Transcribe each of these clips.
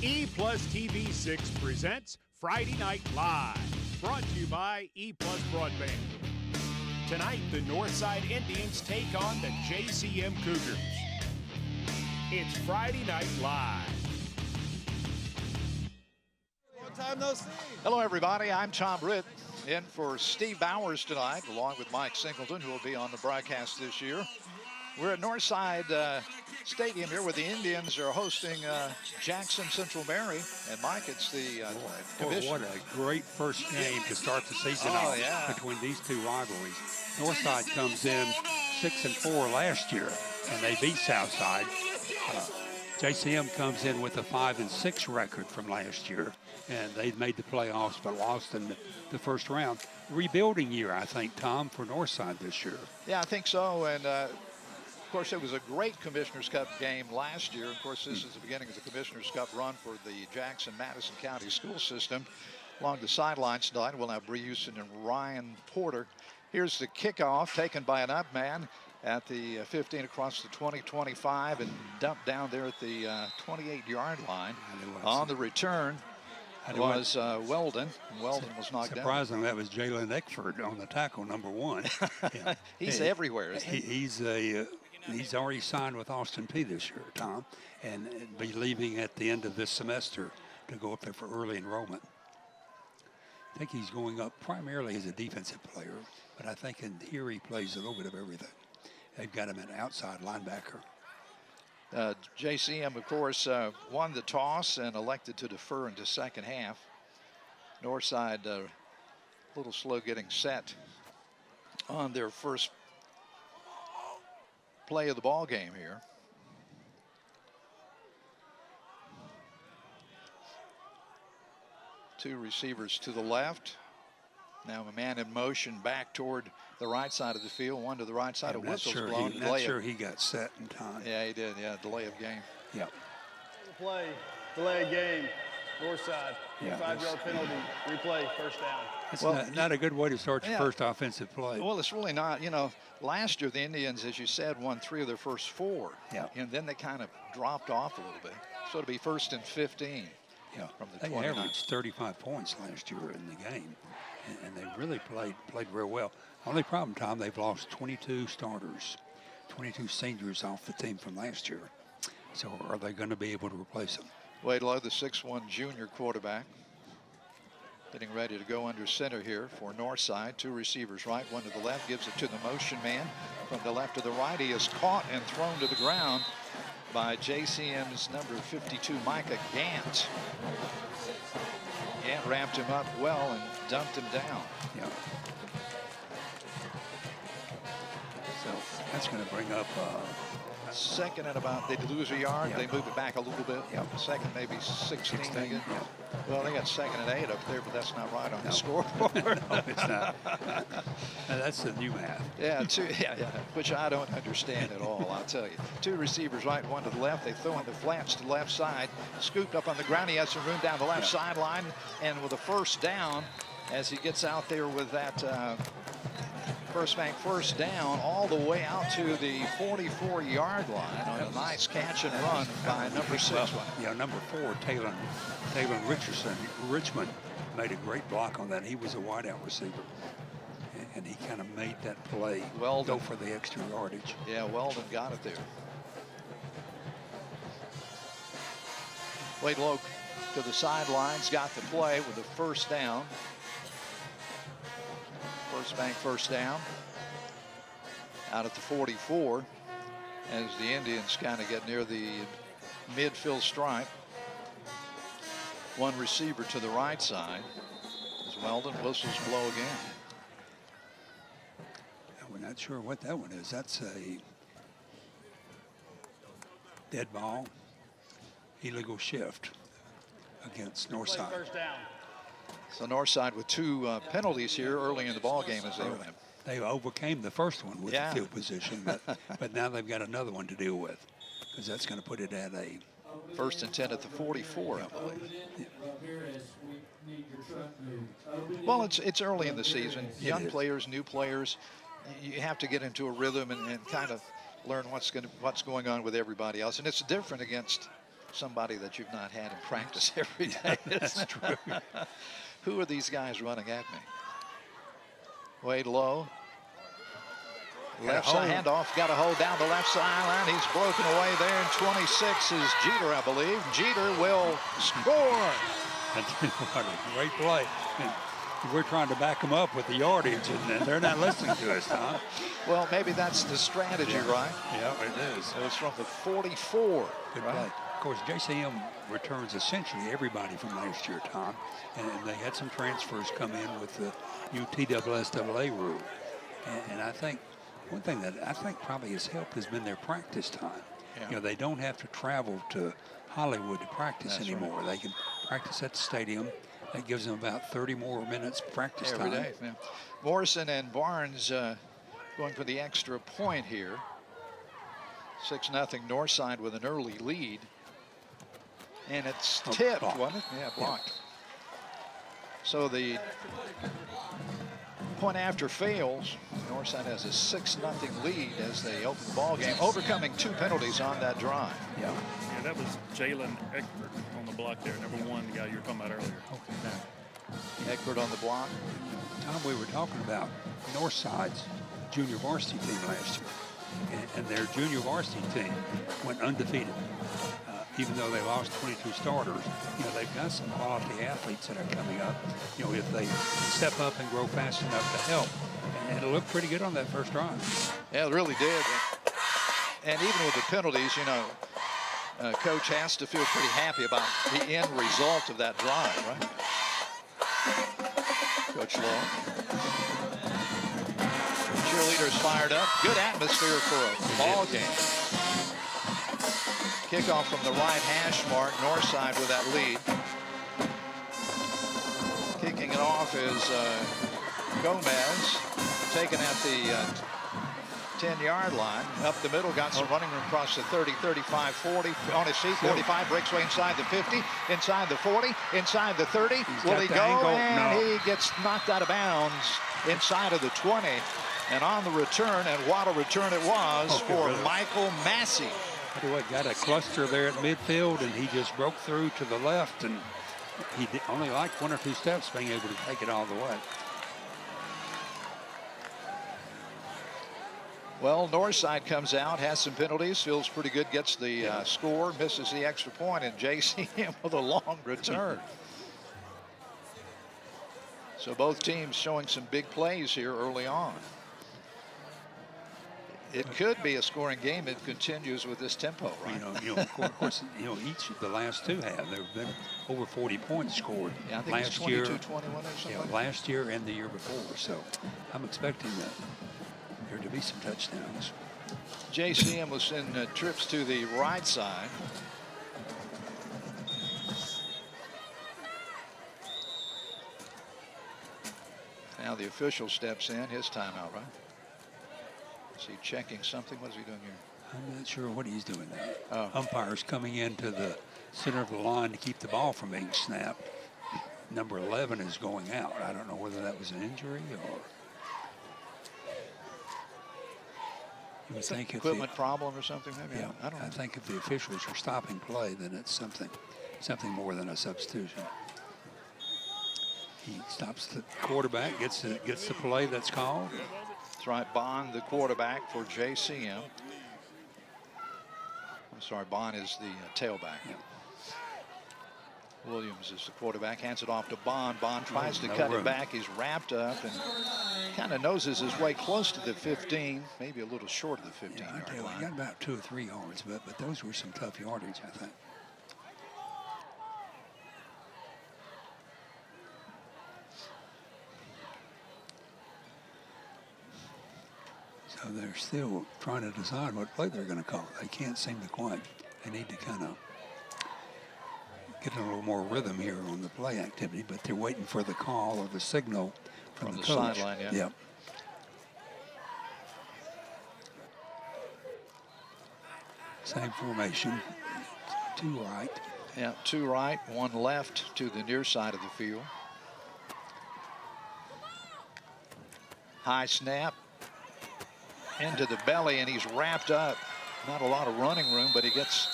E Plus TV6 presents Friday Night Live, brought to you by E Plus Broadband. Tonight, the Northside Indians take on the JCM Cougars. It's Friday Night Live. Long time no see. Hello, everybody. I'm Tom Britt, in for Steve Bowers tonight, along with Mike Singleton, who will be on the broadcast this year. We're at Northside Stadium here, where the Indians are hosting Jackson Central Mary. And Mike, it's the commission. What a great first game to start the season off between these two rivalries. Northside comes in 6-4 last year, and they beat Southside. JCM comes in with a 5-6 record from last year, and they made the playoffs but lost in the first round. Rebuilding year, I think, Tom, for Northside this year. Yeah, I think so. And of course, it was a great Commissioner's Cup game last year. Of course, this is the beginning of the Commissioner's Cup run for the Jackson-Madison County school system. Along the sidelines tonight, we'll have Bree Houston and Ryan Porter. Here's the kickoff taken by an up man at the 15 across the 20-25 and dumped down there at the 28-yard line. On the return was Weldon. Weldon was knocked down. Surprisingly, that was Jalen Eckford on the tackle, number one. Yeah. He's everywhere, isn't he? He's already signed with Austin P this year, Tom, and be leaving at the end of this semester to go up there for early enrollment. I think he's going up primarily as a defensive player, but I think in here he plays a little bit of everything. They've got him an outside linebacker. JCM, of course, won the toss and elected to defer into second half. Northside a little slow getting set on their first play of the ball game here. Two receivers to the left. Now a man in motion back toward the right side of the field. One to the right side. A whistle's blown. Not sure he got set in time. Yeah, he did. Yeah, delay of game. Yeah. Play, delay of game, north side. Yeah, 5-yard penalty, replay, first down. It's not a good way to start your first offensive play. Well, it's really not. You know, last year the Indians, as you said, won 3 of their first 4. Yeah. And then they kind of dropped off a little bit. So it'll be 1st and 15. Yeah. From the they 29. averaged 35 points last year in the game, and they really played real well. Only problem, Tom, they've lost 22 starters, 22 seniors off the team from last year. So are they going to be able to replace them? Wade Lowe, the 6'1" junior quarterback, getting ready to go under center here for Northside. 2 receivers right, 1 to the left, gives it to the motion man. From the left to the right, he is caught and thrown to the ground by JCM's number 52, Micah Gant. Gant wrapped him up well and dumped him down. Yeah. So that's going to bring up second and about, they lose a yard, Yeah. they move it back a little bit. Yep. Second, maybe 16. They get. Yeah. Well, they got 2nd and 8 up there, but that's not right on the scoreboard. No, it's not. That's the new math. Yeah, which I don't understand at all, I'll tell you. 2 receivers right, 1 to the left. They throw in the flats to the left side. Scooped up on the ground. He has some room down the left sideline. And with a first down, as he gets out there with that First Bank first down all the way out to the 44-yard line on a nice catch and run by number 6. Yeah, number 4, Taylor Richmond made a great block on that. He was a wideout receiver, and he kind of made that play go for the extra yardage. Yeah, Weldon got it there. Wade Lowe to the sidelines, got the play with the first down. First Bank first down out at the 44 as the Indians kind of get near the midfield stripe. 1 receiver to the right side as Weldon whistles blow again. We're not sure what that one is. That's a dead ball, illegal shift against Northside. First down. So Northside with 2 penalties here early in the ball game as they win. They overcame the first one with the field position, but now they've got another one to deal with, because that's going to put it at a 1st and 10 at the 44, I believe. Well, it's early in the season. Young players, new players. You have to get into a rhythm and kind of learn what's going on with everybody else. And it's different against somebody that you've not had in practice every day. That's true. Who are these guys running at me? Wade Lowe. Left side handoff, got a hold down the left sideline. He's broken away there, and 26 is Jeter, I believe. Jeter will score. That's what a great play. And we're trying to back them up with the yardage, and they're not listening to us, Tom. Well, maybe that's the strategy, right? Yeah, it is. It was from the 44. Good right? play. Of course, JCM returns essentially everybody from last year, Tom, and they had some transfers come in with the new TSSAA rule. And I think one thing that I think probably has helped has been their practice time. Yeah. You know, they don't have to travel to Hollywood to practice That's anymore. right. They can practice at the stadium. That gives them about 30 more minutes practice Every time. day. Yeah. Morrison and Barnes going for the extra point here. 6-0 Northside with an early lead. And it's tipped, blocked. wasn't it? Yeah, blocked. So the point after fails. Northside has a 6-0 lead as they open the ball game, overcoming 2 penalties on that drive. Yeah. Yeah, that was Jalen Eckford on the block there, number 1, the guy you were talking about earlier. Okay. Eckford on the block. Tom, we were talking about Northside's junior varsity team last year, and their junior varsity team went undefeated. Even though they lost 22 starters, you know, they've got some quality athletes that are coming up. You know, if they step up and grow fast enough to help, and it looked pretty good on that first drive. Yeah, it really did. And even with the penalties, you know, Coach has to feel pretty happy about the end result of that drive, right? Coach Lowe. Cheerleaders fired up. Good atmosphere for a ball game. Kickoff from the right hash mark. Northside with that lead. Kicking it off is Gomez. Taken at the 10-yard line. Up the middle, got some running room across the 30, 35, 40. On his feet, 45, breaks way inside the 50, inside the 40, inside the 30. Will he go? And he gets knocked out of bounds inside of the 20. And on the return, and what a return it was for Michael Massey. Got a cluster there at midfield, and he just broke through to the left, and he only like 1 or 2 steps being able to take it all the way. Well, Northside comes out, has some penalties, feels pretty good, gets the score, misses the extra point, and JCM with a long return. So both teams showing some big plays here early on. It could be a scoring game. It continues with this tempo, right? Of course, each of the last 2 have. There have been over 40 points scored yeah, I think last it's 22, year, 21 or something. Yeah, last year and the year before. So I'm expecting there to be some touchdowns. JCM will send trips to the right side. Now the official steps in, his timeout, right? Is he checking something? What is he doing here? I'm not sure what he's doing there. Oh. Umpire's coming into the center of the line to keep the ball from being snapped. Number 11 is going out. I don't know whether that was an injury or... You would think equipment problem or something, maybe? Yeah, I don't know. I think if the officials are stopping play, then it's something more than a substitution. He stops the quarterback, gets the play that's called. That's right, Bond, the quarterback for JCM. I'm sorry, Bond is the tailback. Yeah. Williams is the quarterback, hands it off to Bond. Bond tries to cut it back. He's wrapped up and kind of noses his way close to the 15, maybe a little short of the 15-yard line. He got about 2 or 3 yards, but those were some tough yardage, I think. So they're still trying to decide what play they're going to call. They can't seem to quite. They need to kind of get a little more rhythm here on the play activity, but they're waiting for the call or the signal from the coach. Sideline, yeah. Yep. Same formation. 2 right. Yeah, 2 right, 1 left to the near side of the field. High snap into the belly, and he's wrapped up. Not a lot of running room, but he gets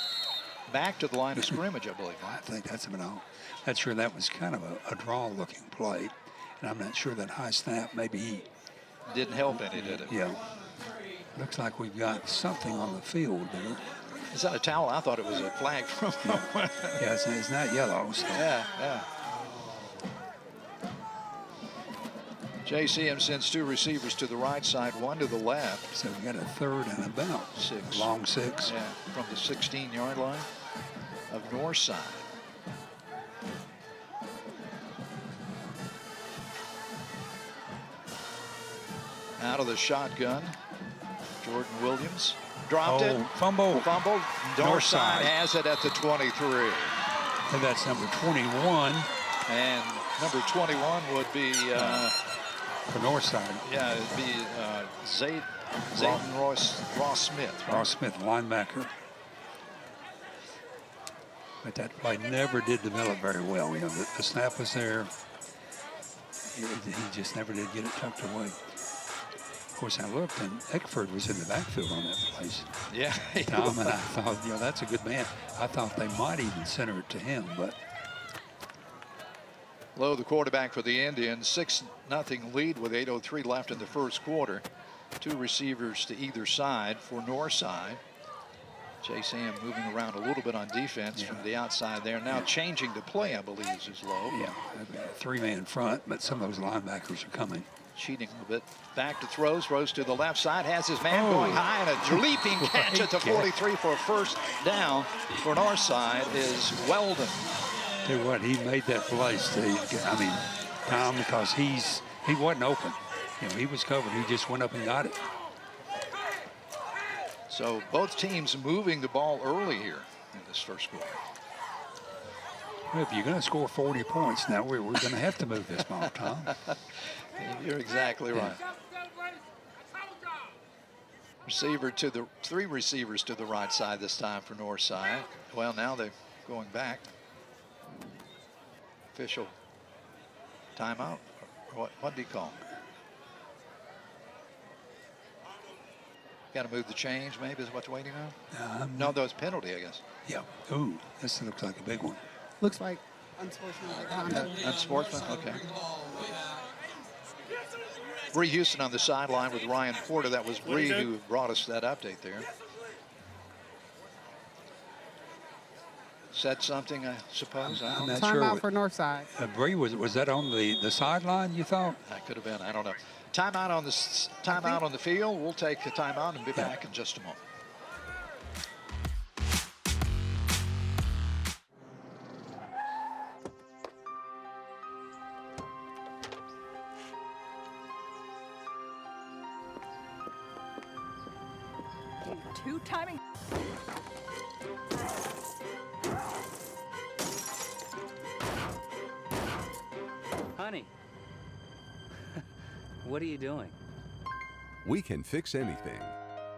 back to the line of scrimmage, I believe. I think that's been all. That's sure that was kind of a draw-looking play, and I'm not sure that high snap. Maybe he didn't help any, did it? Yeah. Looks like we've got something on the field there. Is that a towel? I thought it was a flag from. Yeah, it's not yellow. So. Yeah. JCM sends 2 receivers to the right side, 1 to the left. So we got a 3rd and about 6. Long 6. Yeah, from the 16-yard line of Northside. Out of the shotgun, Jordan Williams dropped it. Fumble. Northside has it at the 23. And that's number 21. And number 21 would be for Northside. Yeah, it'd be Zayden Ross Smith. Right? Ross Smith, linebacker. But that play never did develop very well. You know, the snap was there. He just never did get it tucked away. Of course, I looked, and Eckford was in the backfield on that place. Yeah. Tom, and I thought, you know, that's a good man. I thought they might even center it to him, but. Lowe, the quarterback for the Indians, 6-0 lead with 8:03 left in the first quarter. 2 receivers to either side for Northside. JCM moving around a little bit on defense from the outside there. Now changing the play, I believe, is Lowe. Yeah, a 3-man front, but some of those linebackers are coming. Cheating a little bit. Back to throws to the left side, has his man going high, and a leaping catch at the 43 for a first down for Northside is Weldon. Tell you what, he made that play, Steve. I mean, Tom, because he wasn't open. You know, he was covered. He just went up and got it. So both teams moving the ball early here in this first quarter. Well, if you're going to score 40 points now, we're going to have to move this ball, Tom. You're exactly right. Receiver to the 3 receivers to the right side this time for Northside. Well, now they're going back. Official timeout. What did he call? Got to move the change, maybe, is what's waiting on? No, that was penalty, I guess. Yeah. Ooh, this looks like a big one. Looks like unsportsmanlike conduct. Unsportsmanlike, okay. Bree Houston on the sideline with Ryan Porter. That was Bree who brought us that update there. Said something, I suppose. I'm not Timeout sure. for Northside. Bree, was that on the sideline, you thought? That could have been. I don't know. Timeout on the field. We'll take the timeout and be back in just a moment. Two timing. Honey, what are you doing? We can fix anything.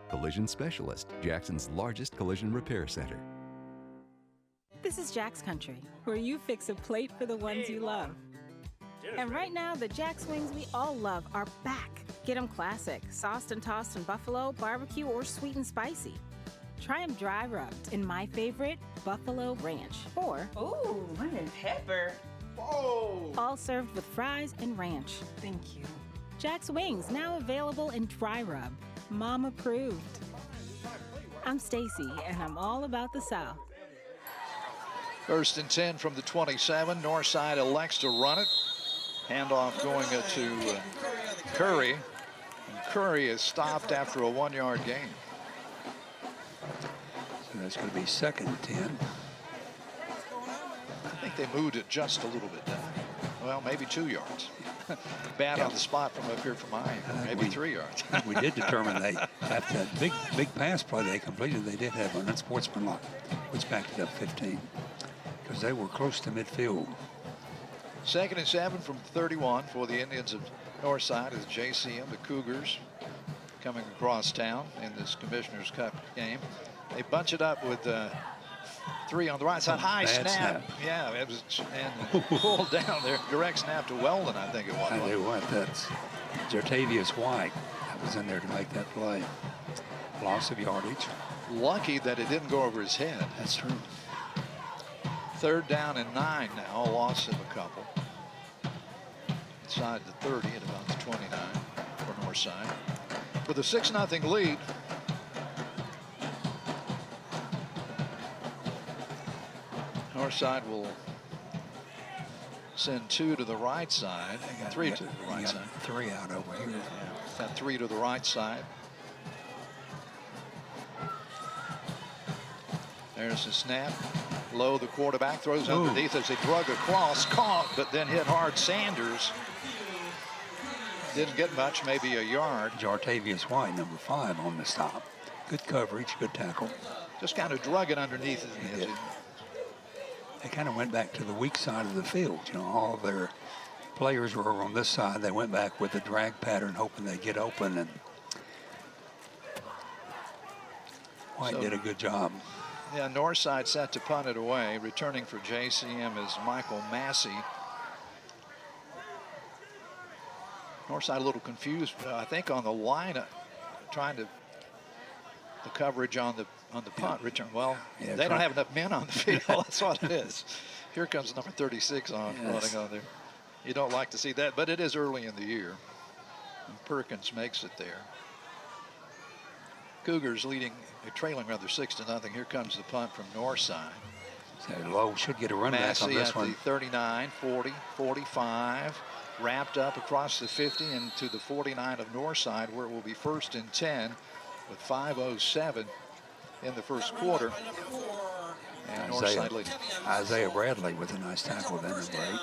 Collision Specialist, Jackson's largest collision repair center. This is Jack's Country, where you fix a plate for the ones you love. And right now, the Jack's wings we all love are back. Get them classic, sauced and tossed in buffalo, barbecue, or sweet and spicy. Try them dry rubbed in my favorite, Buffalo Ranch. Or, Ooh, lemon pepper. Whoa! all served with fries and ranch. Thank you. Jack's Wings, now available in dry rub. Mom approved. I'm Stacy, and I'm all about the South. 1st and 10 from the 27. Northside elects to run it. Handoff going to Curry. And Curry is stopped after a 1-yard gain. So that's going to be 2nd and 10. I think they moved it just a little bit down. Well, maybe 2 yards. Bad on the spot from up here from mine. Maybe 3 yards. We did determine after that big pass play they completed, they did have an unsportsmanlike, which backed it up 15 because they were close to midfield. 2nd and 7 from 31 for the Indians of Northside as JCM, the Cougars, coming across town in this Commissioner's Cup game. They bunch it up with 3 on the right side. High snap. Yeah, it was and pulled down there. Direct snap to Weldon, I think it was. I tell you what, that's Jartavius White that was in there to make that play. Loss of yardage. Lucky that it didn't go over his head. That's true. 3rd down and 9 now. A loss of a couple. Inside the 30 at about the 29 for Northside. With a 6-0 lead. Northside will send 2 to the right side. 3 to the right side. 3 out over here. Yeah, got 3 to the right side. There's the snap. Low, the quarterback throws underneath as they drug across. Caught, but then hit hard. Sanders didn't get much, maybe a yard. Jartavius White, number 5, on the stop. Good coverage, good tackle. Just kind of drug it underneath. They kind of went back to the weak side of the field. You know, all of their players were on this side. They went back with the drag pattern, hoping they'd get open, and White did a good job. Yeah, Northside set to punt it away. Returning for JCM is Michael Massey. Northside a little confused, I think, on the line, trying to the coverage on the punt return. Well, they don't have enough men on the field. That's what it is. Here comes number 36 running on there. You don't like to see that, but it is early in the year. And Perkins makes it there. Cougars trailing rather 6-0. Here comes the punt from Northside. So Lowe should get a run back on this one. The 39, 40, 45. Wrapped up across the 50 and to the 49 of Northside, where it will be 1st and 10 with 5:07 in the first quarter. And Northside leading. Isaiah Bradley with a nice tackle then, number 8.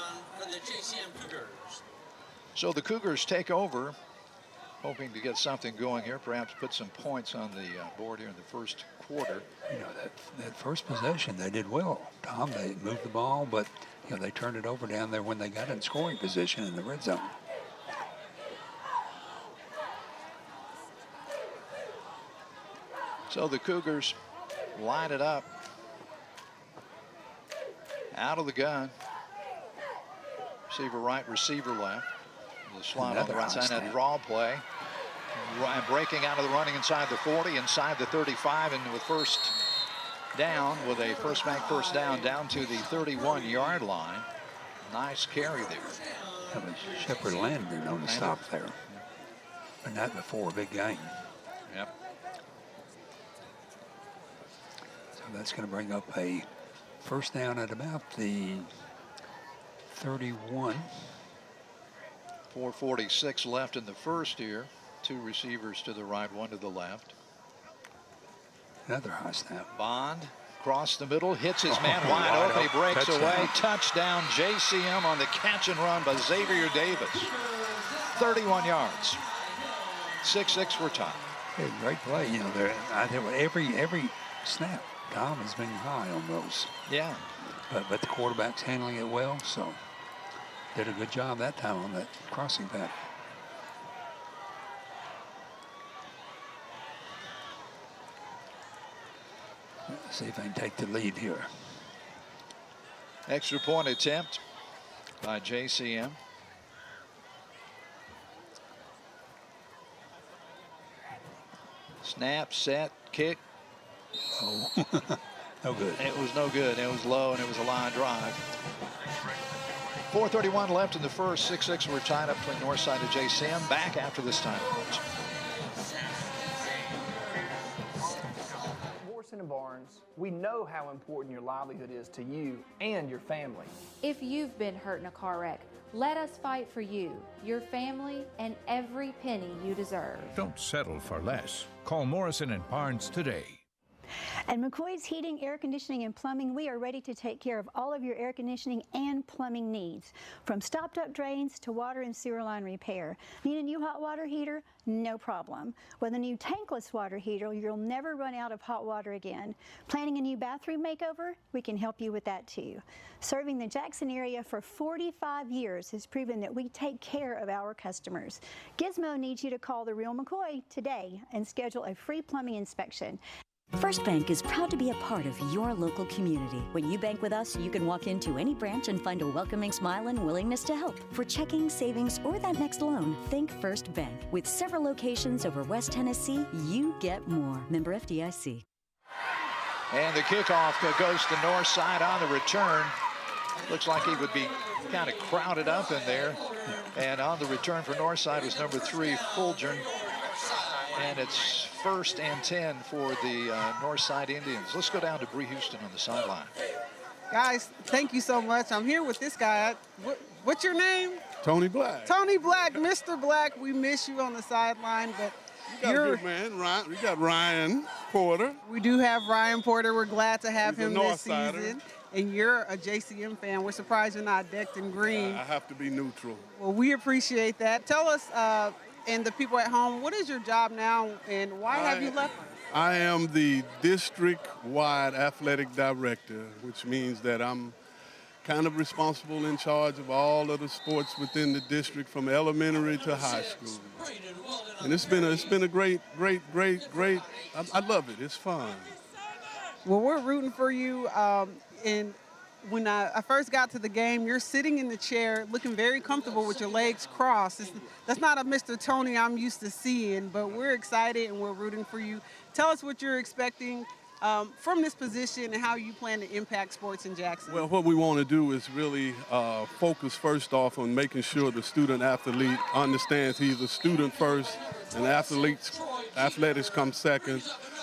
So the Cougars take over, hoping to get something going here, perhaps put some points on the board here in the first quarter. You know, that first possession, they did well, Tom. They moved the ball, but you know, they turned it over down there when they got in scoring position in the red zone. So the Cougars line it up. Out of the gun. Receiver right, receiver left. The slot on the right side, that draw play. Breaking out of the running inside the 40, inside the 35, and with first down, with a first down to the 31-yard line. Nice carry there. That was Shepard Landon on the stop there. But not before a big game. Yep. So that's going to bring up a first down at about the 31. 4:46 left in the first here. 2 receivers to the right, 1 to the left. Another high snap. Bond across the middle, hits his man wide open. He breaks away. Touchdown JCM on the catch and run by Xavier Davis. 31 yards. 6-6 for time. Yeah, great play. You know, I think every snap, Tom has been high on those. Yeah. But the quarterback's handling it well, so did a good job that time on that crossing pattern. Let's see if I can take the lead here. Extra point attempt by JCM. Snap, set, kick. Oh, no good. It was no good. It was low, and it was a line drive. 4:31 left in the first. 6-6 we're tied up between Northside and JCM. Back after this time. And Barnes, we know how important your livelihood is to you and your family. If you've been hurt in a car wreck, let us fight for you, your family, and every penny you deserve. Don't settle for less. Call Morrison and Barnes today. At McCoy's Heating, Air Conditioning, and Plumbing, we are ready to take care of all of your air conditioning and plumbing needs. From stopped-up drains to water and sewer line repair. Need a new hot water heater? No problem. With a new tankless water heater, you'll never run out of hot water again. Planning a new bathroom makeover? We can help you with that too. Serving the Jackson area for 45 years has proven that we take care of our customers. Gizmo needs you to call the real McCoy today and schedule a free plumbing inspection. First Bank is proud to be a part of your local community. When you bank with us, you can walk into any branch and find a welcoming smile and willingness to help. For checking, savings, or that next loan, think First Bank. With several locations over West Tennessee, you get more. Member FDIC. And the kickoff goes to Northside on the return. Looks like he would be kind of crowded up in there. And on the return for Northside was number 3, Fulgen. And it's 1st and 10 for the Northside Indians. Let's go down to Bree Houston on the sideline. Guys, thank you so much. I'm here with this guy. What's your name? Tony Black. Tony Black, Mr. Black. We miss you on the sideline, but you're a good man. Ryan, we got Ryan Porter. We do have Ryan Porter. We're glad to have him this season. And you're a JCM fan. We're surprised you're not decked in green. I have to be neutral. Well, we appreciate that. Tell us, and the people at home, what is your job now, and why have you left? I am the district-wide athletic director, which means that I'm kind of responsible, in charge of all of the sports within the district from elementary to high school. And it's been a great. I love it. It's fun. Well, we're rooting for you. And when I first got to the game, you're sitting in the chair looking very comfortable with your legs crossed. That's not a Mr. Tony I'm used to seeing, but we're excited and we're rooting for you. Tell us what you're expecting from this position and how you plan to impact sports in Jackson. Well, what we want to do is really focus first off on making sure the student-athlete understands he's a student first and athletics come second.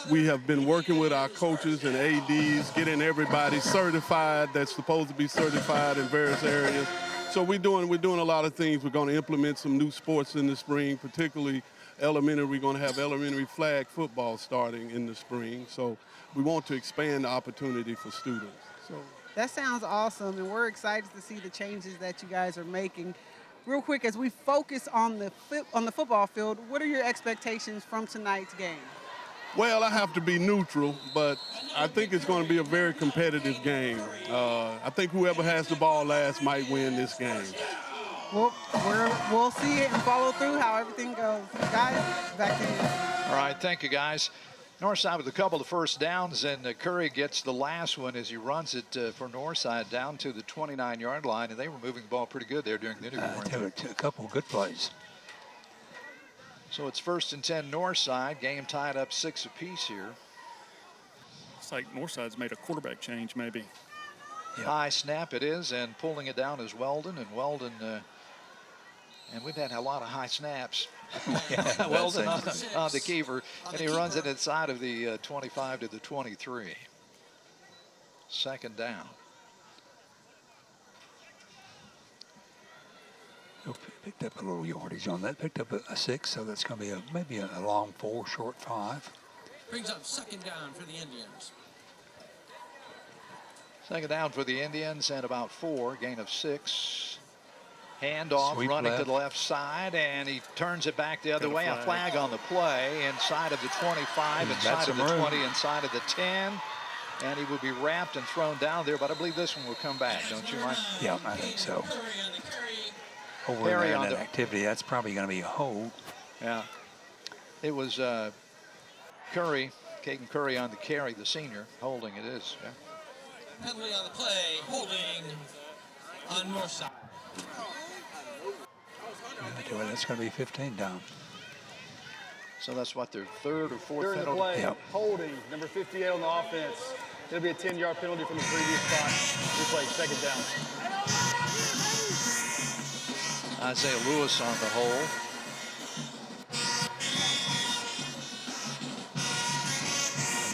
We have been working with our coaches and ADs, getting everybody certified that's supposed to be certified in various areas. So we're doing a lot of things. We're going to implement some new sports in the spring, particularly elementary. We're going to have elementary flag football starting in the spring. So we want to expand the opportunity for students. So that sounds awesome, and we're excited to see the changes that you guys are making. Real quick, as we focus on the football field, what are your expectations from tonight's game? Well, I have to be neutral, but I think it's going to be a very competitive game. I think whoever has the ball last might win this game. Well, we'll see it and follow through how everything goes. Guys, back to you. All right, thank you, guys. Northside with a couple of first downs, and Curry gets the last one as he runs it for Northside down to the 29-yard line, and they were moving the ball pretty good there during the interview. A couple of good plays. So it's 1st and 10 Northside. Game tied up 6 apiece here. It's like Northside's made a quarterback change, maybe. Yep. High snap it is, and pulling it down is Weldon. And Weldon, and we've had a lot of high snaps. Yeah, Weldon on the keeper, and he runs it inside of the 25 to the 23. 2nd down. Picked up a little yardage on that. Picked up a 6, so that's going to be maybe a long 4, short 5. Brings up 2nd down for the Indians. 2nd down for the Indians and about 4, gain of 6. Handoff, Sweep running left to the left side, and he turns it back the other way. A flag on the play, inside of the 25, inside of the 20, inside of the 10. And he would be wrapped and thrown down there, but I believe this one will come back, don't you, Mike? Yeah, I think so. Over there in that activity, that's probably going to be a hold. Yeah. It was Curry, Caden Curry on the carry, the senior, holding it is. Yeah. Penalty on the play, holding on Northside. That's going to be 15 down. So that's what, their 3rd or 4th During penalty? the play, Yep. holding, number 58 on the offense. It'll be a 10-yard penalty from the previous spot. Replay, 2nd down. Isaiah Lewis on the hole.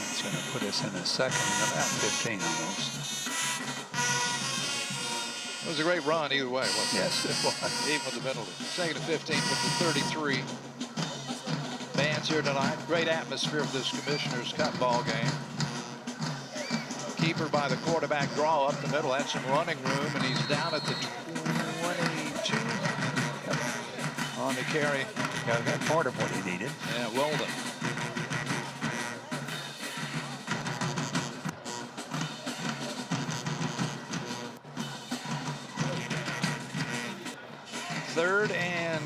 That's going to put us in a 2nd, about 15 almost. It was a great run either way, wasn't it? Yes, it was. Even with the penalty. 2nd and 15 from the 33. Fans here tonight. Great atmosphere of this Commissioner's Cup ball game. Keeper by the quarterback draw up the middle. Had some running room, and he's down at the 22 on the carry. Yeah, got part of what he needed. Yeah, Weldon. Third and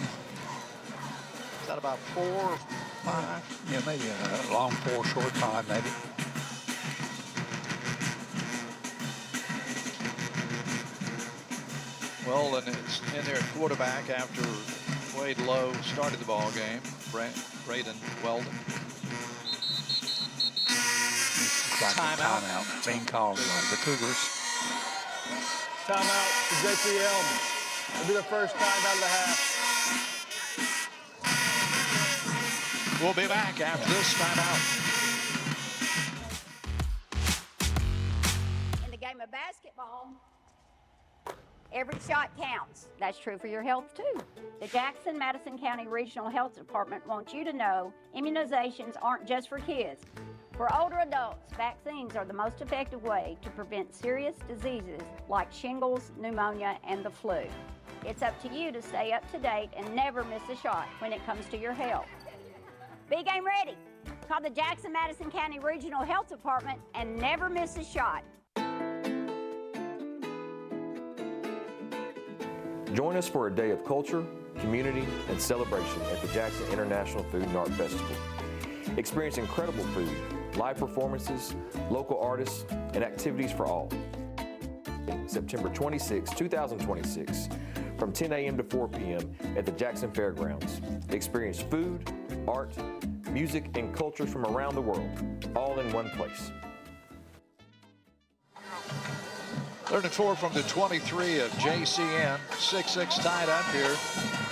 is that about 4 or 5? Yeah, maybe a long 4, short 5, maybe. Weldon is in there at quarterback after Wade Lowe started the ball game. Braden Weldon. Timeout being called by the Cougars. Timeout for JCM. It'll be the first timeout of the half. We'll be back after this timeout. In the game of basketball, every shot counts. That's true for your health, too. The Jackson-Madison County Regional Health Department wants you to know immunizations aren't just for kids. For older adults, vaccines are the most effective way to prevent serious diseases like shingles, pneumonia, and the flu. It's up to you to stay up to date and never miss a shot when it comes to your health. Be game ready. Call the Jackson-Madison County Regional Health Department and never miss a shot. Join us for a day of culture, community, and celebration at the Jackson International Food and Art Festival. Experience incredible food, live performances, local artists, and activities for all. September 26, 2026, from 10 a.m. to 4 p.m. at the Jackson Fairgrounds. Experience food, art, music, and cultures from around the world, all in one place. 3rd and 4 from the 23 of JCM. 6-6 tied up here.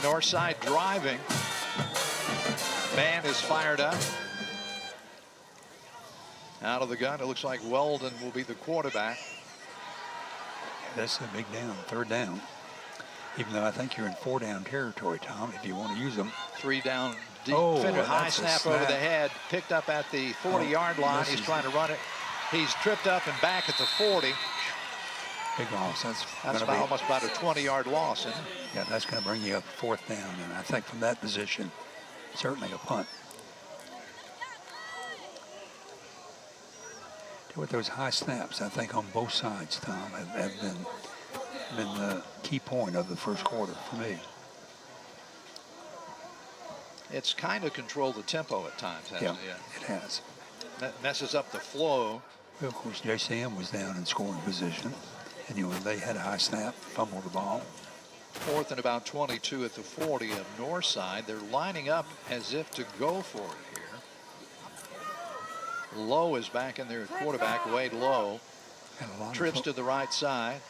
Northside driving. Band is fired up. Out of the gun, it looks like Weldon will be the quarterback. That's a big down, 3rd down. Even though I think you're in 4-down territory, Tom, if you want to use them. 3 down deep. Oh, High snap over the head. Picked up at the 40-yard line. He's trying to run it. He's tripped up and back at the 40. Big loss. That's almost about a 20-yard loss, isn't it? Yeah, that's going to bring you up 4th down. And I think from that position, certainly a punt. With those high snaps, I think on both sides, Tom, have been the key point of the first quarter for me. It's kind of controlled the tempo at times, hasn't it? Yeah, it has. That messes up the flow. Well, of course, JCM was down in scoring position, and they had a high snap, fumbled the ball. 4th and about 22 at the 40 of Northside. They're lining up as if to go for it here. Lowe is back in there, quarterback, Wade Lowe. Trips to the right side.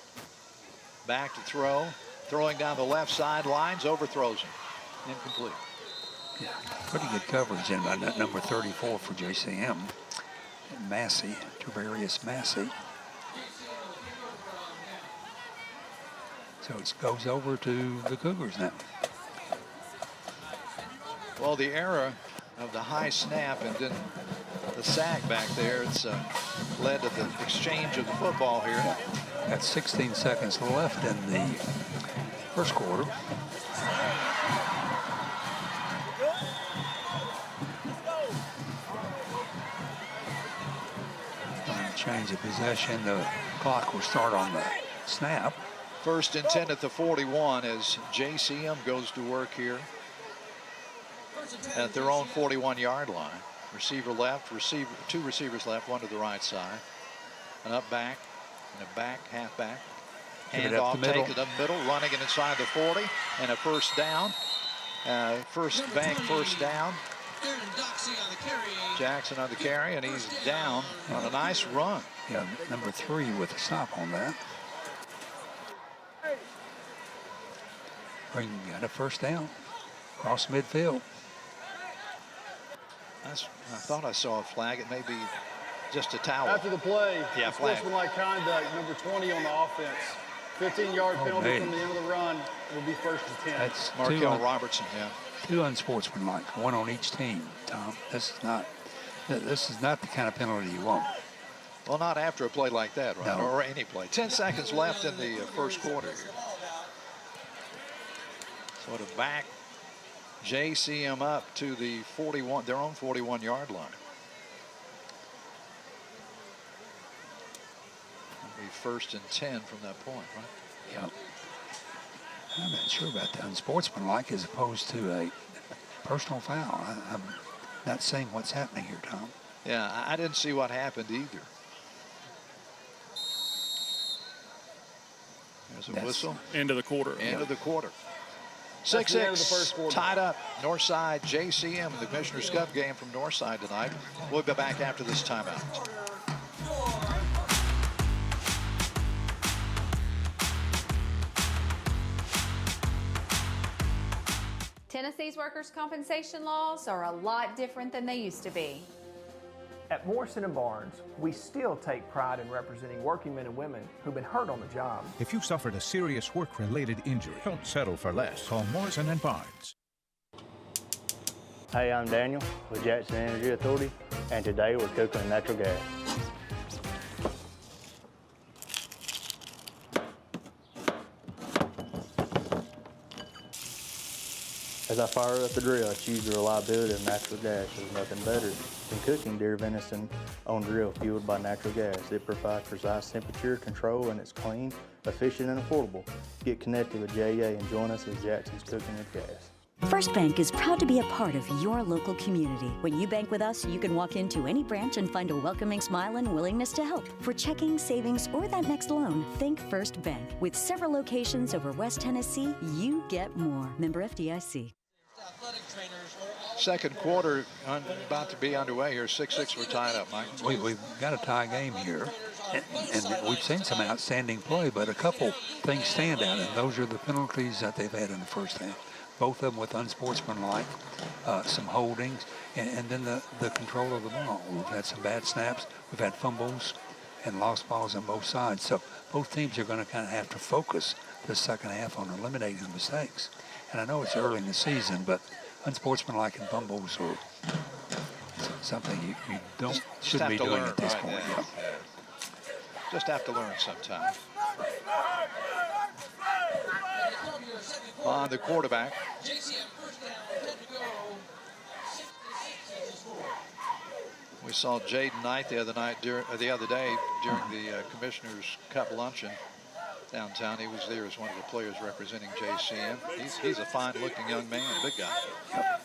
Back to throw. Throwing down the left side, lines, overthrows him. Incomplete. Yeah, pretty good coverage in by number 34 for JCM. Massey, Tavarius Massey. So it goes over to the Cougars now. Well, the era of the high snap and then the sack back there, it's led to the exchange of the football here. Got 16 seconds left in the first quarter. Change of possession. The clock will start on the snap. 1st and 10 at the 41 as JCM goes to work here at their own 41-yard line. Receiver left, two receivers left, one to the right side. An up back and a back, half back. Hand off, take it up middle, running it inside the 40, and a 1st down. First down. Jackson on the carry, and he's down on a nice run. Yeah, number 3 with a stop on that. Got a 1st down. Cross midfield. I thought I saw a flag. It may be just a towel. After the play, yeah, flag. Sportsmanlike conduct, number 20 on the offense. 15-yard penalty from the end of the run. Will be 1st and 10. That's Markel Robertson, yeah. 2 unsportsmanlike, 1 on each team, Tom. This is not the kind of penalty you want. Well, not after a play like that, right? No. Or any play. 10 seconds left in the first quarter here. So to back JCM up to the 41, their own 41-yard line. It'll be 1st and 10 from that point, right? Yeah. I'm not sure about the unsportsmanlike as opposed to a personal foul. I'm not saying what's happening here, Tom. Yeah, I didn't see what happened either. There's a whistle. End of the quarter. End of the quarter. 6-6 tied up. Northside JCM in the Commissioner's Cup game from Northside tonight. We'll be back after this timeout. Tennessee's workers' compensation laws are a lot different than they used to be. At Morrison & Barnes, we still take pride in representing working men and women who've been hurt on the job. If you suffered a serious work-related injury, don't settle for less. Call Morrison & Barnes. Hey, I'm Daniel with Jackson Energy Authority, and today we're cooking with natural gas. As I fire up the grill, I choose the reliability of natural gas. There's nothing better than cooking deer venison on grill fueled by natural gas. It provides precise temperature control, and it's clean, efficient, and affordable. Get connected with JA and join us as Jackson's Cooking with Gas. First Bank is proud to be a part of your local community. When you bank with us, you can walk into any branch and find a welcoming smile and willingness to help. For checking, savings, or that next loan, think First Bank. With several locations over West Tennessee, you get more. Member FDIC. Second quarter about to be underway here. 6-6, we're tied up, Mike. We've got a tie game here, and we've seen some outstanding play, but a couple things stand out, and those are the penalties that they've had in the first half. Both of them with unsportsmanlike, some holdings, and then the control of the ball. We've had some bad snaps. We've had fumbles and lost balls on both sides. So both teams are going to kind of have to focus the second half on eliminating the mistakes. And I know it's early in the season, but unsportsmanlike and fumbles are something you shouldn't be doing at this point. Yeah. Just have to learn sometime. On the quarterback. We saw Jaden Knight the other day during the Commissioner's Cup luncheon downtown. He was there as one of the players representing JCM. He's a fine-looking young man, big guy. Yep.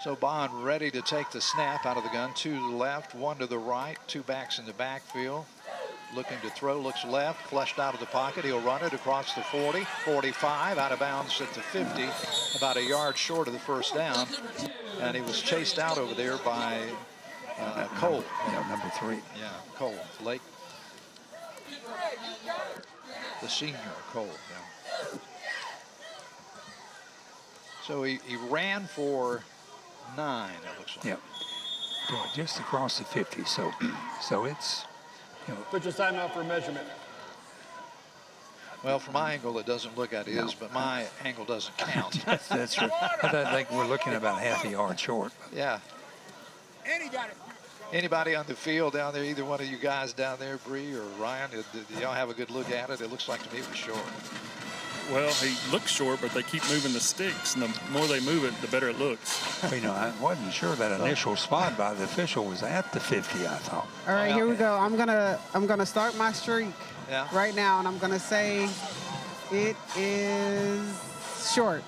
So Bond ready to take the snap out of the gun. 2 to the left, 1 to the right, 2 backs in the backfield. Looking to throw, looks left, flushed out of the pocket. He'll run it across the 40, 45, out of bounds at the 50, about a yard short of the first down. And he was chased out over there by Cole. Yeah, number 3. Yeah, Cole, Lake. The senior, Cole, yeah. So he ran for 9, it looks like. Yep. Just across the 50, so it's... Put your timeout for a measurement. Well, from my angle, it doesn't look at his, but my angle doesn't count. That's true. I think we're looking about half a yard short. Yeah. Anybody on the field down there, either one of you guys down there, Bree or Ryan, did y'all have a good look at it? It looks like to me it was short. Well, he looks short, but they keep moving the sticks, and the more they move it, the better it looks. Well, I wasn't sure that initial spot by the official was at the 50, I thought. All right, here we go. I'm gonna start my streak right now, and I'm gonna say it is short.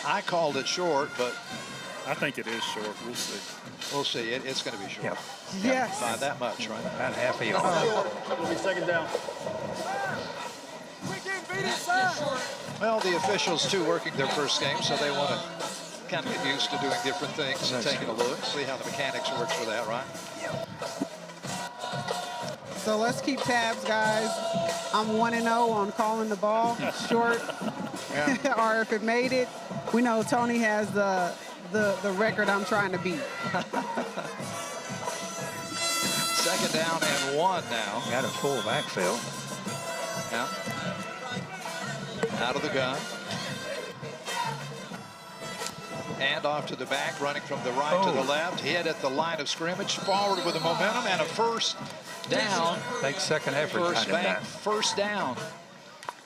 I called it short, but I think it is short. We'll see. We'll see. It's going to be short. Yep. Yes. By that much, right? About half a yard. It'll be second down. Well, the officials, too, working their first game, so they want to kind of get used to doing different things and taking a look, see how the mechanics works for that, right? So let's keep tabs, guys. I'm 1-0 on calling the ball short. Or if it made it, we know Tony has the record I'm trying to beat. Second down and 1 now. Got a full backfield. Yeah. Out of the gun. And off to the back, running from the right to the left. Hit at the line of scrimmage. Forward with the momentum and a first down. Thanks second effort. First down.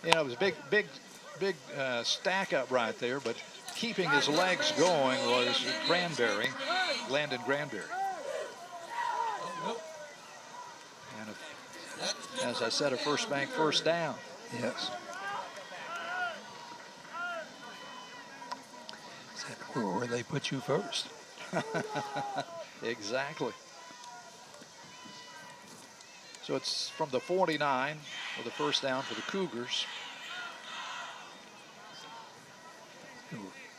You know, it was a big stack up right there, but keeping his legs going was Landon Granberry. And as I said, a First Bank first down. Yes. Where they put you first. Exactly. So it's from the 49 with a first down for the Cougars.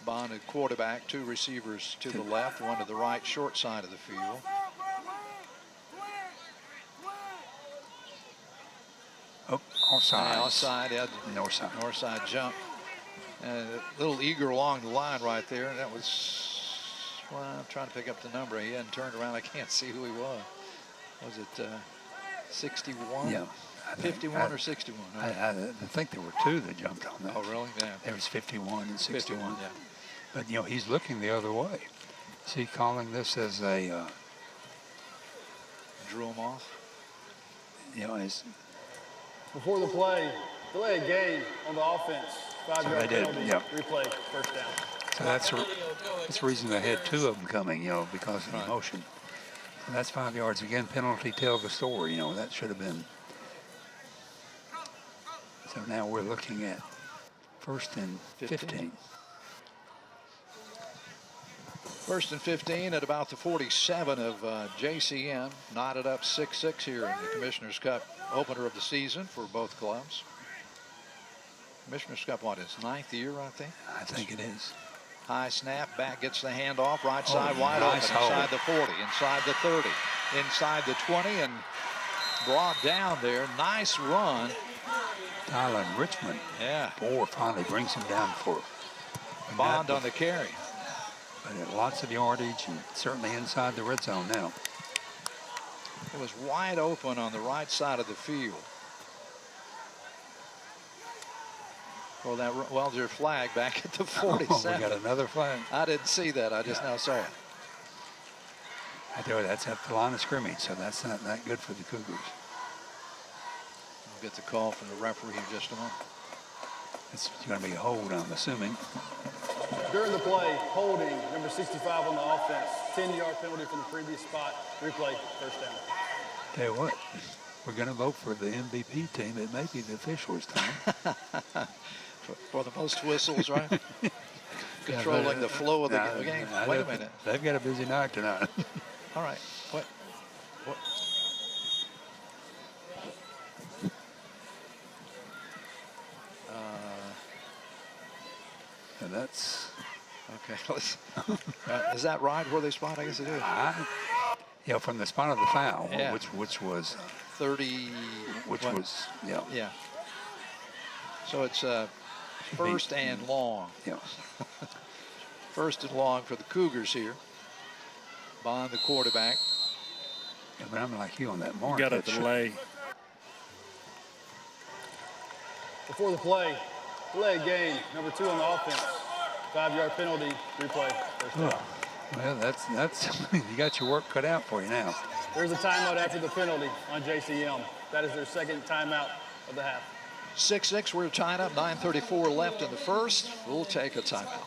Bond at quarterback, 2 receivers to the left, 1 to the right, short side of the field. Oh, Offside. Yeah, offside. Yeah, north side. North side jump. A little eager along the line right there. That was, well, I'm trying to pick up the number. He hadn't turned around. I can't see who he was. Was it 61? Yeah. 51 or 61? I think there were two that jumped on that. Oh, really? Yeah. There was 51 and 61. 51, yeah. But, you know, he's looking the other way. Is he calling this as a... drew him off? You know, his... Before the play, delay a game on the offense. 5-yard penalty, replay, first down. So that's the reason they had two of them coming, you know, because of the motion. And that's 5 yards. Again, penalty tell the story, you know, that should have been. So now we're looking at 1st and 15. 1st and 15 at about the 47 of JCM. Knotted up 6-6 here in the Commissioner's Cup opener of the season for both clubs. Commissioner's Cup, what, his 9th year, I think? I think it is. High snap, back gets the handoff, right side wide nice open, inside the 40, inside the 30, inside the 20, and brought down there. Nice run. Tyler Richmond. Yeah. Boy, finally brings him down for Bond on the carry. But lots of yardage and certainly inside the red zone now. It was wide open on the right side of the field. Well, that, well, there's a flag back at the 47. Oh, we got another flag. I didn't see that. I just now saw it. I tell you, that's at the line of scrimmage, so that's not that good for the Cougars. We'll get the call from the referee in just a moment. It's going to be a hold, I'm assuming. During the play, holding, number 65 on the offense. 10-yard penalty from the previous spot. Replay, first down. Tell you what, we're going to vote for the MVP team. It may be the officials' time. For the most whistles, right? Controlling the flow of the game. Wait a minute. They've got a busy night tonight. All right. What? And that's okay. Let's, is that right where they spot? I guess it is. Yeah, from the spot of the foul, yeah. which was 30. Which what? was Yeah. So it's first and long. Yeah. First and long for the Cougars here. Bond, the quarterback. Yeah, but I'm like you on that mark. Got a delay. Before the play, delay game, number 2 on the offense. 5-yard penalty, replay, first down. Well, that's you got your work cut out for you now. There's a timeout after the penalty on JCM. That is their second timeout of the half. 6-6, we're tied up, 9:34 left in the first. We'll take a timeout.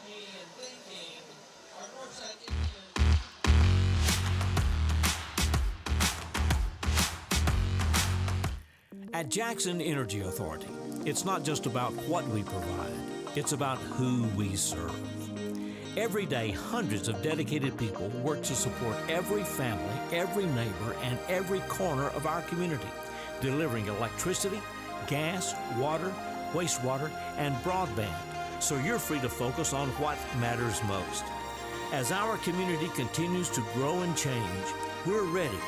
At Jackson Energy Authority, it's not just about what we provide, it's about who we serve. Every day, hundreds of dedicated people work to support every family, every neighbor, and every corner of our community, delivering electricity, gas, water, wastewater, and broadband, so you're free to focus on what matters most. As our community continues to grow and change, we're ready,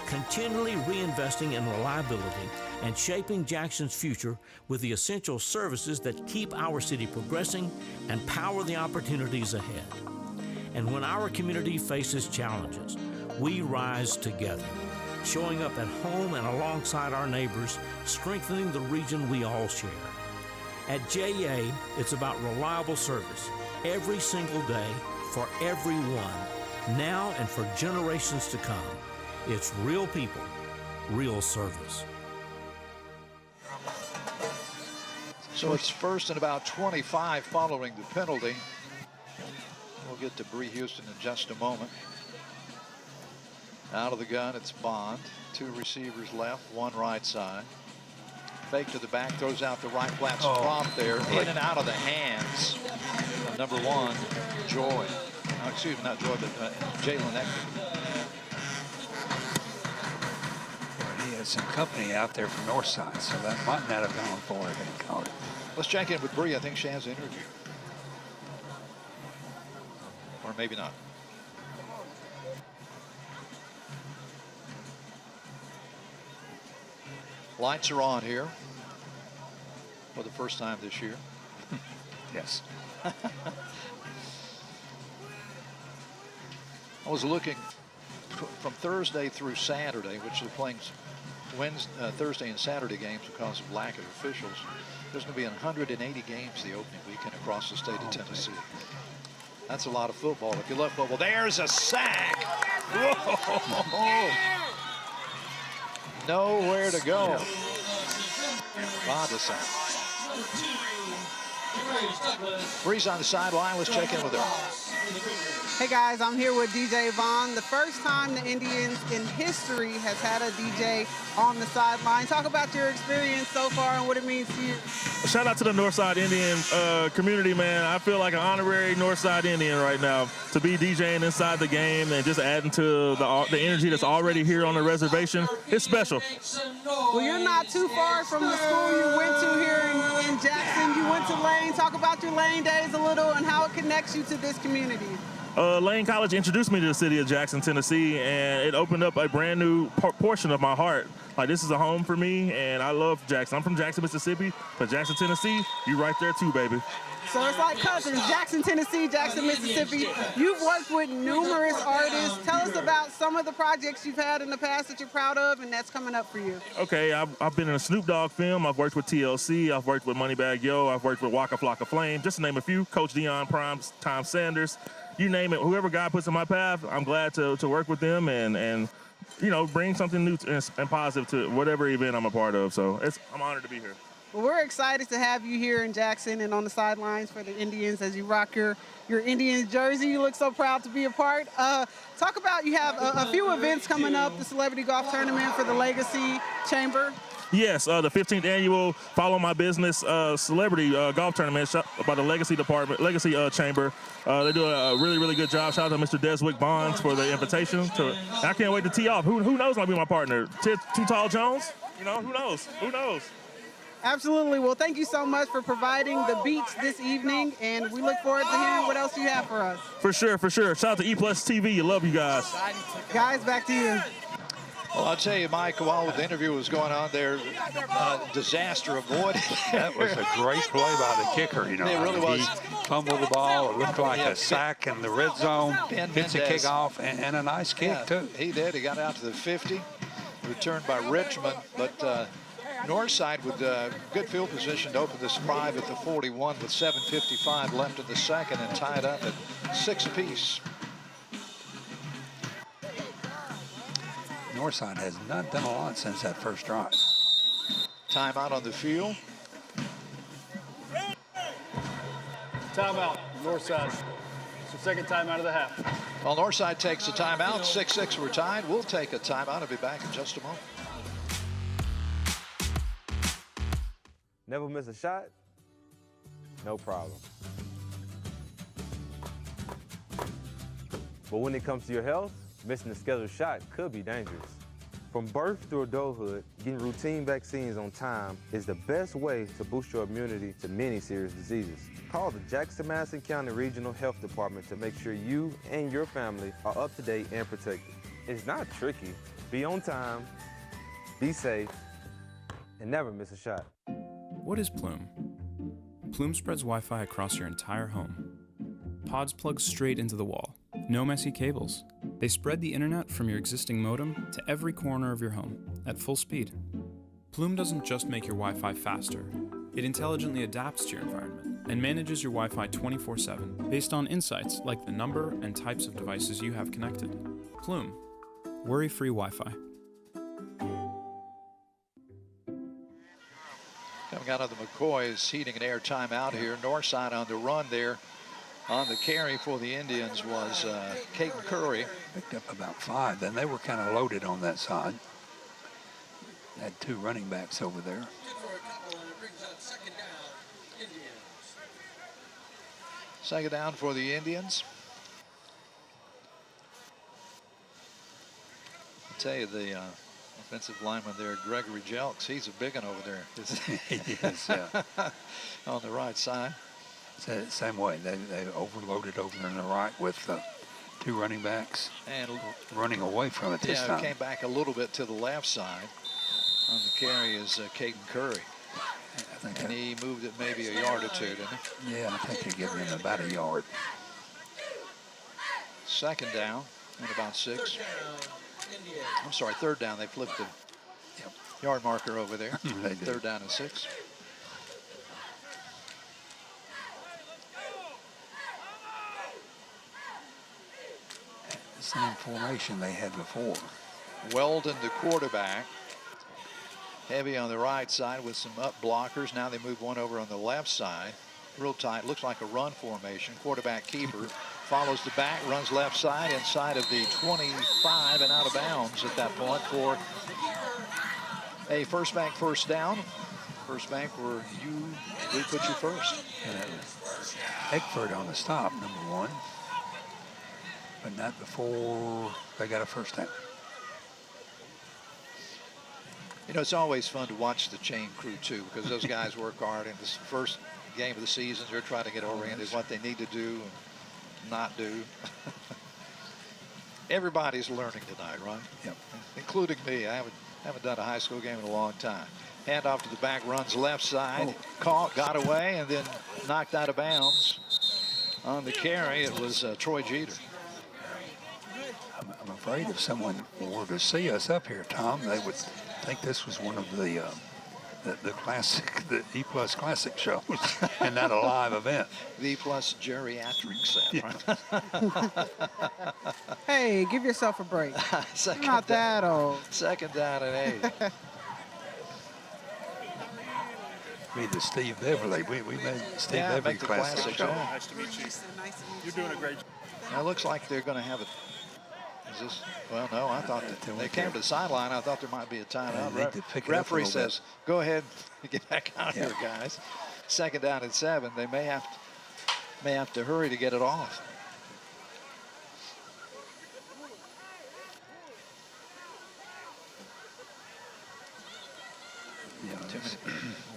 continually reinvesting in reliability and shaping Jackson's future with the essential services that keep our city progressing and power the opportunities ahead. And when our community faces challenges, we rise together, showing up at home and alongside our neighbors, strengthening the region we all share. At JA, it's about reliable service every single day for everyone, now and for generations to come. It's real people, real service. So it's first and about 25 following the penalty. We'll get to Bree Houston in just a moment. Out of the gun, it's Bond. 2 receivers left, 1 right side. Fake to the back, throws out the right flat prompt there. In and out of the hands of number 1, Joy. Oh, excuse me, not Joy, but Jalen Eckler. He had some company out there from Northside, so that might not have gone for it. They called it. Let's check in with Bree. I think she has an interview. Or maybe not. Lights are on here. for the first time this year. Yes. I was looking from Thursday through Saturday, which they're playing Thursday and Saturday games because of lack of officials. There's going to be 180 games the opening weekend across the state of Tennessee. That's a lot of football. If you love football, there's a sack. Whoa. Nowhere to go. Bond sack. Breeze on the sideline. Let's check in with her. Hey guys, I'm here with DJ Vaughn. The first time the Indians in history has had a DJ on the sideline. Talk about your experience so far and what it means to you. Shout out to the Northside Indian community, man. I feel like an honorary Northside Indian right now to be DJing inside the game and just adding to the energy that's already here on the reservation. It's special. Well, you're not too far from the school you went to here in Jackson. You went to Lane. Talk about your Lane days a little and how it connects you to this community. Lane College introduced me to the city of Jackson, Tennessee, and it opened up a brand new portion of my heart. Like, this is a home for me, and I love Jackson. I'm from Jackson, Mississippi, but Jackson, Tennessee, you right there too, baby. So it's like cousins, Jackson, Tennessee, Jackson, Mississippi. You've worked with numerous artists. Tell us about some of the projects you've had in the past that you're proud of and that's coming up for you. Okay, I've been in a Snoop Dogg film. I've worked with TLC. I've worked with Moneybagg Yo. I've worked with Waka Flocka Flame, just to name a few. Coach Deion Prime, Tom Sanders. You name it, whoever God puts in my path, I'm glad to work with them and you know, bring something new and positive to whatever event I'm a part of. So I'm honored to be here. Well, we're excited to have you here in Jackson and on the sidelines for the Indians as you rock your Indians jersey. You look so proud to be a part. Talk about, you have a few events coming up, the Celebrity Golf Tournament for the Legacy Chamber. Yes, the 15th annual Follow My Business Celebrity Golf Tournament by the Legacy Chamber. They do a really, really good job. Shout out to Mr. Deswick Bonds for the invitation. I can't wait to tee off. Who knows might be my partner? Too Tall Jones? You know, who knows? Who knows? Absolutely. Well, thank you so much for providing the beats this evening, and we look forward to hearing what else you have for us. For sure, for sure. Shout out to E+ TV. Love you guys. Guys, back to you. Well, I'll tell you, Mike, while the interview was going on there, disaster avoided. That was a great play by the kicker, you know. It really was. He fumbled the ball. It looked like a sack in the red zone. Hits a kickoff and a nice kick, too. He did. He got out to the 50. Returned by Richmond, but Northside with good field position to open this drive at the 41 with 7:55 left in the second and tied up at 6 apiece. Northside has not done a lot since that first drive. Timeout on the field. Timeout, Northside. It's the second timeout of the half. Well, Northside takes a timeout. 6-6 we're tied. We'll take a timeout. I'll be back in just a moment. Never miss a shot? No problem. But when it comes to your health, missing a scheduled shot could be dangerous. From birth through adulthood, getting routine vaccines on time is the best way to boost your immunity to many serious diseases. Call the Jackson-Madison County Regional Health Department to make sure you and your family are up to date and protected. It's not tricky. Be on time, be safe, and never miss a shot. What is Plume? Plume spreads Wi-Fi across your entire home. Pods plug straight into the wall. No messy cables. They spread the internet from your existing modem to every corner of your home at full speed. Plume doesn't just make your Wi-Fi faster. It intelligently adapts to your environment and manages your Wi-Fi 24/7 based on insights like the number and types of devices you have connected. Plume. Worry-free Wi-Fi. Coming out of the McCoys heating and air timeout here. Northside on the run there. On the carry for the Indians was Caden Curry. Picked up about 5. Then they were kind of loaded on that side. Had 2 running backs over there. Second down for the Indians. I'll tell you, the offensive lineman there, Gregory Jelks, he's a big one over there. Yes, yeah. On the right side. Same way. They overloaded over on the right with 2 running backs and running away from it this time. Came back a little bit to the left side. On the carry is Caden Curry. And he moved it maybe a yard or two, didn't he? Yeah, I think they're giving him about a yard. Second down and about 6. I'm sorry, third down. They flipped the yard marker over there. Third down and 6. Same formation they had before. Weldon, the quarterback, heavy on the right side with some up blockers. Now they move one over on the left side. Real tight. Looks like a run formation. Quarterback keeper follows the back, runs left side inside of the 25 and out of bounds at that point for a first bank first down. First bank where we put you first. Eckford on the stop, number 1. But not before they got a first down. You know, it's always fun to watch the chain crew, too, because those guys work hard. In this first game of the season, they're trying to get oriented what they need to do and not do. Everybody's learning tonight, right? Yep. Including me. I haven't done a high school game in a long time. Hand off to the back, runs left side. Caught, got away, and then knocked out of bounds. On the carry, it was Troy Jeter. I'm afraid if someone were to see us up here, Tom, they would think this was one of the classic, the E+ Classic shows, and not a live event. The E+ geriatric set. Right? Hey, give yourself a break. Second You're not that old. Second down and 8. Read the Steve Beverly. We made Steve Beverly make the classic show. Nice to meet you. You're doing a great job. Now it looks like they're going to have it. Is this? Well, no, I thought that they came to the sideline. I thought there might be a timeout. Referee says, go ahead and get back out here, guys. Second down and 7. They may have to hurry to get it off.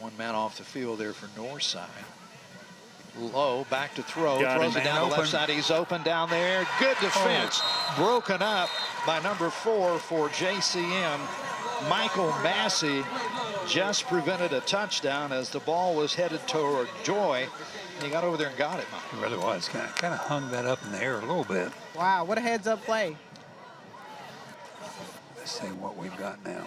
One man off the field there for Northside. Low, back to throw, throws it down the left side. He's open down there. Good defense. Broken up by number 4 for JCM. Michael Massey just prevented a touchdown as the ball was headed toward Joy. He got over there and got it, Mike. It really was. Kind of hung that up in the air a little bit. Wow, what a heads-up play. Let's see what we've got now.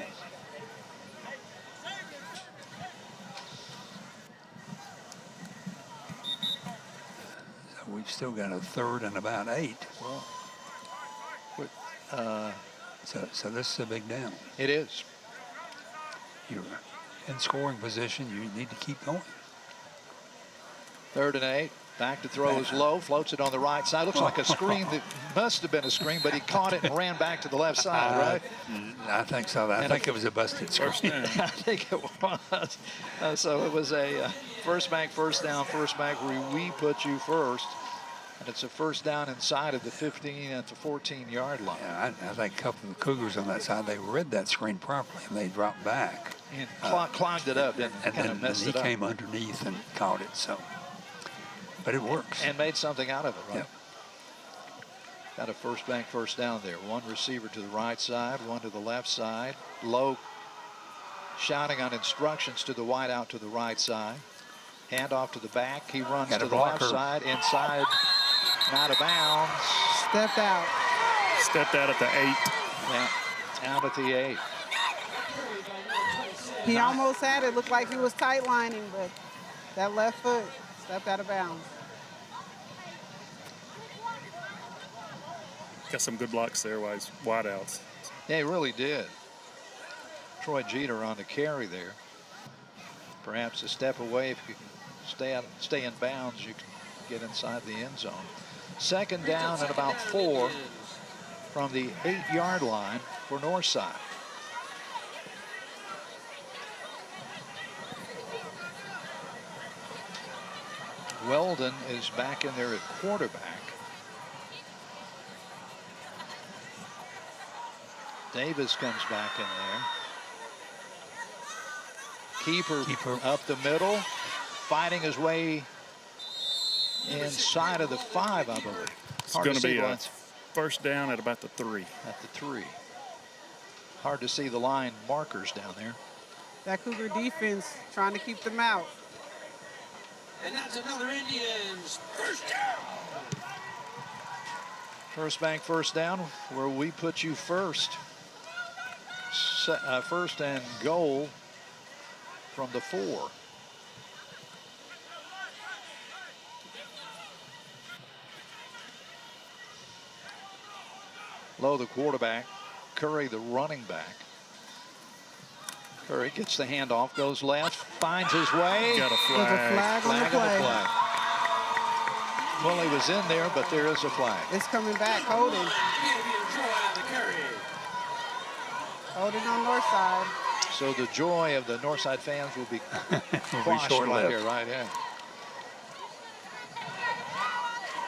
We've still got a third and about 8. Well, so this is a big down. It is. You're in scoring position. You need to keep going. Third and 8. Back to throw is low. Floats it on the right side. Looks like a screen that must have been a screen, but he caught it and ran back to the left side, right? I think so. I think it was a busted screen. I think it was. So it was a first bank, first down, first bank where we put you first. And it's a first down inside of the 15 at the 14-yard line. Yeah, I think a couple of the Cougars on that side, they read that screen properly, and they dropped back. And clogged it up, and then messed it up. He came underneath and caught it, so. But it works. And made something out of it, right? Yep. Got a first bank, first down there. One receiver to the right side, one to the left side. Low shouting on instructions to the wide out to the right side. Hand off to the back. He runs to the left side, inside, out of bounds. Stepped out. Stepped out at the 8. Yeah, out at the 8. He almost had it. Looked like he was tight lining, but that left foot stepped out of bounds. Got some good blocks there, wide outs. Yeah, he really did. Troy Jeter on the carry there. Perhaps a step away. If you can stay in bounds, you can get inside the end zone. Second down and about 4 from the 8-yard line for Northside. Weldon is back in there at quarterback. Davis comes back in there. Keeper up the middle, fighting his way inside of the 5, I believe. It's going to be a first down at about the 3. At the 3. Hard to see the line markers down there. That Cougar defense trying to keep them out. And that's another Indians first down. First Bank first down, where we put you first. First and goal from the 4. Lowe, the quarterback. Curry, the running back. Curry gets the handoff, goes left, finds his way. Got a There's a flag. flag on the play. Well, he was in there, but there is a flag. It's coming back, holding. Holding on north side. So the joy of the Northside fans will be quashed right here, right? Yeah.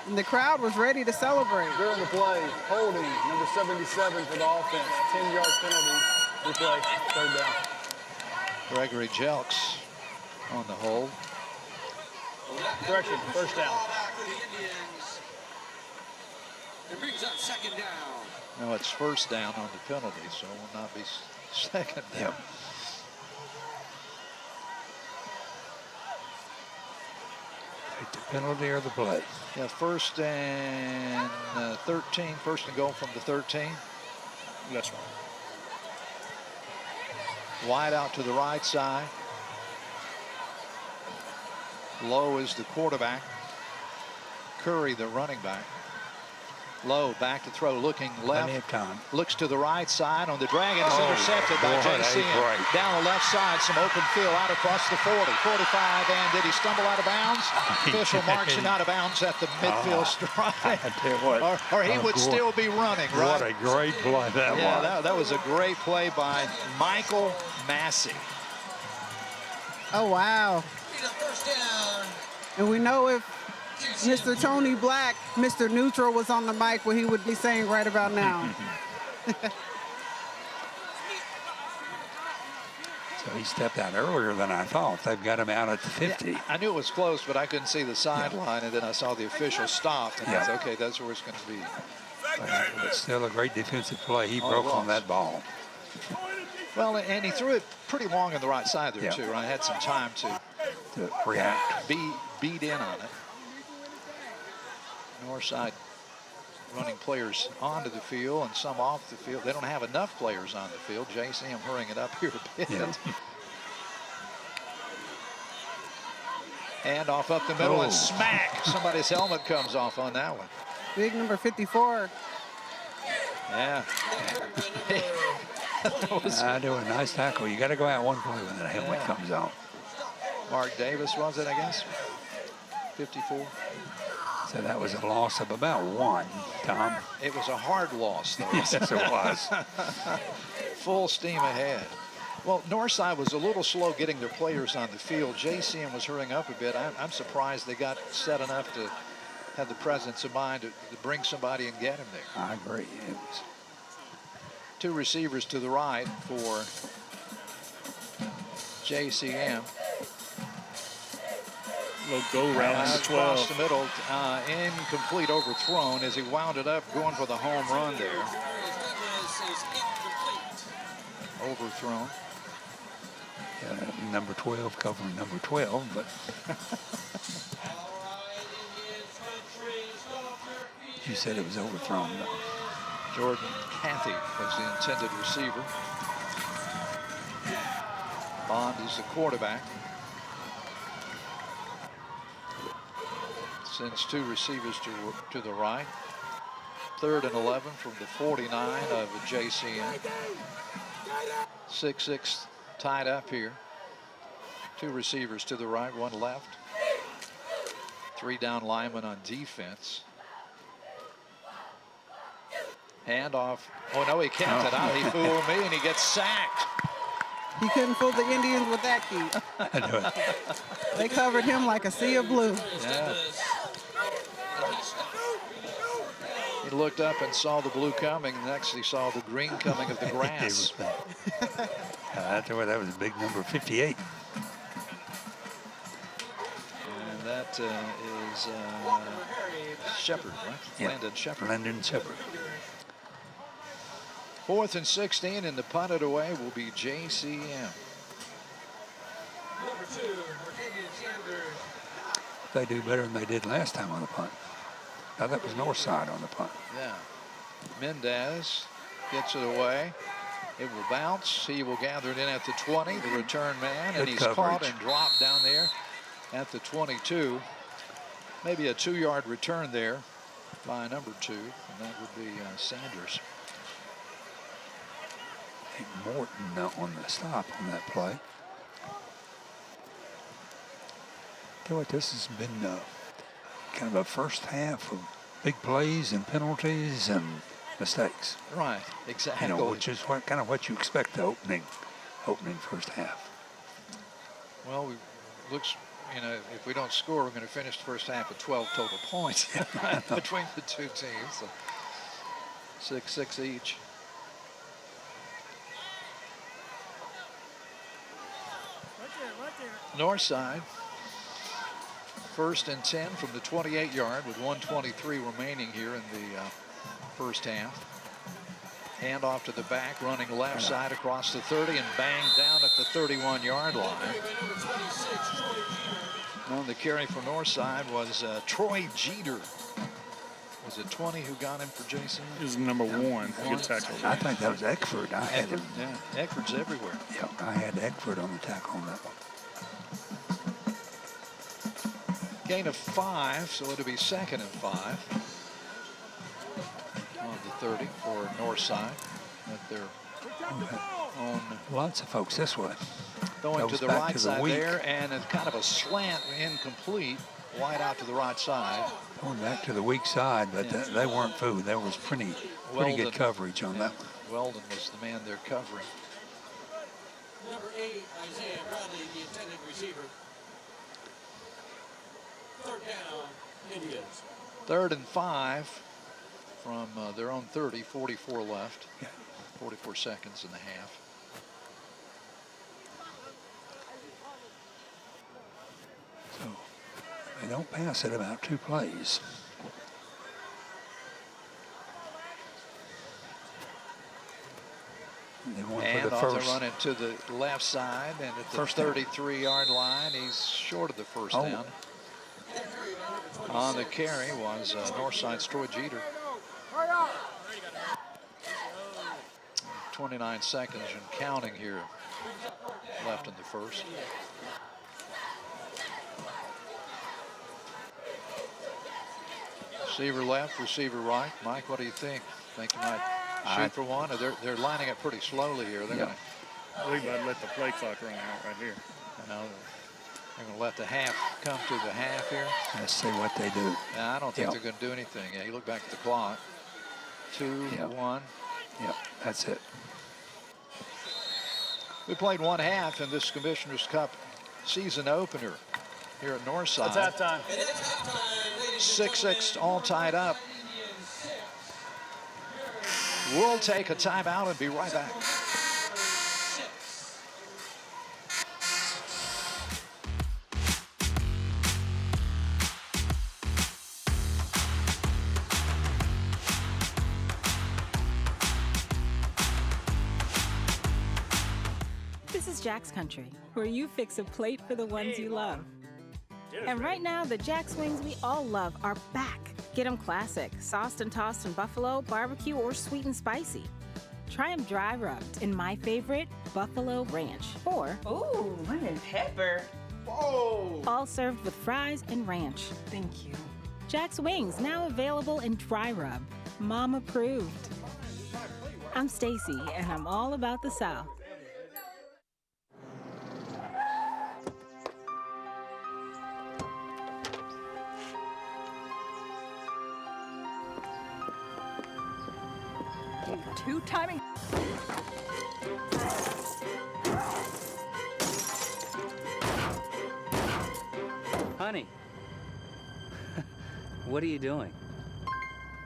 And the crowd was ready to celebrate. During the play, holding, number 77 for the offense. 10-yard penalty. Replay, third down. Gregory Jelks on the hold. Correction, first down. It brings up second down. No, it's first down on the penalty, so it will not be second down. Yep. Take the penalty or the play. Yeah, first and 13. First and goal from the 13. That's right. Wide out to the right side. Lowe is the quarterback. Curry, the running back. Lowe back to throw, looking left. Looks to the right side on the drag, and is intercepted by JCM. Down the left side, some open field out across the 40, 45, and did he stumble out of bounds? Official marks him out of bounds at the midfield strike. I tell you what, or he would still be running, right? What a great play that was. Yeah, that was a great play by Michael Massey. Oh, wow. And we know if Mr. Tony Black, Mr. Neutral, was on the mic, what he would be saying right about now. So he stepped out earlier than I thought. They've got him out at the 50. Yeah, I knew it was close, but I couldn't see the sideline, and then I saw the official stop, and I said, okay, that's where it's going to be. But still a great defensive play. He broke on that ball. Well, and he threw it pretty long on the right side there, too, right? Had some time to react. Beat in on it. Northside running players onto the field and some off the field. They don't have enough players on the field. JCM hurrying it up here a bit. Yeah. And off up the middle and smack. Somebody's helmet comes off on that one. Big number 54. Yeah. I do a nice tackle. You got to go out one play when that helmet comes off. Mark Davis was it, I guess? 54. So that was a loss of about 1, Tom. It was a hard loss, though. Yes, it was. Full steam ahead. Well, Northside was a little slow getting their players on the field. JCM was hurrying up a bit. I'm surprised they got set enough to have the presence of mind to bring somebody and get him there. I agree. It was 2 receivers to the right for JCM. Little go route on the 12. Across the middle, incomplete, overthrown as he wound it up, going for the home run there. Overthrown. number 12 covering number 12, but you said it was overthrown. Jordan Cathy was the intended receiver. Bond is the quarterback. Sends 2 receivers to the right. 3rd and 11 from the 49 of JCM. 6-6 tied up here. 2 receivers to the right, 1 left. 3 down linemen on defense. Handoff. Oh no, he kept it out. He fooled me and he gets sacked. He couldn't fool the Indians with that key. They covered him like a sea of blue. Yeah. He looked up and saw the blue coming. Next, he saw the green coming of the grass. That was a big number, 58. And that is Shepard, right? Yep. Landon Shepard. Landon Shepard. 4th and 16, and the punted away will be JCM. They do better than they did last time on the punt. Now that was north side on the punt. Yeah. Mendez gets it away. It will bounce. He will gather it in at the 20, the return man, and he's caught and dropped down there at the 22. Maybe a 2-yard return there by number 2, and that would be Sanders. I think Morton on the stop on that play. Tell you what, this has been kind of a first half of big plays and penalties and mistakes. Right, exactly. You know, which is kind of what you expect the opening first half. Well, looks, you know, if we don't score, we're going to finish the first half with 12 total points between the two teams. So 6-6 each. Right there. North side. 1st and 10 from the 28-yard with 1:23 remaining here in the first half. Hand off to the back, running left side across the 30 and banged down at the 31-yard line. On the carry for north side was Troy Jeter. Was it 20 who got him for Jason? It was number 1. Good tackle. I think that was Eckford. I had him. Yeah, Eckford's everywhere. Yeah, I had Eckford on the tackle on that one. Gain of 5, so it'll be 2nd and 5 on the 30 for Northside. At their own. Lots of folks this way. Going to the right side there, and it's kind of a slant, incomplete, wide out to the right side. Going back to the weak side, but they weren't fooled. There was pretty good coverage on that one. Weldon was the man they're covering. Number 8, Isaiah Bradley, the intended receiver. 3rd down, Indians. 3rd and 5 from their own 30, 44 left. 44 seconds in the half. So they don't pass it about 2 plays. And off the run into the left side, and at the 33-yard line, he's short of the first down. On the carry was Northside's Troy Jeter. 29 seconds and counting here left in the first. Receiver left, receiver right. Mike, what do you think? Think you might shoot for one? Or they're lining up pretty slowly here. They're gonna, I believe I'd let the play clock run out right here. You know, they're going to let the half come to the half here. Let's see what they do. I don't think they're going to do anything. Yeah, you look back at the clock. 2, 1. Yeah, that's it. We played 1 half in this Commissioner's Cup season opener here at Northside. That's halftime. 6-6 all tied up. We'll take a timeout and be right back. This is Jack's Country, where you fix a plate for the ones you love. And right now, the Jack's wings we all love are back. Get them classic, sauced and tossed in buffalo, barbecue, or sweet and spicy. Try them dry rubbed in my favorite, Buffalo Ranch. Or, ooh, lemon pepper. Whoa! All served with fries and ranch. Thank you. Jack's wings now available in dry rub. Mom approved. I'm Stacy, and I'm all about the South. Two timing. Honey, what are you doing?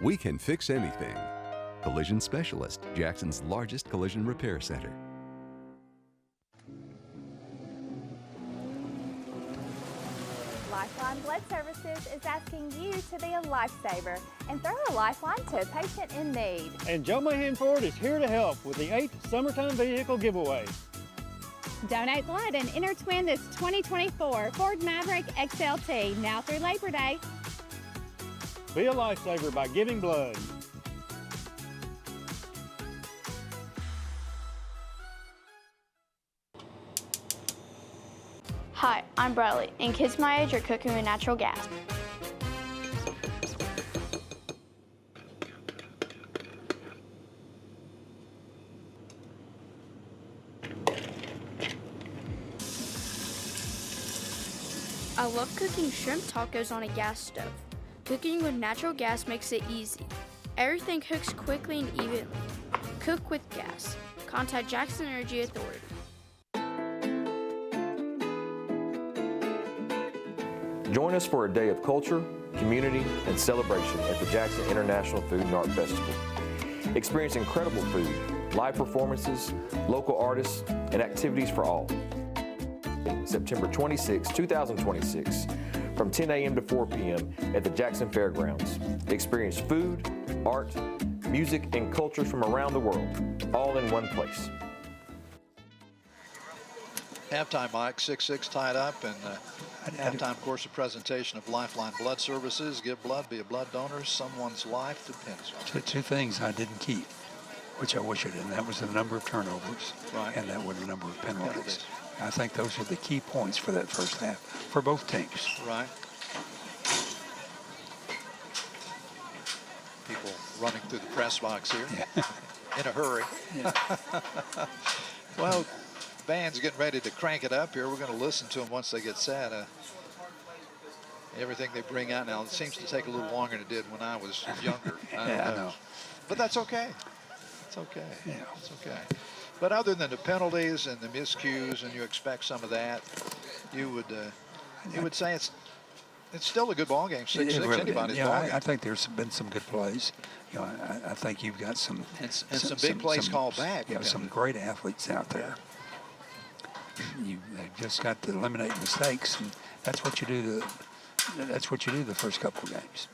We can fix anything. Collision Specialist, Jackson's largest collision repair center. Lifeline Blood Services is asking you to be a lifesaver and throw a lifeline to a patient in need. And Joe Mahan Ford is here to help with the 8th Summertime Vehicle Giveaway. Donate blood and enter to win this 2024 Ford Maverick XLT now through Labor Day. Be a lifesaver by giving blood. Hi, I'm Bradley, and kids my age are cooking with natural gas. I love cooking shrimp tacos on a gas stove. Cooking with natural gas makes it easy. Everything cooks quickly and evenly. Cook with gas. Contact Jackson Energy Authority. Join us for a day of culture, community, and celebration at the Jackson International Food and Art Festival. Experience incredible food, live performances, local artists, and activities for all. September 26, 2026, from 10 a.m. to 4 p.m. at the Jackson Fairgrounds. Experience food, art, music, and cultures from around the world, all in one place. Halftime, Mike, 6-6 tied up, and halftime, of course, a presentation of Lifeline Blood Services. Give blood, be a blood donor. Someone's life depends on it. Two things I didn't keep, which I wish I did. That was the number of turnovers, right, and that was the number of penalties. I think those are the key points for that first half for both teams. Right. People running through the press box here in a hurry. Yeah. Well, band's getting ready to crank it up here. We're going to listen to them once they get set. Everything they bring out now, it seems to take a little longer than it did when I was younger. I know. But that's okay. It's okay. Yeah. It's okay. But other than the penalties and the miscues, and you expect some of that, you would say it's still a good ball game. 6-6, really, anybody's ball game. I think there's been some good plays. You know, I think you've got some some big plays called back. You have some great athletes out there. They've just got to eliminate mistakes, and that's what you do. That's what you do the first couple of games.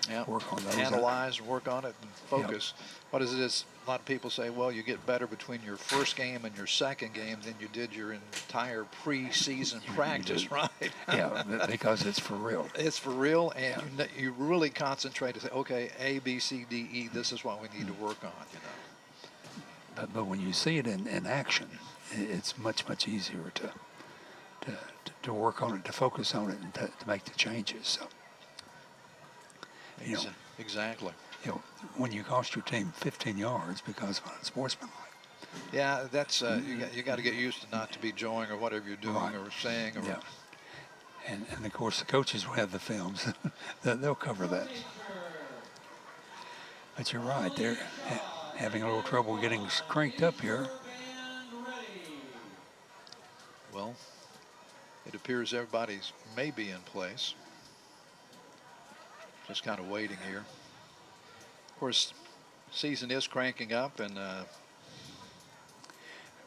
Yeah. Work on those. Analyze, work on it, and focus. Yep. What is it? Is a lot of people say, well, you get better between your first game and your second game than you did your entire preseason practice, right? Yeah, because it's for real. It's for real, and you really concentrate to say, okay, A, B, C, D, E, this is what we need to work on, you know. But when you see it in action, it's much easier to work on it, to focus on it, and to make the changes. So, you know, exactly. You know, when you cost your team 15 yards because of unsportsmanlike. Yeah, that's you got to get used to not to be joying or whatever you're doing or saying. Or And of course the coaches will have the films. They'll cover that. But you're right, they're having a little trouble getting cranked up here. Well, it appears everybody's maybe in place. Just kind of waiting here. Of course, season is cranking up, and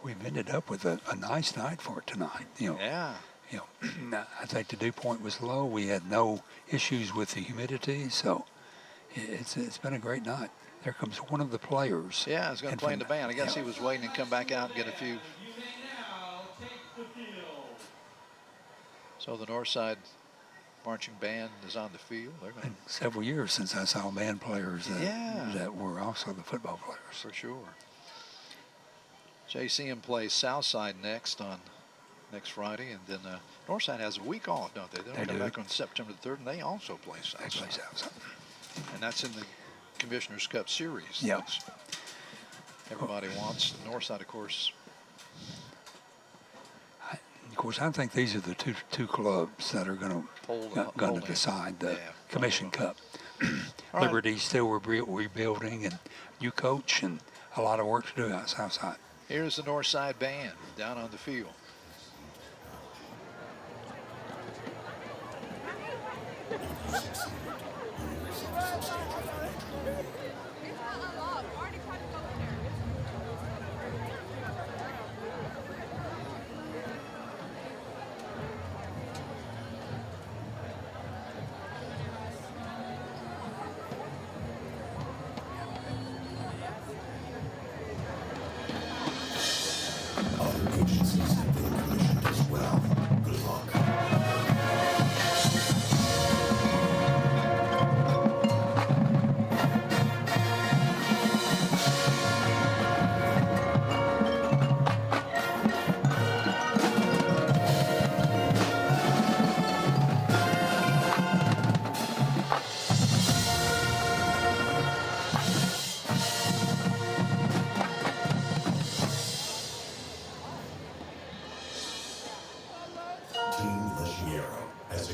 we've ended up with a nice night for it tonight. You know, yeah. You know, I think the dew point was low. We had no issues with the humidity, so it's been a great night. There comes one of the players. Yeah, he's going to play in the band. I guess he was waiting to come back out and get a few. So the Northside marching band is on the field. They're going several years since I saw band players that were also the football players. For sure. JCM plays Southside next Friday, and then Northside has a week off, don't they? They come back on September the 3rd, and they also play Southside. And that's in the Commissioner's Cup Series. Yeah. Everybody wants. The Northside, of course. Of course, I think these are the two clubs that are going to decide the Commission Cup. Liberty's still rebuilding, and you coach, and a lot of work to do out Southside. Here's the Northside band down on the field.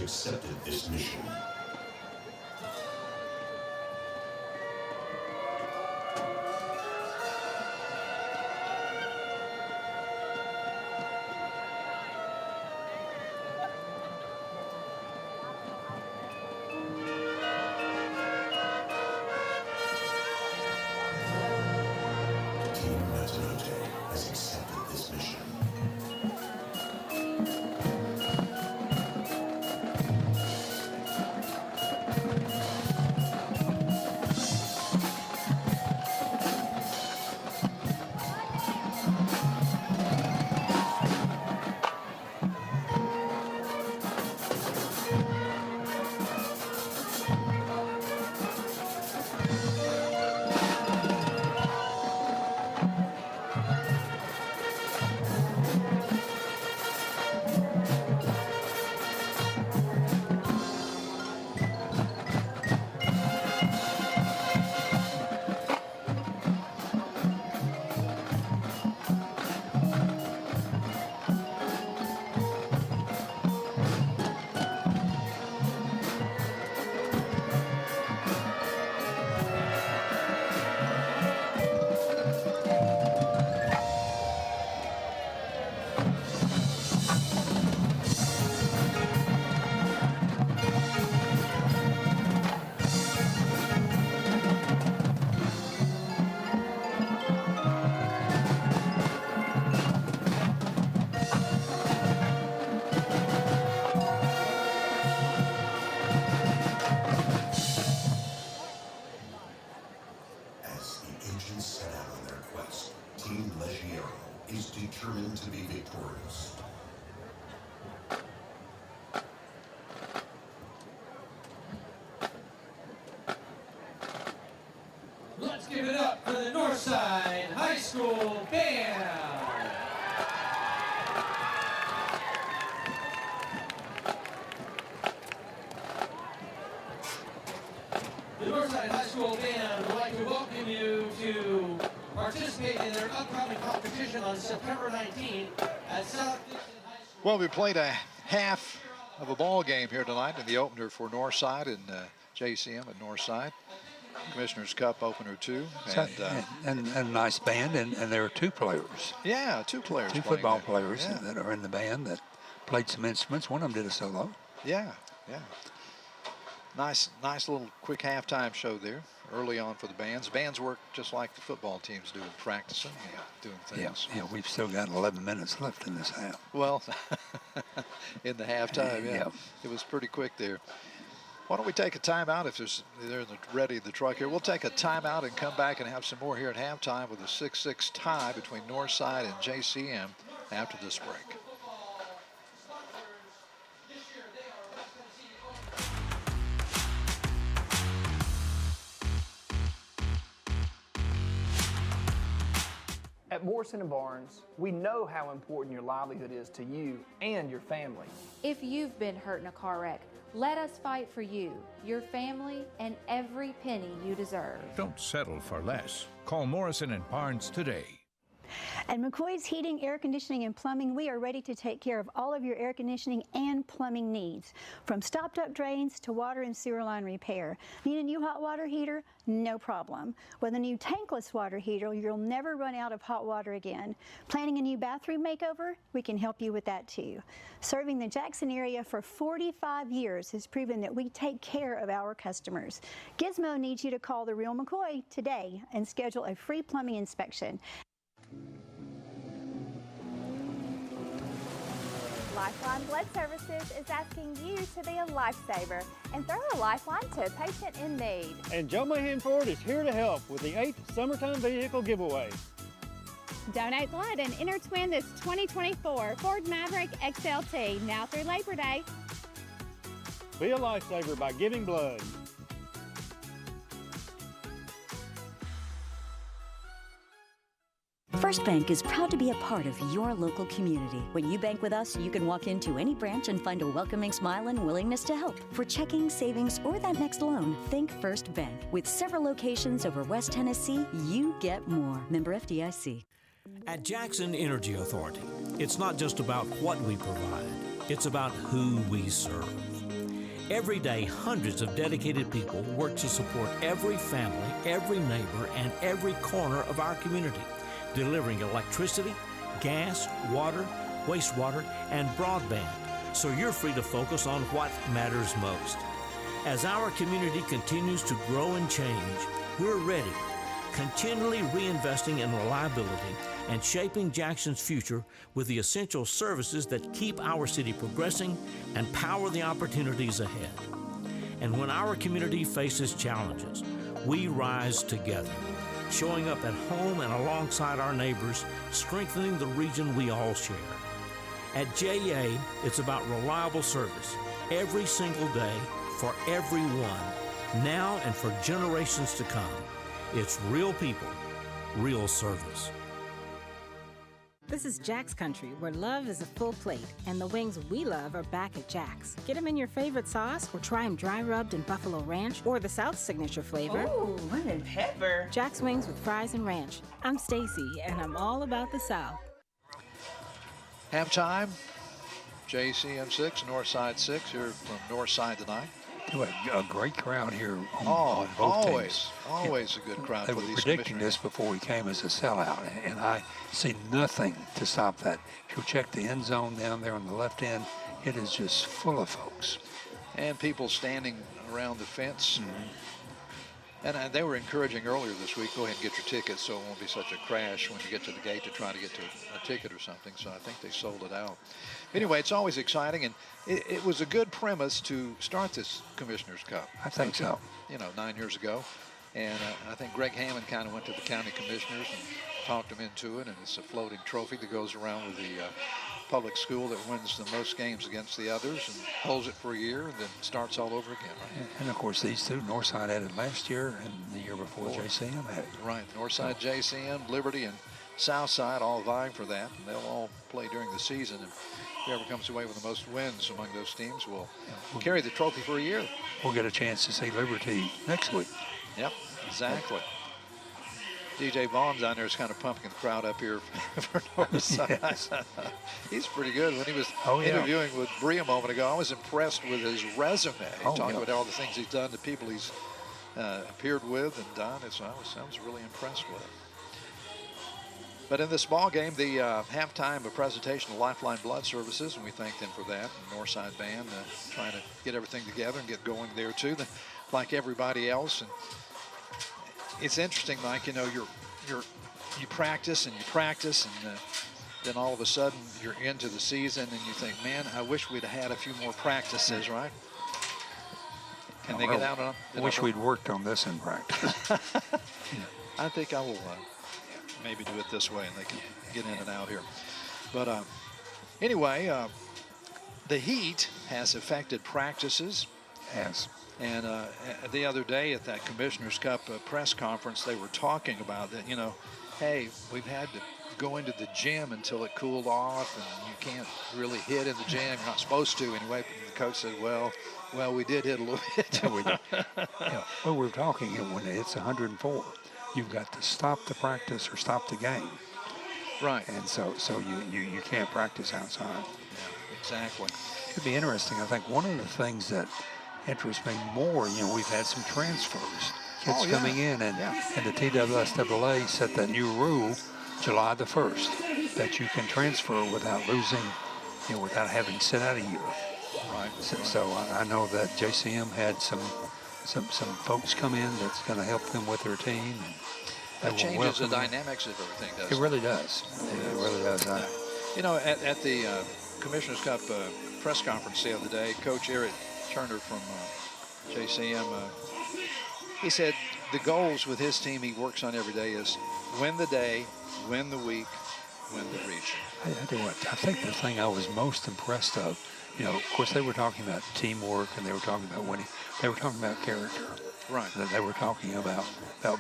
accepted this mission. Has accepted this mission. Determined to be victorious. Let's give it up for the Northside High School Band. The Northside High School Band would like to welcome you to participate in their upcoming competition on September 19th at South Dixon High School. Well, we played a half of a ball game here tonight in the opener for Northside and JCM at Northside. Commissioner's Cup opener 2. And a nice band, and there are 2 players. Yeah, 2 players. 2 football players that are in the band that played some instruments. One of them did a solo. Yeah, yeah. Nice little quick halftime show there early on for the bands. Bands work just like the football teams do, practicing, doing things. Yeah, we've still got 11 minutes left in this half. Well, in the halftime, yeah. It was pretty quick there. Why don't we take a timeout if they're ready in the truck here. We'll take a timeout and come back and have some more here at halftime with a 6-6 tie between Northside and JCM after this break. At Morrison & Barnes, we know how important your livelihood is to you and your family. If you've been hurt in a car wreck, let us fight for you, your family, and every penny you deserve. Don't settle for less. Call Morrison & Barnes today. At McCoy's Heating, Air Conditioning, and Plumbing, we are ready to take care of all of your air conditioning and plumbing needs. From stopped up drains to water and sewer line repair. Need a new hot water heater? No problem. With a new tankless water heater, you'll never run out of hot water again. Planning a new bathroom makeover? We can help you with that too. Serving the Jackson area for 45 years has proven that we take care of our customers. Gizmo needs you to call the real McCoy today and schedule a free plumbing inspection. Lifeline Blood Services is asking you to be a lifesaver and throw a lifeline to a patient in need. And Joe Mahan Ford is here to help with the 8th Summertime Vehicle Giveaway. Donate blood and enter to win this 2024 Ford Maverick XLT now through Labor Day. Be a lifesaver by giving blood. First Bank is proud to be a part of your local community. When you bank with us, you can walk into any branch and find a welcoming smile and willingness to help. For checking, savings, or that next loan, think First Bank. With several locations over West Tennessee, you get more. Member FDIC. At Jackson Energy Authority, it's not just about what we provide, it's about who we serve. Every day, hundreds of dedicated people work to support every family, every neighbor, and every corner of our community, delivering electricity, gas, water, wastewater, and broadband, so you're free to focus on what matters most. As our community continues to grow and change, we're ready, continually reinvesting in reliability and shaping Jackson's future with the essential services that keep our city progressing and power the opportunities ahead. And when our community faces challenges, we rise together, showing up at home and alongside our neighbors, strengthening the region we all share. At JA, it's about reliable service every single day for everyone, now and for generations to come. It's real people, real service. This is Jack's Country, where love is a full plate, and the wings we love are back at Jack's. Get them in your favorite sauce, or try them dry rubbed in Buffalo Ranch, or the South signature flavor. Ooh, lemon pepper. Jack's Wings with fries and ranch. I'm Stacy, and I'm all about the South. Halftime, JCM 6, Northside 6, here from Northside tonight. A great crowd here on both teams. Always a good crowd they for were these predicting this before we came as a sellout, and I see nothing to stop that. If you check the end zone down there on the left end, it is just full of folks. And people standing around the fence. And they were encouraging earlier this week, go ahead and get your tickets so it won't be such a crash when you get to the gate to try to get to a ticket or something. So I think they sold it out. Anyway, it's always exciting, and it was a good premise to start this Commissioner's Cup. I think so. 9 years ago. And I think Greg Hammond kind of went to the county commissioners and talked them into it, and it's a floating trophy that goes around with the public school that wins the most games against the others and holds it for a year and then starts all over again. Right? And of course, these two, Northside had it last year and the year before JCM had it. Right, Northside, JCM, Liberty, and Southside all vying for that, and they'll all play during the season. And whoever comes away with the most wins among those teams will carry the trophy for a year. We'll get a chance to see Liberty next week. Yep, exactly. DJ Vaughn's down there is kind of pumping the crowd up here for Northside. Yes. He's pretty good. When he was interviewing with Bree a moment ago, I was impressed with his resume. Talking about all the things he's done, the people he's appeared with and done. So I was really impressed with it. But in this ball game, the halftime of presentation of Lifeline Blood Services, and we thank them for that. The Northside band trying to get everything together and get going there too, like everybody else. And it's interesting, Mike. You practice and you practice, and then all of a sudden you're into the season, and you think, man, I wish we'd have had a few more practices, right? Can they get out on? I wish we'd worked on this in practice. I think I will maybe do it this way, and they can get in and out here. But anyway, the heat has affected practices. Yes. And the other day at that Commissioner's Cup press conference, they were talking about that, hey, we've had to go into the gym until it cooled off, and you can't really hit in the gym. You're not supposed to anyway. But the coach said, well, we did hit a little bit. Well, we're talking when it's 104. You've got to stop the practice or stop the game. Right. And so you can't practice outside. Yeah, exactly. It'd be interesting. I think one of the things that interests me more, we've had some transfers. Kids coming in, and the TSSAA set that new rule July the 1st that you can transfer without losing, without having to sit out a year. Right. So I know that JCM had some folks come in that's going to help them with their team. That changes the dynamics of everything, doesn't it? It really does. It really does. At the Commissioner's Cup press conference the other day, Coach Eric Turner from JCM, he said the goals with his team he works on every day is win the day, win the week, win the region. I tell you what, I think the thing I was most impressed of, of course they were talking about teamwork and they were talking about winning. They were talking about character. Right. They were talking about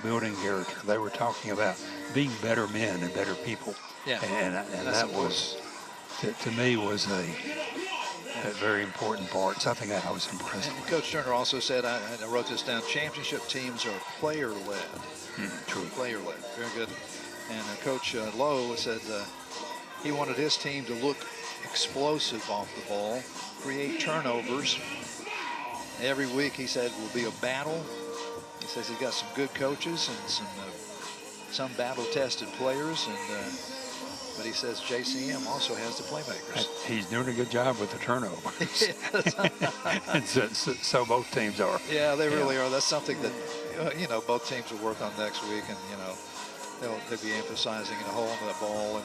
building character. They were talking about being better men and better people. Yeah. And that was, to me, was a very important part. Something that I was impressed with. Coach Turner also said, I wrote this down, championship teams are player-led. True. Player-led. Very good. And Coach Lowe said he wanted his team to look explosive off the ball, create turnovers, Every week, he said, will be a battle. He says he's got some good coaches and some battle-tested players, but he says JCM also has the playmakers. He's doing a good job with the turnovers. And so both teams are. Yeah, they really are. That's something that, both teams will work on next week, and, they'll be emphasizing the hole in the ball and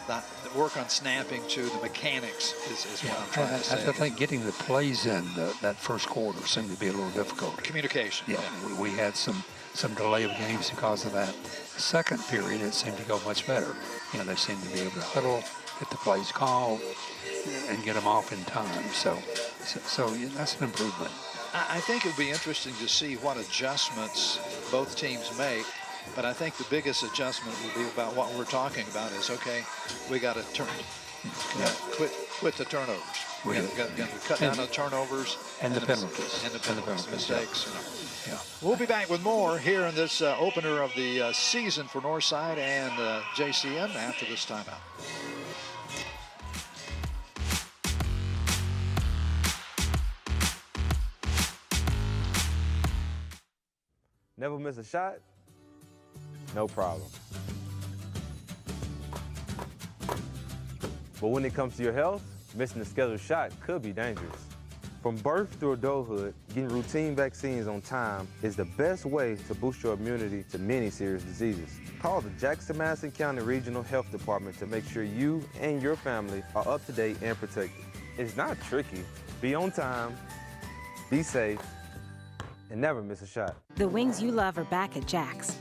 not work on snapping too. The mechanics is what I'm trying to say. I think getting the plays in that first quarter seemed to be a little difficult. Communication. Yeah, we had some delay of games because of that. The second period, it seemed to go much better. They seemed to be able to huddle, get the plays called, and get them off in time. So that's an improvement. I think it would be interesting to see what adjustments both teams make. But I think the biggest adjustment will be about what we're talking about is, okay, we got to quit the turnovers. We got to cut down on the turnovers and the penalties. And the penalties, mistakes. Yeah. We'll be back with more here in this opener of the season for Northside and JCM after this timeout. Never miss a shot? No problem. But when it comes to your health, missing a scheduled shot could be dangerous. From birth through adulthood, getting routine vaccines on time is the best way to boost your immunity to many serious diseases. Call the Jackson-Madison County Regional Health Department to make sure you and your family are up to date and protected. It's not tricky. Be on time, be safe, and never miss a shot. The wings you love are back at Jack's.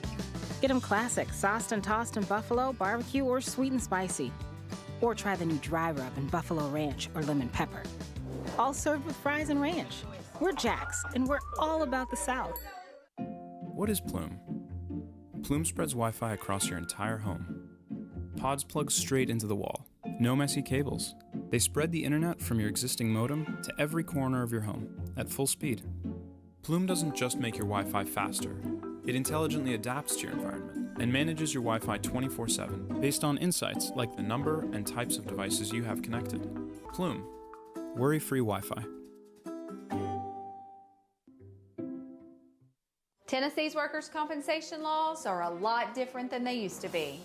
Get them classic, sauced and tossed in buffalo, barbecue, or sweet and spicy. Or try the new dry rub in buffalo ranch or lemon pepper. All served with fries and ranch. We're Jack's, and we're all about the South. What is Plume? Plume spreads Wi-Fi across your entire home. Pods plug straight into the wall. No messy cables. They spread the internet from your existing modem to every corner of your home at full speed. Plume doesn't just make your Wi-Fi faster. It intelligently adapts to your environment and manages your Wi-Fi 24/7 based on insights like the number and types of devices you have connected. Plume. Worry-free Wi-Fi. Tennessee's workers' compensation laws are a lot different than they used to be.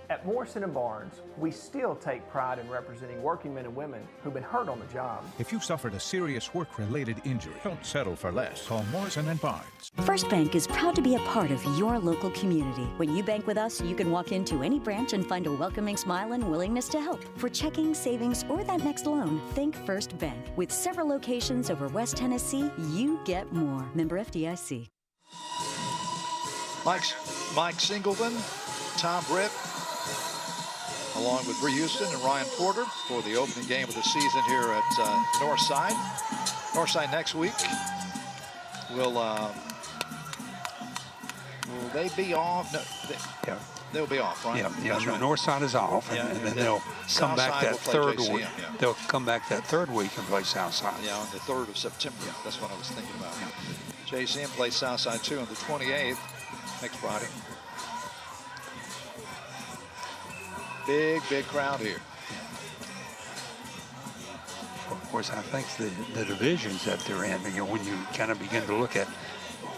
At Morrison & Barnes, we still take pride in representing working men and women who've been hurt on the job. If you suffered a serious work-related injury, don't settle for less. Call Morrison & Barnes. First Bank is proud to be a part of your local community. When you bank with us, you can walk into any branch and find a welcoming smile and willingness to help. For checking, savings, or that next loan, think First Bank. With several locations over West Tennessee, you get more. Member FDIC. Mike Singleton, Tom Britt, along with Bree Houston and Ryan Porter for the opening game of the season here at Northside. Northside next week. Will they be off? No, they'll be off, right? Yeah, That's right. Northside is off, and then they'll come back that third JCM, week. They'll come back that third week and play Southside. Yeah, on the 3rd of September. Yeah, that's what I was thinking about. JCM plays Southside too on the 28th, next Friday. Big crowd here. Of course, I think the divisions that they're in, when you kind of begin to look at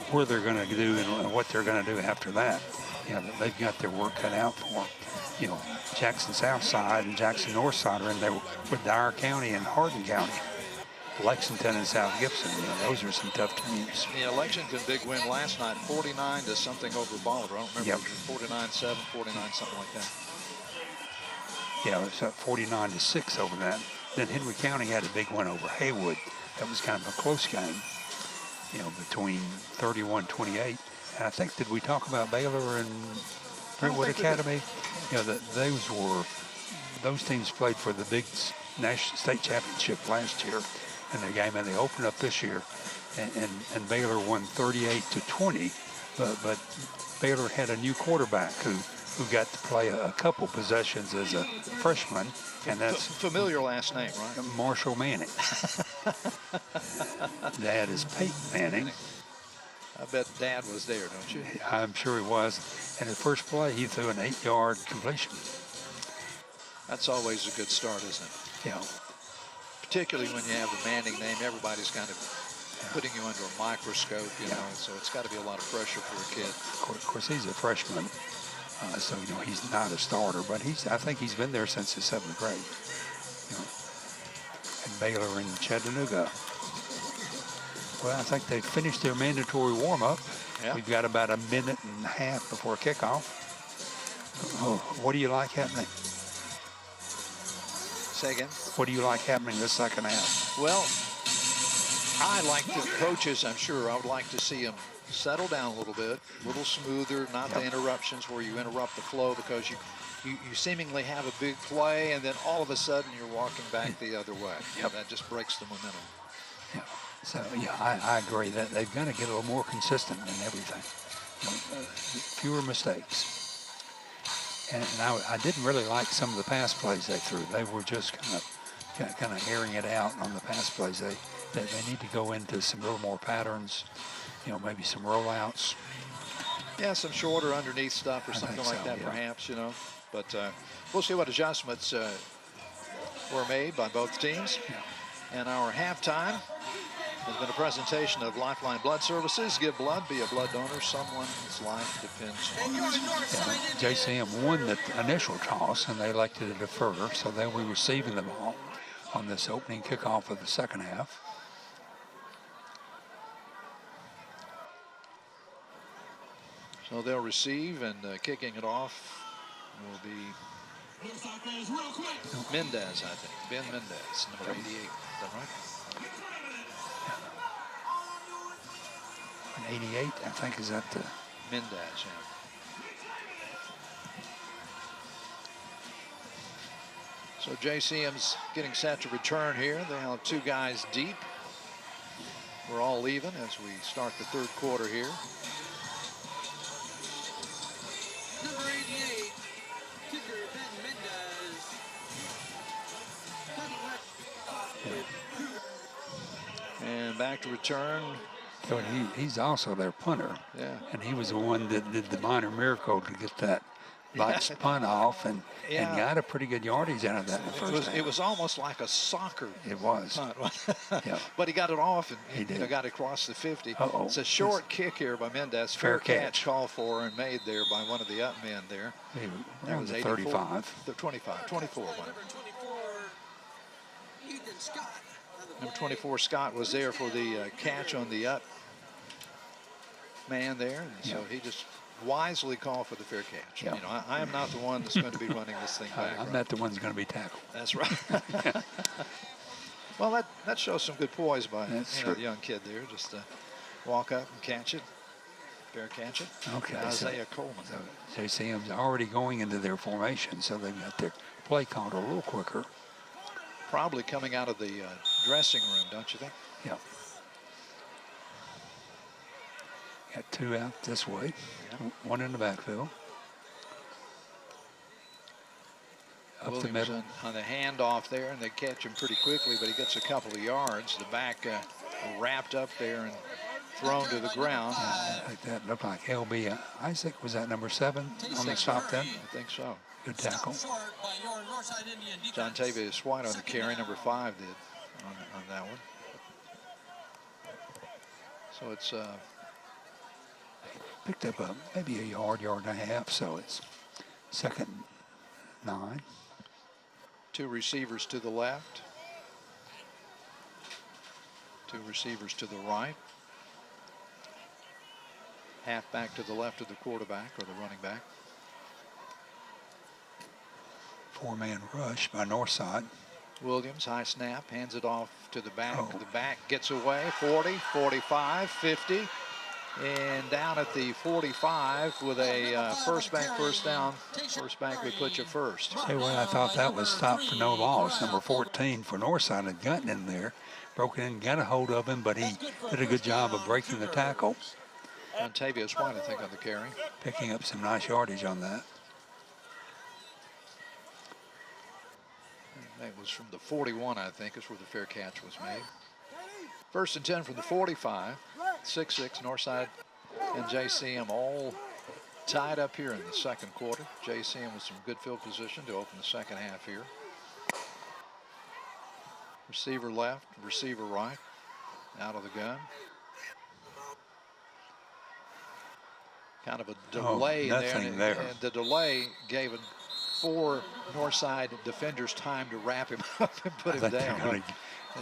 where they're going to do and what they're going to do after that, they've got their work cut out for them. Jackson Southside and Jackson Northside are in there with Dyer County and Hardin County. Lexington and South Gibson, those are some tough teams. Yeah, Lexington big win last night, 49 to something over Bolivar. I don't remember, if it was 49-7, 49, something like that. Yeah, it's 49-6 over that. Then Henry County had a big one over Haywood. That was kind of a close game, between 31-28. And I think, did we talk about Baylor and Brentwood Academy? Those teams played for the big national state championship last year in their game, and they opened up this year, and Baylor won 38-20. But Baylor had a new quarterback who got to play a couple possessions as a freshman, and that's familiar last name, right? Marshall Manning. Dad is Peyton Manning. I bet Dad was there, don't you? I'm sure he was. And the first play, he threw an 8-yard completion. That's always a good start, isn't it? Yeah. Particularly when you have the Manning name, everybody's kind of putting you under a microscope, you know, so it's got to be a lot of pressure for a kid. Of course, he's a freshman, so, you know, he's not a starter, but I think he's been there since the 7th grade. You know, at Baylor in Chattanooga. Well, I think they finished their mandatory warm-up. Yeah. We've got about a minute and a half before kickoff. Oh, what do you like happening? Say again? What do you like happening this second half? Well, I like the coaches, I'm sure. I would like to see them settle down a little bit, a little smoother, not the interruptions where you interrupt the flow because you seemingly have a big play and then all of a sudden you're walking back the other way. That just breaks the momentum. Yeah. So, yeah, I agree that they've got to get a little more consistent in everything. You know, fewer mistakes. And I didn't really like some of the pass plays they threw. They were just kind of airing it out on the pass plays. They need to go into some little more patterns, you know, maybe some rollouts. Yeah, some shorter underneath stuff or something like that, perhaps, you know. But we'll see what adjustments were made by both teams. Yeah. And our halftime has been a presentation of Lifeline Blood Services. Give blood, be a blood donor. Someone's life depends on it. Yeah, JCM won the initial toss, and they elected to defer, so they'll be receiving the ball on this opening kickoff of the second half. So they'll receive, and kicking it off will be Mendez, I think. Ben Mendez, number 88. Is that right? 88, I think, is that the... Mendez, yeah. So JCM's getting set to return here. They have 2 guys deep. We're all even as we start the third quarter here. Number 88, kicker Ben Mendez. And back to return. So he's also their punter. Yeah. And he was the one that did the minor miracle to get that light punt off and got a pretty good yardage out of that in the first half. It was almost like a soccer It was. punt. Yeah. But he got it off and He did. got it across the 50. Uh-oh. It's a short kick here by Mendez. Fair catch called for and made there by one of the up men there. That was 35. 25, 24. Number 24, Scott, was there for the catch on the up man there. And so he just wisely called for the fair catch. Yeah. You know, I am not the one that's going to be running this thing back. I'm not the one that's going to be tackled. That's right. Well, that shows some good poise by the young kid there. Just walk up and catch it. Fair catch it. Okay. Isaiah Coleman. So JCM's already going into their formation, so they've got their play called a little quicker. Probably coming out of the dressing room, don't you think? Yeah. Got 2 out this way, 1 in the backfield. Up Williams the middle. on the handoff there, and they catch him pretty quickly, but he gets a couple of yards. The back wrapped up there and thrown to the ground. Like that looked like LB Isaac. Was that number 7 on the stop then? I think so. Good tackle. John Tavius White on the carry, number 5 did on that one. So it's picked up maybe a yard and a half, so it's 2nd 9. 2 receivers to the left. 2 receivers to the right. Half back to the left of the quarterback or the running back. 4-man rush by Northside. Williams, high snap, hands it off to the back. The back gets away, 40, 45, 50. And down at the 45 with a first down. First bank would put you first. Hey, well, I thought that was stopped for no loss. Number 14 for Northside had gotten in there, broke in, got a hold of him, but he did a good job of breaking the tackle. And Tavius White, I think, on the carry. Picking up some nice yardage on that. That was from the 41, I think, is where the fair catch was made. 1st and 10 from the 45. 6-6, Northside and JCM all tied up here in the second quarter. JCM with some good field position to open the second half here. Receiver left, receiver right. out of the gun. Kind of a delay there, and the delay gave 4 Northside defenders time to wrap him up and put him down.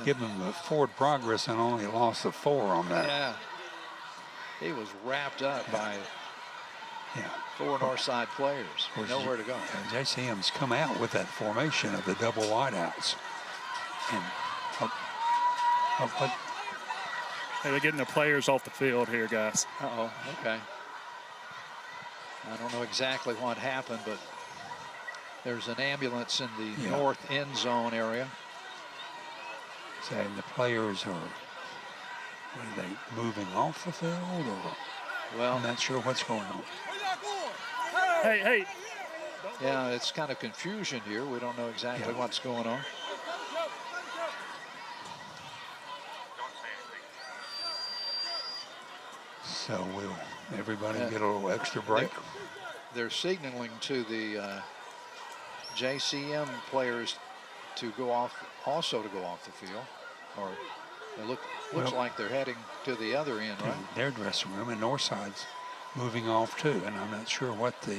Give him a forward progress and only loss of 4 on that. Yeah, he was wrapped up by 4 Northside players. Nowhere to go. JCM's come out with that formation of the double wideouts. And Hey, they're getting the players off the field here, guys. Uh-oh, okay. I don't know exactly what happened, but there's an ambulance in the north end zone area. So the players are they moving off the field, or I'm not sure what's going on. Hey. Yeah, it's kind of confusion here. We don't know exactly what's going on. So will everybody get a little extra break? They're signaling to the JCM players to go off, also to go off the field, or it looks like they're heading to the other end, right? Their dressing room, and Northside's moving off too, and I'm not sure what the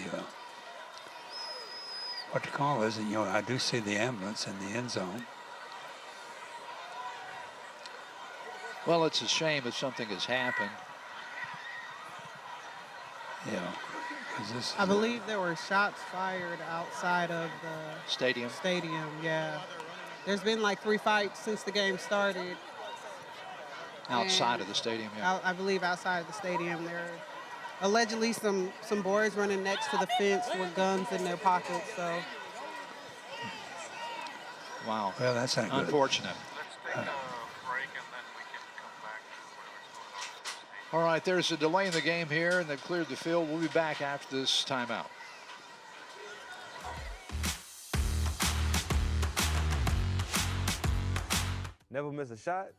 call is. And you know, I do see the ambulance in the end zone. Well, it's a shame if something has happened. Yeah. I believe there were shots fired outside of the stadium. Yeah. There's been like 3 fights since the game started. Outside of the stadium, yeah. I believe outside of the stadium. There are allegedly some boys running next to the fence with guns in their pockets. So. Wow. Well, that's not good. Unfortunate. All right, there's a delay in the game here, and they've cleared the field. We'll be back after this timeout. Never miss a shot?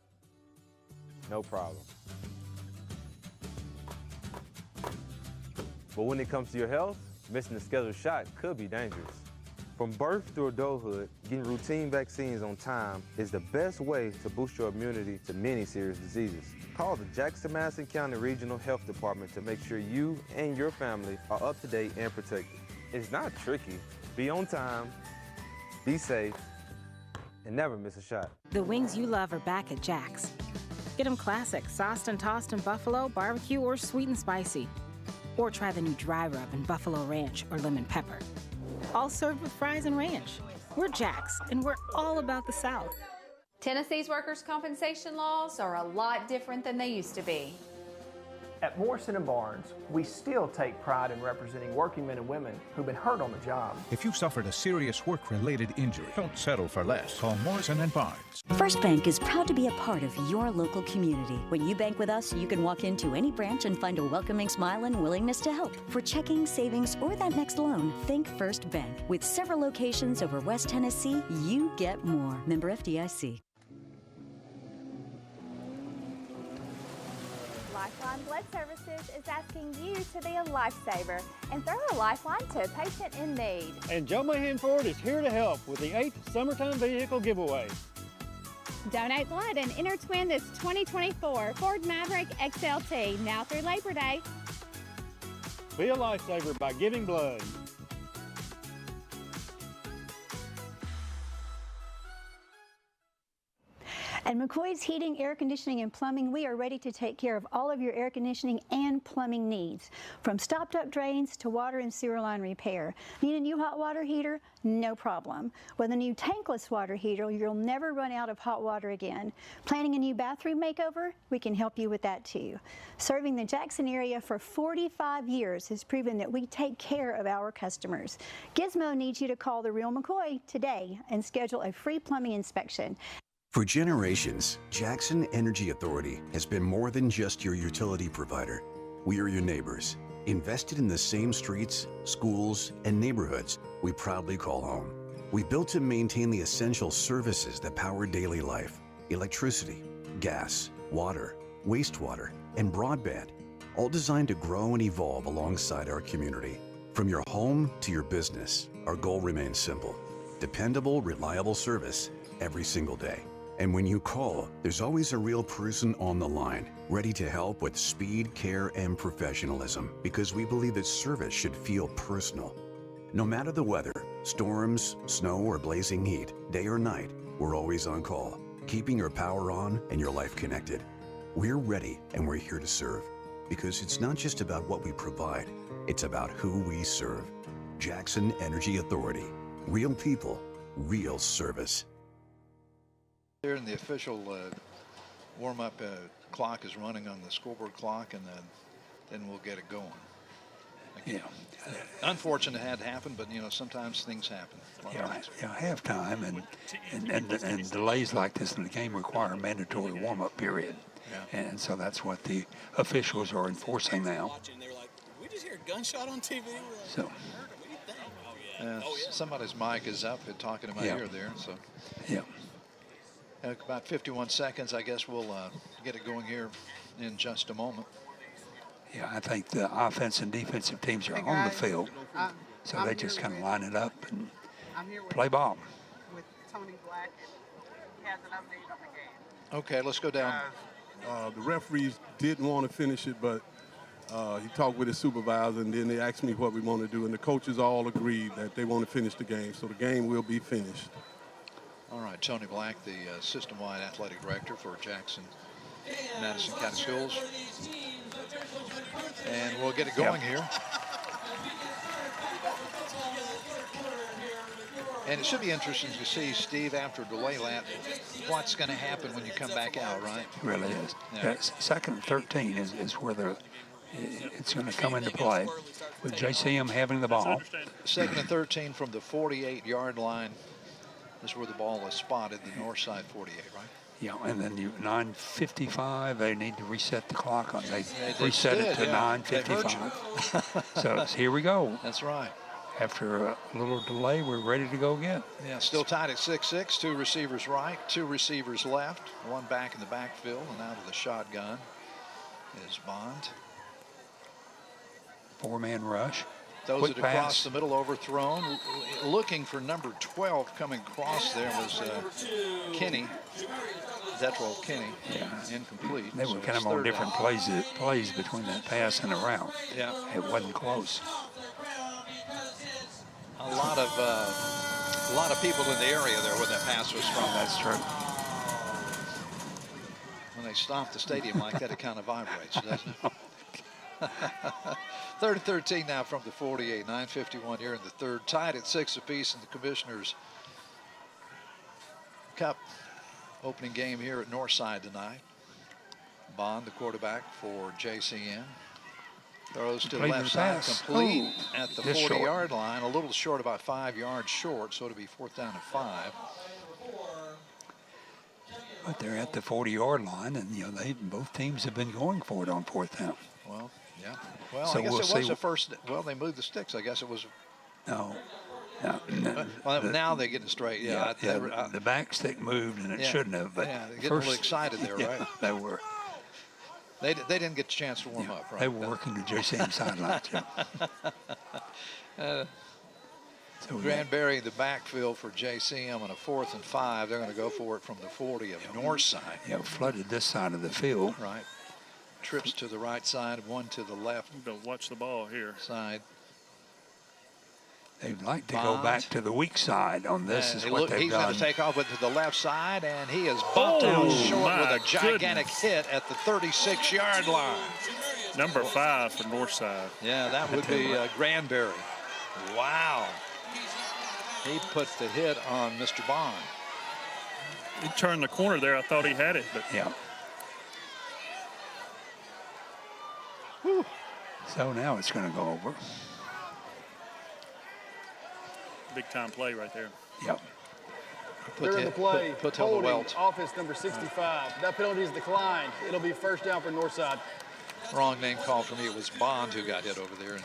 No problem. But when it comes to your health, missing a scheduled shot could be dangerous. From birth through adulthood, getting routine vaccines on time is the best way to boost your immunity to many serious diseases. Call the Jackson-Madison County Regional Health Department to make sure you and your family are up to date and protected. It's not tricky. Be on time, be safe, and never miss a shot. The wings you love are back at Jack's. Get them classic, sauced and tossed in buffalo, barbecue, or sweet and spicy. Or try the new dry rub in buffalo ranch or lemon pepper. All served with fries and ranch. We're Jack's, and we're all about the South. Tennessee's workers' compensation laws are a lot different than they used to be. At Morrison & Barnes, we still take pride in representing working men and women who've been hurt on the job. If you've suffered a serious work-related injury, don't settle for less. Call Morrison & Barnes. First Bank is proud to be a part of your local community. When you bank with us, you can walk into any branch and find a welcoming smile and willingness to help. For checking, savings, or that next loan, think First Bank. With several locations over West Tennessee, you get more. Member FDIC. Lifeline Blood Services is asking you to be a lifesaver and throw a lifeline to a patient in need. And Joe Mahan Ford is here to help with the 8th Summertime Vehicle Giveaway. Donate blood and enter to win this 2024 Ford Maverick XLT now through Labor Day. Be a lifesaver by giving blood. At McCoy's Heating, Air Conditioning, and Plumbing, we are ready to take care of all of your air conditioning and plumbing needs. From stopped-up drains to water and sewer line repair. Need a new hot water heater? No problem. With a new tankless water heater, you'll never run out of hot water again. Planning a new bathroom makeover? We can help you with that too. Serving the Jackson area for 45 years has proven that we take care of our customers. Gizmo needs you to call the real McCoy today and schedule a free plumbing inspection. For generations, Jackson Energy Authority has been more than just your utility provider. We are your neighbors, invested in the same streets, schools, and neighborhoods we proudly call home. We built to maintain the essential services that power daily life: electricity, gas, water, wastewater, and broadband, all designed to grow and evolve alongside our community. From your home to your business, our goal remains simple: dependable, reliable service every single day. And when you call, there's always a real person on the line, ready to help with speed, care, and professionalism, because we believe that service should feel personal. No matter the weather, storms, snow, or blazing heat, day or night, we're always on call, keeping your power on and your life connected. We're ready and we're here to serve, because it's not just about what we provide, it's about who we serve. Jackson Energy Authority. Real people, real service. Here in the official warm-up clock is running on the scoreboard clock, and then we'll get it going. Yeah. Unfortunate it had happened, but sometimes things happen. Halftime and delays like this in the game require a mandatory warm-up period. Yeah. And so that's what the officials are enforcing now. We just hear a gunshot on TV. So somebody's mic is up and talking to my ear there. So yeah. About 51 seconds, I guess we'll get it going here in just a moment. Yeah, I think the offense and defensive teams are on the field, so they just kind of line it up and play ball. With Tony Black, and he has an update on the game. Okay, let's go down. The referees didn't want to finish it, but he talked with his supervisor, and then they asked me what we want to do, and the coaches all agreed that they want to finish the game, so the game will be finished. All right, Tony Black, the system-wide athletic director for Jackson Madison County Schools. And we'll get it going here. And it should be interesting to see, Steve, after a delay lap, what's going to happen when you come back out, right? It really is. Yeah. Second and 13 is where it's going to come into play, with JCM having the ball. Second and 13 from the 48-yard line is where the ball is spotted, the north side 48, right? Yeah, and then 9:55, they need to reset the clock on. They reset did, it to 9:55. So here we go. That's right. After a little delay, we're ready to go again. Yeah, still tied at 6-6. Two receivers right, two receivers left. One back in the backfield, and out of the shotgun is Bond. Four-man rush. Those it across the middle, overthrown. Looking for number 12 coming across there was Kinney. Zetrol Kinney. Yeah. Incomplete. They were kind of on different plays between that pass and the route. Yeah. It wasn't close. A lot of people in the area there where that pass was from. That's true. When they stomp the stadium like that, it kind of vibrates, doesn't it? Third and 13 now from the 48. 9:51 here in the third. Tied at 6 apiece in the Commissioners Cup opening game here at Northside tonight. Bond, the quarterback for JCM. Throws to the left side, complete at the 40-yard line. A little short, about 5 yards short, so it'll be 4th down and 5. But they're at the 40-yard line, and both teams have been going for it on 4th down. Well, yeah. Well, so I guess we'll it was the first. Well, they moved the sticks. I guess it was. No. Well, now they're getting straight. Yeah. The back stick moved, and it shouldn't have. But they're getting a little excited there, right? They were. They didn't get a chance to warm up, right? They were working the JCM sidelines. So Granberry, the backfield for JCM on a 4th and 5. They're going to go for it from the 40 of Northside. Yeah, flooded this side of the field. Right. Trips to the right side, one to the left. Don't watch the ball here. Side. They'd like to go back to the weak side on this. Is what they've he's done. going to take off with to the left side, and he is bumped out short with a gigantic hit at the 36-yard line. Number 5 for Northside. Yeah, that would be Granberry. Wow. He put the hit on Mr. Bond. He turned the corner there. I thought he had it, but yeah. Whew. So now it's going to go over. Big time play right there. Yep. They're in the play. Put on the welt. Offense number 65. That penalty is declined. It'll be 1st down for Northside. Wrong name call for me. It was Bond who got hit over there. And,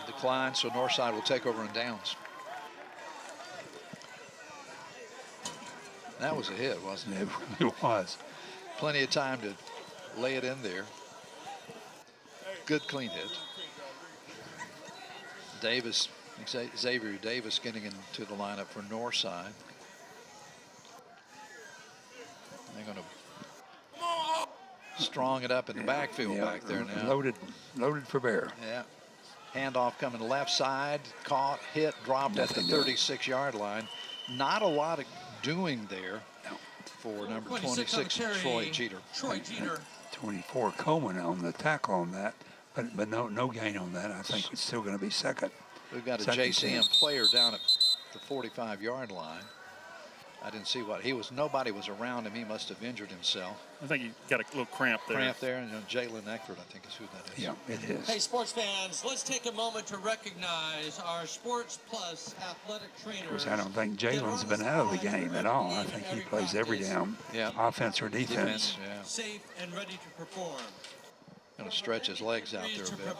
declined, so Northside will take over in downs. That was a hit, wasn't it? It was. Plenty of time to lay it in there. Good clean hit. Davis Xavier Davis getting into the lineup for Northside. They're going to strong it up in the backfield back there now. Loaded for bear. Yeah. Handoff coming left side, caught, hit, dropped at the 36-yard line. Not a lot of doing there for number 26, Troy Jeter. 24 Coleman on the tackle on that, but no gain on that. I think it's still going to be second. We've got a JCM player down at the 45-yard line. I didn't see what he was. Nobody was around him. He must have injured himself. I think he got a little cramp there. Cramp there, and Jalen Eckford, I think, is who that is. Yeah, it is. Hey, sports fans, let's take a moment to recognize our Sports Plus athletic trainers. Of course, I don't think Jalen's been out of the game at all. I think he plays every down, offense or defense. Yeah. Safe and ready to perform. Going to stretch his legs out there a bit.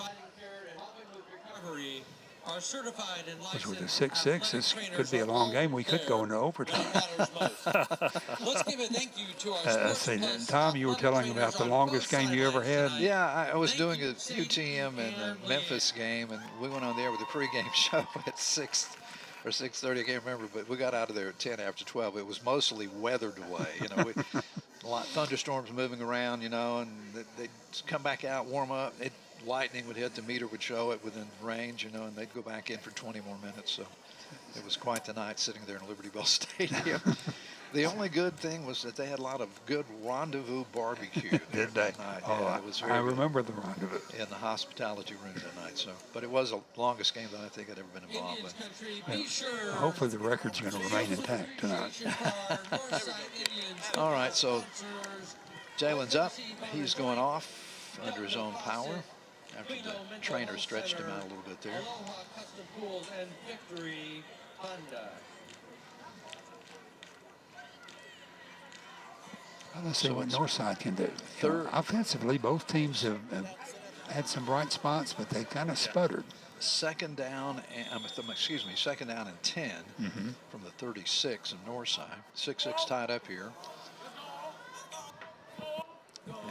Are certified and licensed. With the 6-6, this could be a long game. We could go into overtime. Let's give a thank you to our Tom, you were telling about the longest game you ever had. Yeah, I was doing a UTM and a Memphis game, and we went on there with a pregame show at 6 or 6:30. I can't remember, but we got out of there at 10 after 12. It was mostly weathered away. A lot of thunderstorms moving around, and they'd come back out, warm up. Lightning would hit, the meter would show it within range, and they'd go back in for 20 more minutes. So it was quite the night sitting there in Liberty Bell Stadium. The only good thing was that they had a lot of good rendezvous barbecue. Did they? Yeah, it was very I remember the rendezvous. In the hospitality room that night. So, but it was the longest game that I think I'd ever been involved with. Yeah. Hopefully the record's going to remain intact tonight. All right, so Jalen's up. He's going off under his own power. After the trainer stretched him out a little bit there. Well, let's see what Northside can do. Offensively, both teams have had some bright spots, but they kind of sputtered. Second down, second down and 10 from the 36 of Northside. 6-6 tied up here.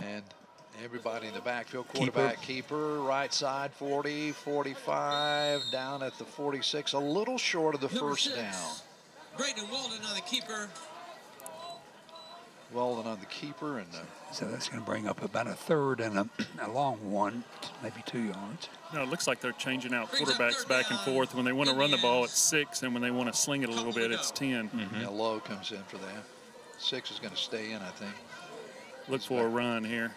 And everybody in the backfield, quarterback, keeper, right side, 40, 45, down at the 46, a little short of the first down. Brayden Walden on the keeper. Walden on the keeper. And so that's going to bring up about a third and a long one, maybe 2 yards. No, it looks like they're changing out quarterbacks back and forth. When they want to run the ball, it's 6, and when they want to sling it a little bit, it's 10. Yeah, Lowe comes in for that. 6 is going to stay in, I think. Look for a run here.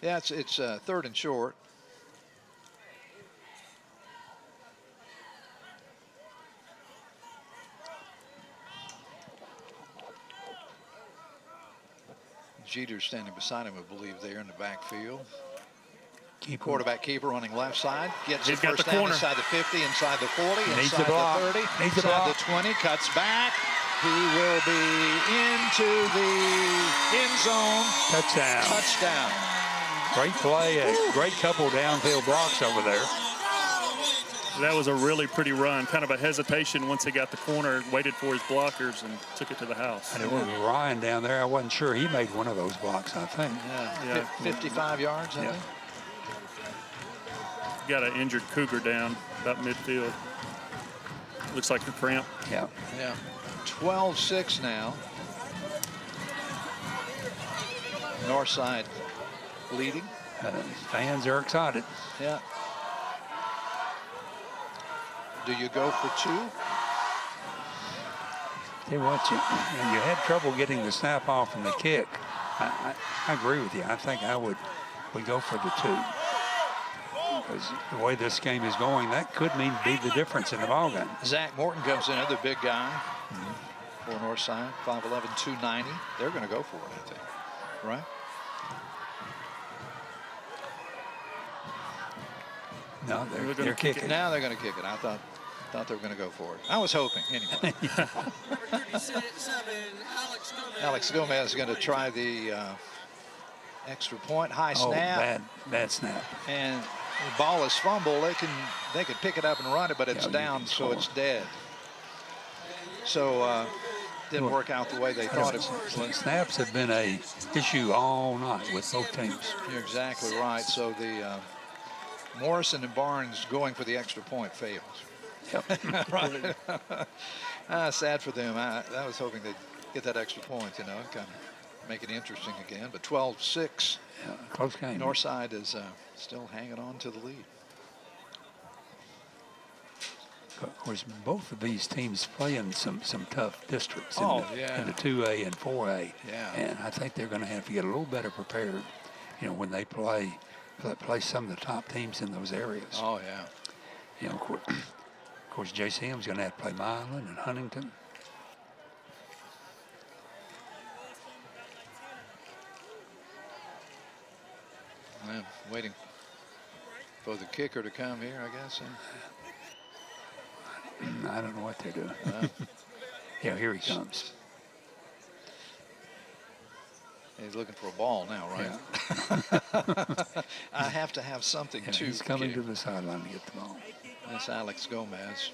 Yeah, it's third and short. Jeter's standing beside him, I believe, there in the backfield. Quarterback keeper running left side. Gets the first down inside the 50, inside the 40, inside the 30, inside the 20, cuts back. He will be into the end zone. Touchdown. Great play, a great couple downfield blocks over there. That was a really pretty run. Kind of a hesitation once he got the corner, waited for his blockers, and took it to the house. And it was Ryan down there. I wasn't sure he made one of those blocks, I think. Yeah. 55 yards, I think. Got an injured Cougar down about midfield. Looks like a cramp. Yeah. 12-6 now. Northside leading. Fans are excited. Yeah. Do you go for 2? Tell you what, you had trouble getting the snap off from the kick. I agree with you. I think we go for the 2. Because the way this game is going, that could be the difference in the ballgame. Zach Morton comes in, another big guy for Northside, 5'11", 290. They're going to go for it, I think. Right? No, they're kicking. Now they're going to kick it. I thought they were going to go for it. I was hoping, anyway. Alex Gomez is going to try the extra point. High snap. Bad snap. And the ball is fumble. They can pick it up and run it, but it's down, so it's dead. So didn't work out the way they thought it would. Snaps have been a issue all night with both teams. You're exactly right. So the Morrison and Barnes going for the extra point fails. Yep. Right. Sad for them. I was hoping they'd get that extra point, you know, kind of make it interesting again. But 12-6. Yeah, close game. Northside is still hanging on to the lead. Of course, both of these teams play in some tough districts in the 2A and 4A. Yeah. And I think they're going to have to get a little better prepared, you know, when they play some of the top teams in those areas. Oh, yeah. You know, of course JCM's going to have to play Milan and Huntington. I'm waiting for the kicker to come here, I guess. I don't know what they're doing. Yeah, here he comes. He's looking for a ball now, right? Yeah. I have to have something to He's coming kick. to the sideline to get the ball. That's Alex Gomez.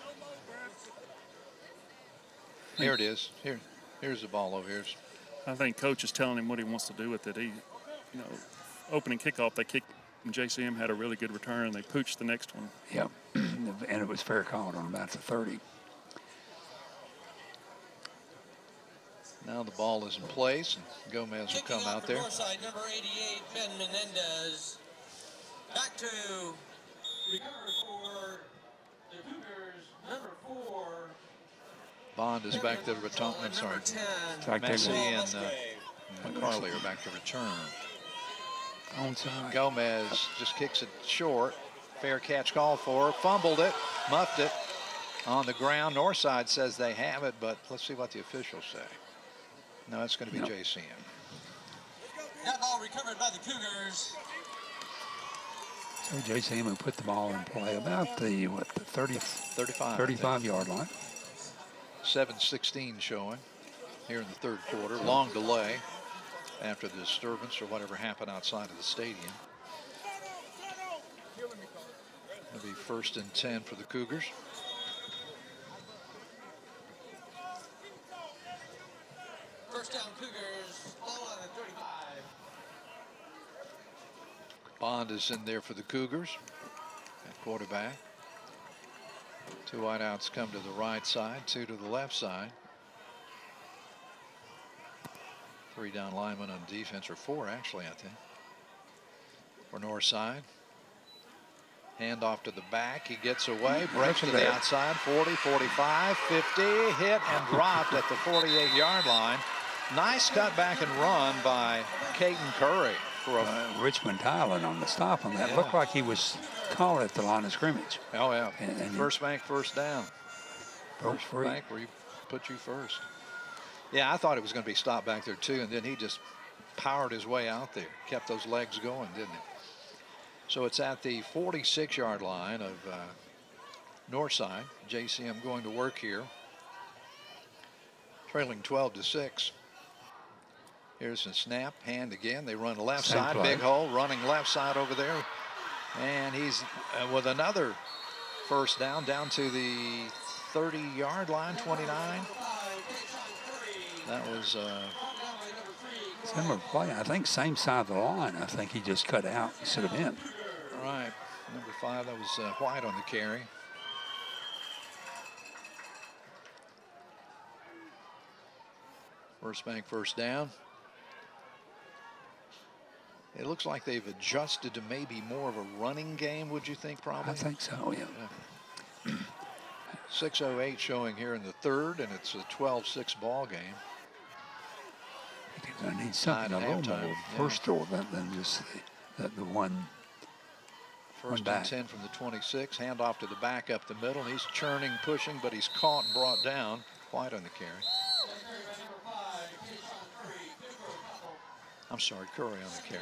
Here it is. Here's the ball over here. I think coach is telling him what he wants to do with it. He, you know, opening kickoff, they kicked. JCM had a really good return. They pooched the next one. Yep, and it was fair call on about the 30. Now the ball is in place, and Gomez will come out there. Northside, number 88, Ben Menendez. Back to recover for the Cougars, number 4. Bond is back to return. I'm sorry. Messi and McCarley are back to return. Onside. Gomez just kicks it short. Fair catch call for. Fumbled it. Muffed it. On the ground. Northside says they have it, but let's see what the officials say. No, it's going to be JCM. That ball recovered by the Cougars. So JCM will put the ball in play about the 35 yard line. 7:16 showing here in the third quarter. Long delay after the disturbance or whatever happened outside of the stadium. It'll be 1st and 10 for the Cougars. First down Cougars, ball on the 35. Bond is in there for the Cougars at quarterback. 2 wideouts come to the right side, 2 to the left side. 3 down linemen on defense, or 4 actually, I think. For Northside. Hand off to the back. He gets away, breaks to the outside. 40, 45, 50. Hit and dropped at the 48-yard line. Nice cut back and run by Caden Curry. For Richmond Tylen on the stop on that. Looked like he was caught at the line of scrimmage. Oh, yeah. And First bank, first down. First bank where you put you first. Yeah, I thought it was going to be stopped back there, too, and then he just powered his way out there. Kept those legs going, didn't he? So it's at the 46-yard line of Northside. JCM going to work here. Trailing 12-6. Here's a snap, hand again. They run left side, play. big hole, running left side over there. And he's with another first down to the 30-yard line, 29. That was similar play. I think same side of the line. I think he just cut out instead of in. Right. Number 5, that was White on the carry. First bank, first down. It looks like they've adjusted to maybe more of a running game, would you think, probably? I think so, yeah. 6:08 showing here in the third, and it's a 12-6 ball game. I need something a little more versatile than just the one. First and 10 from the 26. Hand off to the back up the middle. He's churning, pushing, but he's caught and brought down. White on the carry. I'm sorry, Curry on the carry.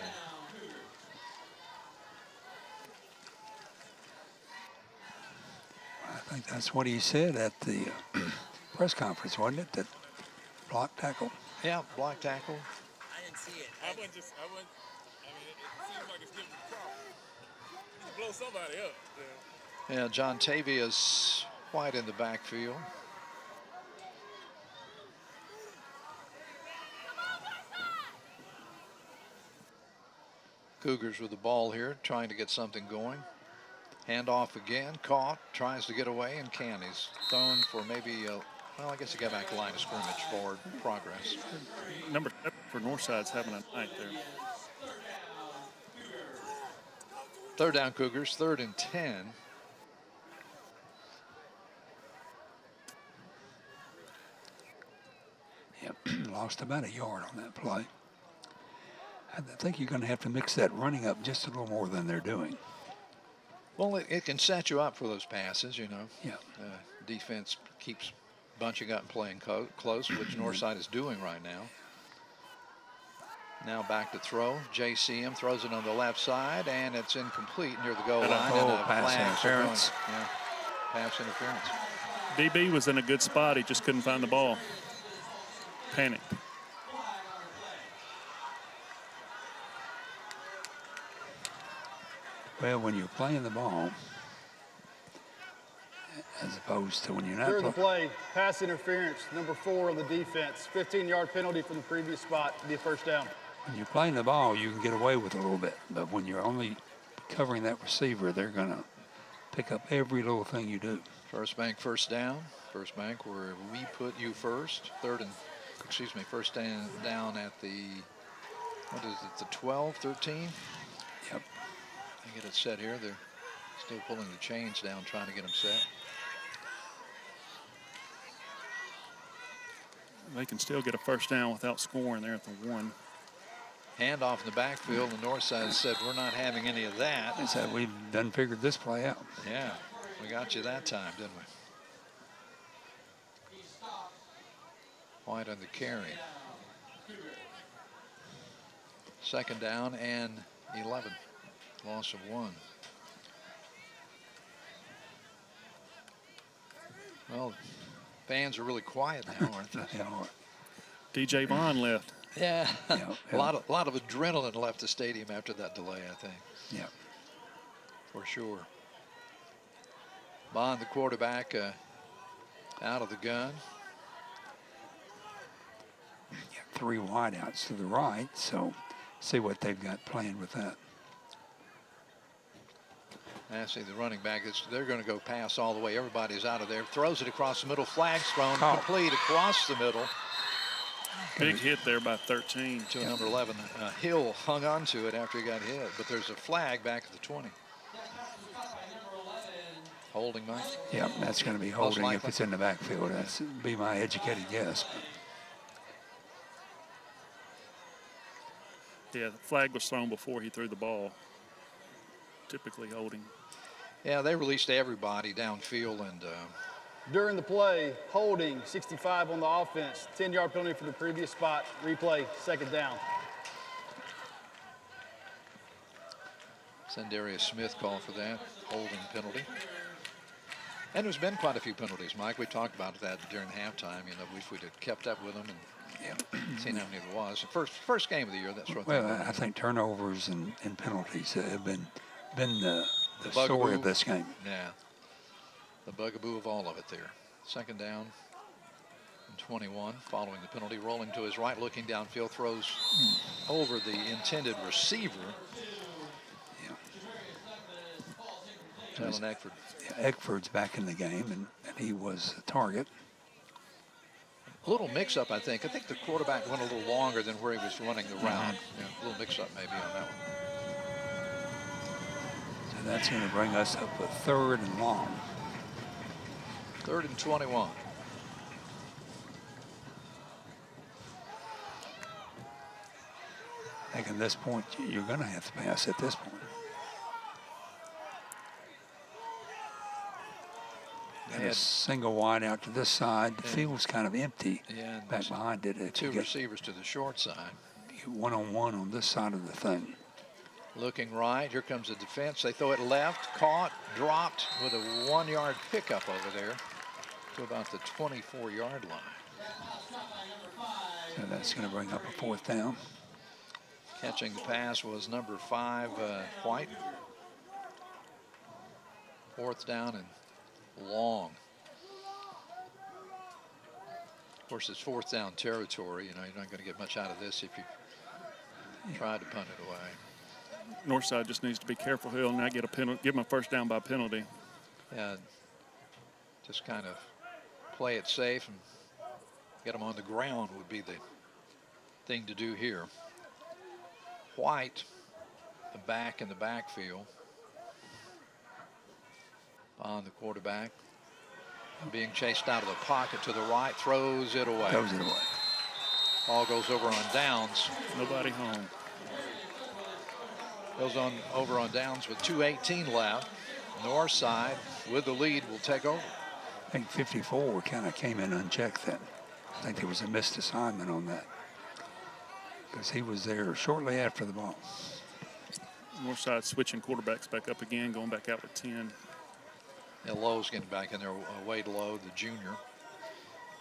I think that's what he said at the press conference, wasn't it? That block tackle. Yeah, block tackle. I didn't see it. I mean, it seems like it's getting crossed. You blow somebody up. Yeah, John Tavius White in the backfield. Cougars with the ball here, trying to get something going. Handoff again, caught, tries to get away and can. He's thrown for maybe, well, I guess he got back to line of scrimmage, forward progress. Number 7 for Northside's having a night there. Third down Cougars, 3rd and 10. Yep, lost about a yard on that play. I think you're going to have to mix that running up just a little more than they're doing. Well, it can set you up for those passes, you know. Yeah. Defense keeps bunching up and playing close, which Northside is doing right now. Now back to throw. JCM throws it on the left side, and it's incomplete near the goal line. And a pass flag interference. Yeah, pass interference. DB was in a good spot. He just couldn't find the ball. Panicked. Well, when you're playing the ball, as opposed to when you're not Clear the play, pass interference, number 4 on the defense. 15-yard penalty from the previous spot, be a first down. When you're playing the ball, you can get away with it a little bit. But when you're only covering that receiver, they're going to pick up every little thing you do. First Bank first down. First Bank where we put you first. First down at the, what is it, the 12, 13? Yep. I get it set here. They're still pulling the chains down, trying to get them set. They can still get a first down without scoring there at the 1. Handoff in the backfield. The north side said, we're not having any of that. They said, we've done figured this play out. Yeah, we got you that time, didn't we? White on the carry. Second down and 11. Loss of 1. Well, fans are really quiet now, aren't they? DJ Vaughn left. Yeah, a lot of adrenaline left the stadium after that delay, I think. Yeah, for sure. Bond, the quarterback, out of the gun. Yeah, 3 wideouts to the right, so see what they've got planned with that. I see the running back. They're going to go pass all the way. Everybody's out of there. Throws it across the middle. Flags thrown. Complete across the middle. Big hit there by 13. To number 11. Hill hung on to it after he got hit, but there's a flag back at the 20. Holding, Mike? Yeah, that's going to be holding if it's in the backfield. That's be my educated guess. Yeah, the flag was thrown before he threw the ball. Typically holding. Yeah, they released everybody downfield and. During the play, holding 65 on the offense, 10-yard penalty for the previous spot. Replay, second down. Sendarius Smith called for that holding penalty. And there's been quite a few penalties, Mike. We talked about that during halftime. You know, wish we'd have kept up with them and seen how many there was. First game of the year, that's what. Well, I think turnovers and penalties have been the story of this game. Yeah. The bugaboo of all of it there. Second down and 21 following the penalty. Rolling to his right, looking downfield, throws over the intended receiver. Yeah. Jalen Eckford. Yeah, Eckford's back in the game, and he was a target. A little mix-up, I think. I think the quarterback went a little longer than where he was running the route. Yeah, a little mix-up maybe on that one. So that's going to bring us up a 3rd and long. 3rd and 21. I think at this point, you're going to have to pass at this point. And a single wide out to this side. The field's kind of empty. Yeah, back behind it. Two receivers to the short side. One-on-one on this side of the thing. Looking right. Here comes the defense. They throw it left. Caught. Dropped with a 1-yard pickup over there to about the 24-yard line. So that's going to bring up a 4th down. Catching the pass was number 5, White. 4th down and long. Of course, it's 4th down territory. You know, you're not going to get much out of this if you try to punt it away. Northside just needs to be careful here and not get a penalty, give them a first down by penalty. Yeah, just kind of play it safe and get them on the ground would be the thing to do here. White, the back in the backfield. On the quarterback. Being chased out of the pocket to the right, throws it away. Throws it away. Ball goes over on downs. Nobody home. Goes on over on downs with 2:18 left. Northside with the lead will take over. I think 54 kind of came in unchecked then. I think there was a missed assignment on that, because he was there shortly after the ball. Northside switching quarterbacks back up again, going back out with 10. Yeah, Lowe's getting back in there. Wade Lowe, the junior.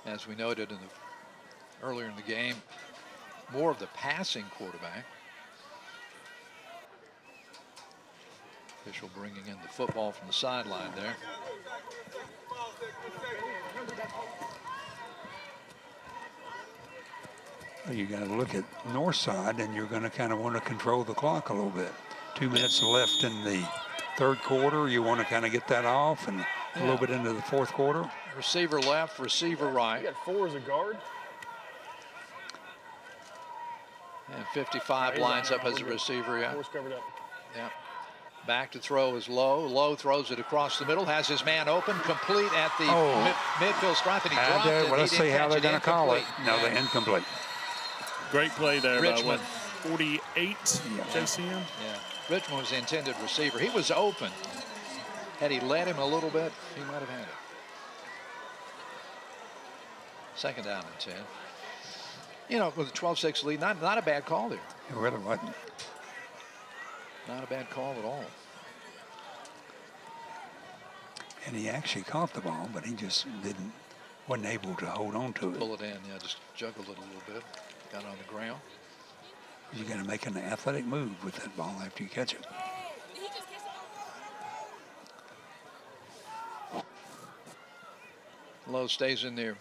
As we noted earlier in the game, more of the passing quarterback. Official bringing in the football from the sideline there. Well, you got to look at Northside, and you're going to kind of want to control the clock a little bit. 2 minutes left in the third quarter. You want to kind of get that off, and a little bit into the fourth quarter. Receiver left, receiver right. You got 4 as a guard. And 55 lines up as a receiver. Yeah. 4's covered up. Yeah. Back to throw is Lowe. Lowe throws it across the middle, has his man open, complete at the midfield stripe, and he dropped it. Well, let's see how they're going to call it. No, they're incomplete. Great play there Richmond. by, 48 JCM? Yeah. Richmond was the intended receiver. He was open. Had he led him a little bit, he might have had it. Second down and 10. You know, with a 12-6 lead, not a bad call there. It really wasn't. Not a bad call at all. And he actually caught the ball, but he just wasn't able to hold on to it. Pull it in, yeah, just juggled it a little bit. Got on the ground. You got to make an athletic move with that ball after you catch it. Lowe stays in there.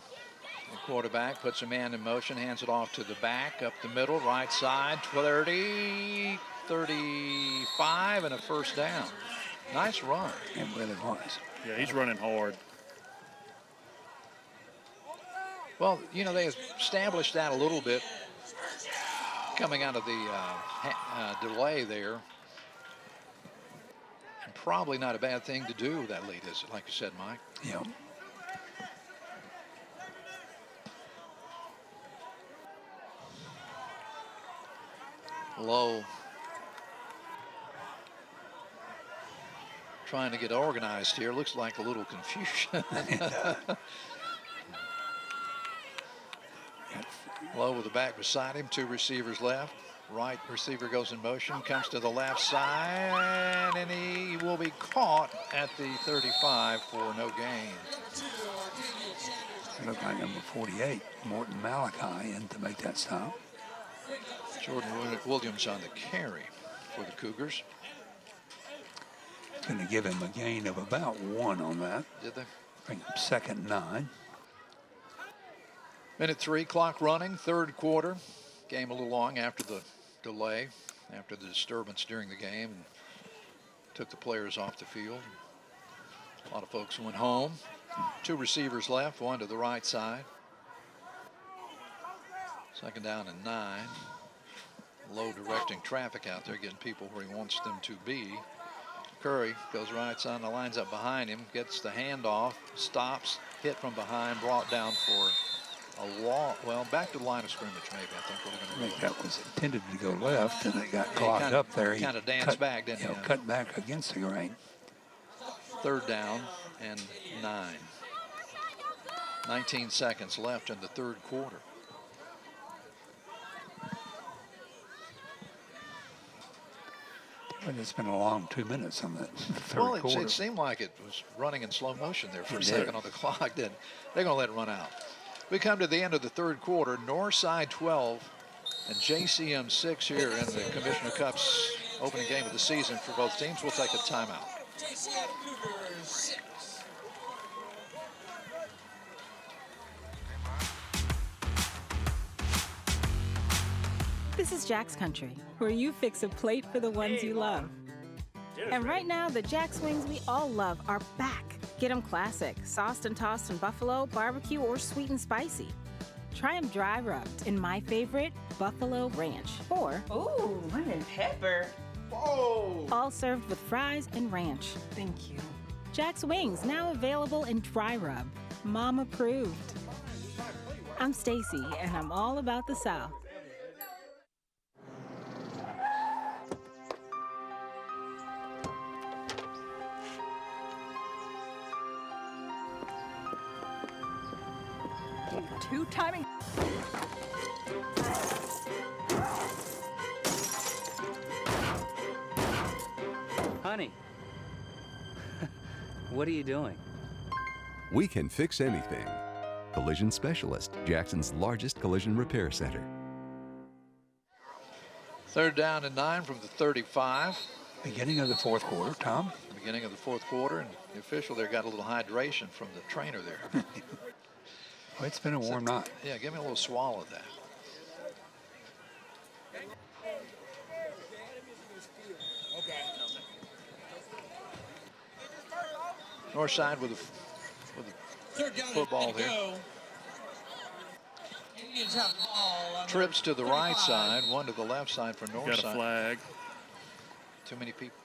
The quarterback puts a man in motion, hands it off to the back, up the middle, right side, 30, 35, and a first down. Nice run. It really was. Yeah, he's running hard. Well, you know, they established that a little bit coming out of the delay there. And probably not a bad thing to do with that lead, is it? Like you said, Mike. Yeah. Lowe trying to get organized here. Looks like a little confusion. Lowe with the back beside him, 2 receivers left. Right receiver goes in motion, comes to the left side, and he will be caught at the 35 for no gain. It looked like number 48, Morton Malachi, in to make that stop. Jordan Williams on the carry for the Cougars. Going to give him a gain of about 1 on that. Did they? Bring him 2nd 9. Minute 3, clock running, third quarter. Game a little long after the delay, after the disturbance during the game, and took the players off the field. A lot of folks went home. 2 receivers left, 1 to the right side. Second down and 9. Lowe directing traffic out there, getting people where he wants them to be. Curry goes right side and lines up behind him, gets the handoff, stops, hit from behind, brought down for a long, well, back to the line of scrimmage maybe. I think we're going to that was intended to go left, and it got clogged up there. He kind of danced back, didn't he? Cut back against the grain. Third down and 9. 19 seconds left in the third quarter. But it's been a long 2 minutes on that third quarter. It seemed like it was running in slow motion there for a second on the clock. They're going to let it run out. We come to the end of the third quarter. Northside 12 and JCM 6 here in the Commissioner Cup's opening game of the season for both teams. We'll take a timeout. JCM Cougars 6. The This is Jack's Country, where you fix a plate for the ones you love. And right now, the Jack's wings we all love are back. Get them classic, sauced and tossed in buffalo, barbecue, or sweet and spicy. Try them dry rubbed in my favorite, Buffalo Ranch. Or, ooh, lemon pepper. Whoa! All served with fries and ranch. Thank you. Jack's Wings, now available in dry rub. Mom approved. I'm Stacy, and I'm all about the South. Two timing. Honey, what are you doing? We can fix anything. Collision Specialist, Jackson's largest collision repair center. 3rd down and 9 from the 35. Beginning of the 4th quarter, Tom. Beginning of the 4th quarter, and the official there got a little hydration from the trainer there. Well, it's been a warm night. Yeah, give me a little swallow of that. North side with a football there. Trips to the right side, one to the left side for North side. Got a flag. Too many people.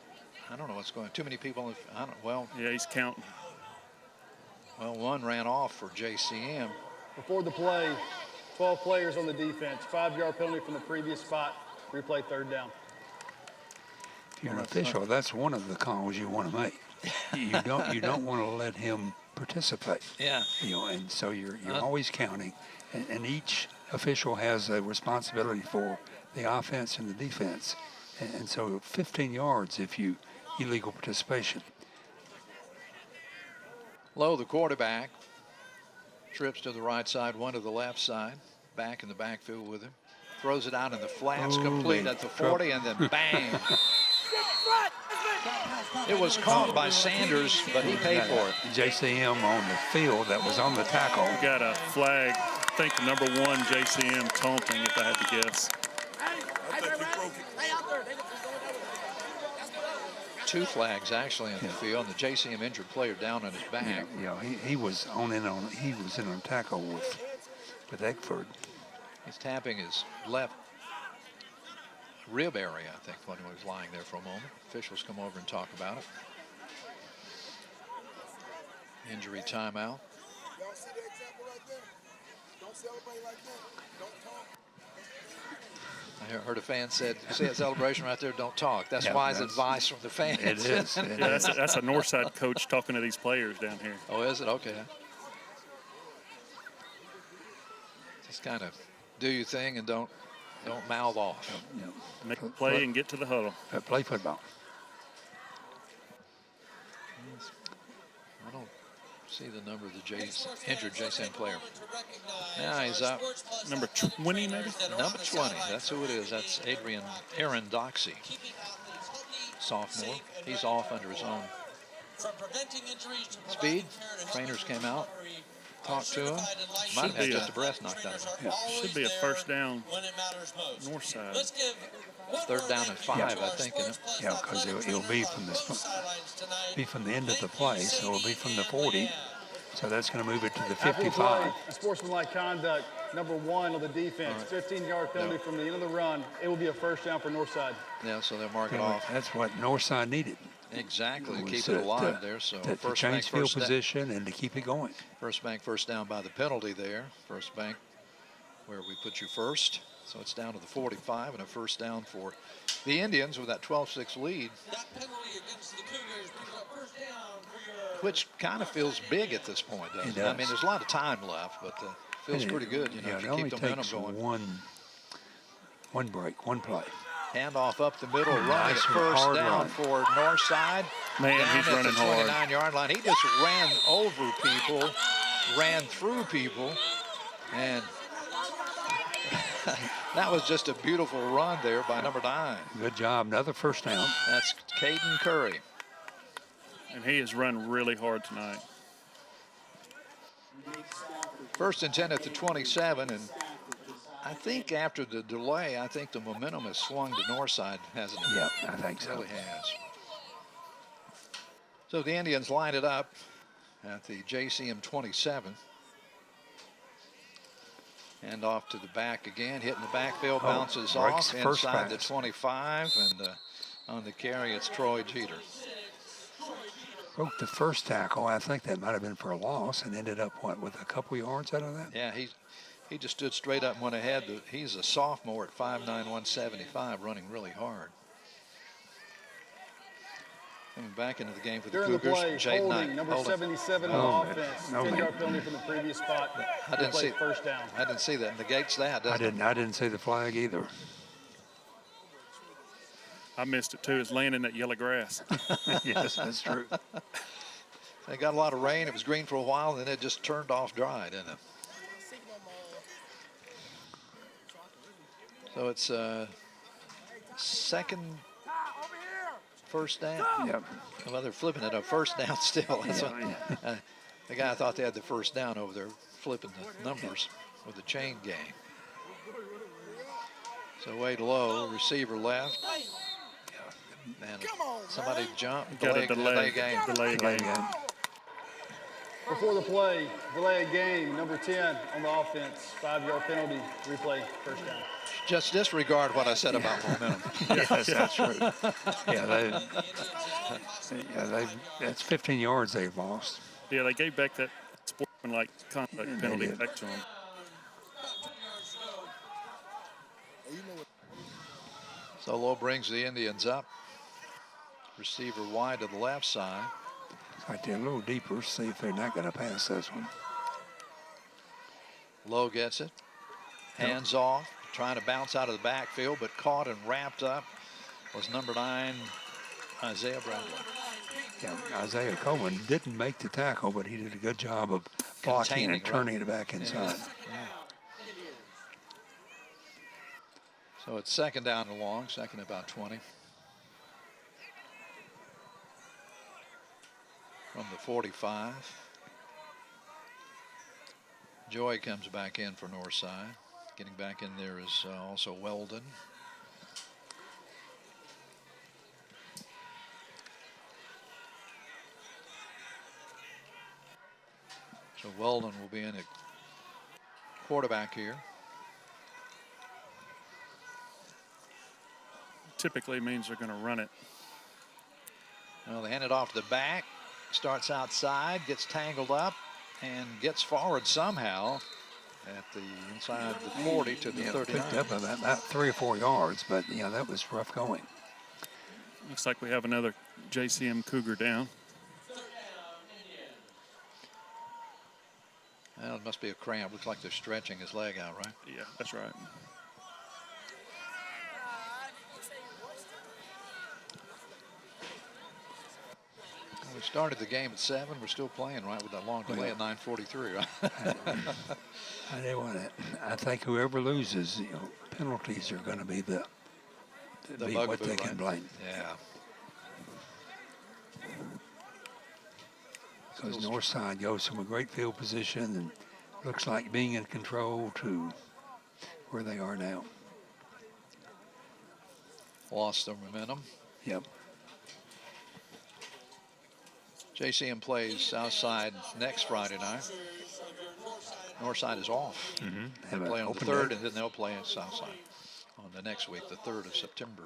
I don't know what's going on. Too many people. Well. Yeah, he's counting. Well, one ran off for JCM. Before the play, 12 players on the defense. 5-yard penalty from the previous spot. Replay 3rd down. If you're an official, that's one of the calls you want to make. You don't want to let him participate. Yeah. You know, and so you're always counting, and each official has a responsibility for the offense and the defense, and so 15 yards if you illegal participation. Lowe, the quarterback, trips to the right side, one to the left side, back in the backfield with him, throws it out in the flats, complete at the 40, and then bang. It was caught by Sanders, but he paid for it. JCM on the field that was on the tackle. We got a flag, I think number 1 JCM taunting, if I had to guess. Two flags actually in the field. The JCM injured player down on his back. Yeah, he was he was in on tackle with Eckford. He's tapping his left rib area, I think, when he was lying there for a moment. Officials come over and talk about it. Injury timeout. Y'all see the example right there? Don't celebrate like that. Don't talk. I heard a fan said, "You see that celebration right there? Don't talk." That's wise advice from the fans. It is. Yeah, that's a Northside coach talking to these players down here. Oh, is it? Okay. Just kind of do your thing and don't mouth off. Make a play and get to the huddle. Play football. I don't see the number of the injured JCM player. Yeah, he's up. Number 20, maybe? Number 20. That's who it is. That's Aaron Doxey, sophomore. He's off under his own speed. Trainers came out, talked to him. Might have had just a breath knocked out of him. Yeah. Should be a 1st down north side. 3rd down and 5, I think. Yeah, because it'll be from the end of the play, so it'll be from the 40. So that's going to move it to the 55. Sportsmanlike conduct, number 1 on the defense. 15-yard penalty from the end of the run. It will be a 1st down for Northside. Yeah, so they'll mark it off. That's what Northside needed. Exactly, to keep it alive there. So to First change Bank field position and to keep it going. First Bank 1st down by the penalty there. First Bank, where we put you first. So it's down to the 45 and a 1st down for the Indians with that 12-6 lead. Which kind of feels big at this point, doesn't it? I mean, there's a lot of time left, but feels pretty good. You know, if you keep the momentum going. One break, one play. Handoff up the middle, running it 1st down for Northside. Man, he's running hard. 29-yard line. He just ran over people, ran through people, and that was just a beautiful run there by number 9. Good job. Another 1st down. That's Caden Curry. And he has run really hard tonight. 1st and 10 at the 27, and I think after the delay, I think the momentum has swung to Northside, hasn't it? Yep, I think so. It really has. So the Indians line it up at the JCM 27. And off to the back again, hitting the backfield, bounces off inside the 25, and on the carry, it's Troy Jeter. Broke the first tackle. I think that might have been for a loss, and ended up, what, with a couple yards out of that? Yeah, he just stood straight up and went ahead. He's a sophomore at 5'9", 175, running really hard. Coming back into the game for the During Cougars. the play, holding, number 77 on the offense. 10-yard penalty from the previous spot. I didn't see first down. I didn't see that. Negates that, doesn't it? I didn't see the flag either. I missed it too. It's laying in that yellow grass. Yes, that's true. They got a lot of rain. It was green for a while, and then it just turned off dry, didn't it? So it's second first down. Yep. Well, they're flipping it a first down still. That's what, the guy thought they had the first down over there, flipping the numbers with the chain gang. So Wade Lowe, receiver left. And somebody jumped. Delay game. Before the play, delay of game, number 10 on the offense, 5-yard penalty, replay, first down. Just disregard what I said about momentum. Yes, that's true. That's 15 yards they've lost. Yeah, they gave back that sportsmanlike conduct penalty back to them. So Lowe brings the Indians up. Receiver wide to the left side. Right there, a little deeper, see if they're not going to pass this one. Lowe gets it. Hands off, trying to bounce out of the backfield, but caught and wrapped up was number 9, Isaiah Bradley. Yeah, Isaiah Coleman didn't make the tackle, but he did a good job of blocking and turning it back inside. Yeah. So it's second down and long, second about 20. From the 45. Joy comes back in for Northside. Getting back in there is also Weldon. So Weldon will be in at quarterback here. Typically means they're going to run it. Well, they hand it off to the back. Starts outside, gets tangled up, and gets forward somehow at the inside the 40 to the 39. Picked up about 3 or 4 yards, but that was rough going. Looks like we have another JCM Cougar down. Well, it must be a cramp. Looks like they're stretching his leg out, right? Yeah, that's right. We started the game at 7. We're still playing, right, with that long delay at 9:43, right? I tell you what, I think whoever loses, penalties are going to be what they can blame. Yeah. Because Northside goes from a great field position and looks like being in control to where they are now. Lost their momentum. Yep. JCM plays Southside next Friday night. Northside is off. They play on the 3rd, and then they'll play at Southside on the next week, the 3rd of September.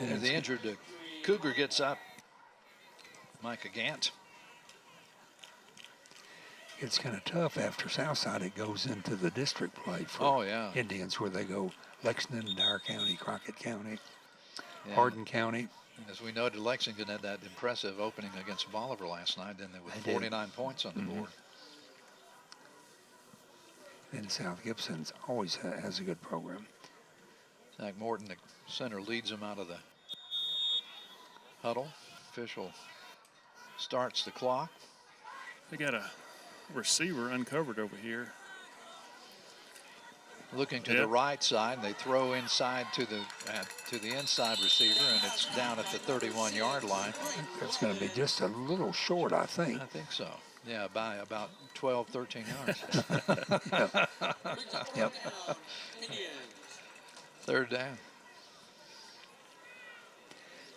And the injured Cougar gets up. Micah Gant. It's kind of tough after Southside. It goes into the district play for Indians, where they go Lexington, Dyer County, Crockett County, Hardin County. As we noted, Lexington had that impressive opening against Bolivar last night, didn't they, with 49 points on the board. And South Gibson's always has a good program. Zach Morton, the center, leads them out of the huddle. Official starts the clock. They got a receiver uncovered over here. Looking to the right side, they throw inside to the inside receiver, and it's down at the 31-yard line. It's going to be just a little short, I think. I think so. Yeah, by about 12, 13 yards. Yep. Third down.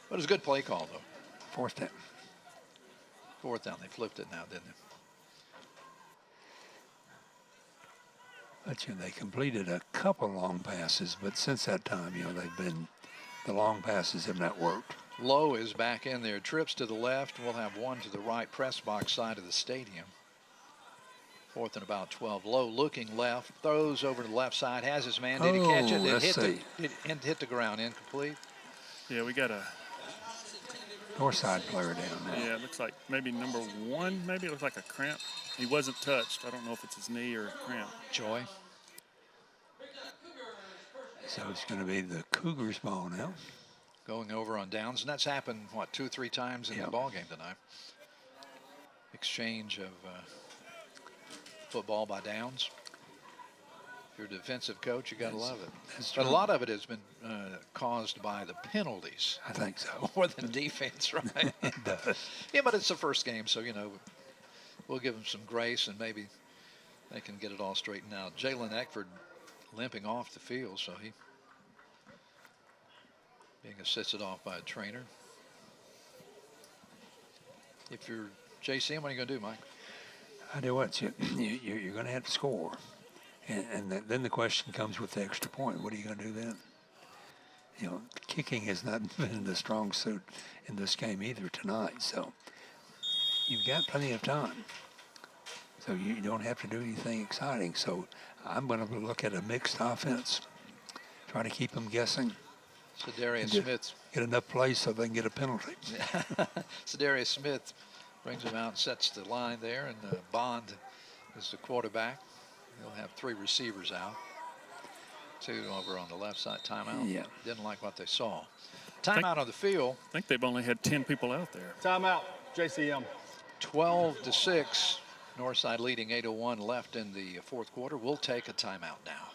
But it was a good play call, though. Fourth down. Fourth down. They flipped it now, didn't they? But they completed a couple long passes, but since that time, the long passes have not worked. Lowe is back in there. Trips to the left. We'll have one to the right press box side of the stadium. Fourth and about 12. Lowe looking left. Throws over to the left side. Has his man. Did he catch it? It hit the ground. Incomplete. Yeah, we got a north side player down there. Yeah, it looks like maybe number 1. Maybe it looks like a cramp. He wasn't touched. I don't know if it's his knee or a cramp. Joy. So it's going to be the Cougars' ball now. Going over on downs, and that's happened, what, 2 or 3 times in the ball game tonight. Exchange of football by downs. If you're a defensive coach, you got to love it. But a lot of it has been caused by the penalties. I think so. More than defense, right? It does. Yeah, but it's the first game, so, we'll give them some grace, and maybe they can get it all straightened out. Jalen Eckford limping off the field, so he being assisted off by a trainer. If you're JCM, what are you going to do, Mike? I do what? You're going to have to score. And then the question comes with the extra point. What are you going to do then? Kicking has not been the strong suit in this game either tonight. So you've got plenty of time. So you don't have to do anything exciting. So I'm going to look at a mixed offense, try to keep them guessing. Cedarius Smith. Get enough plays so they can get a penalty. Cedarius Smith brings him out, sets the line there, and Bond is the quarterback. He'll have 3 receivers out. 2 over on the left side. Timeout. Yeah. Didn't like what they saw. Timeout on the field. I think they've only had 10 people out there. Timeout, JCM. 12-6. Northside leading 8:01 left in the fourth quarter. We'll take a timeout now.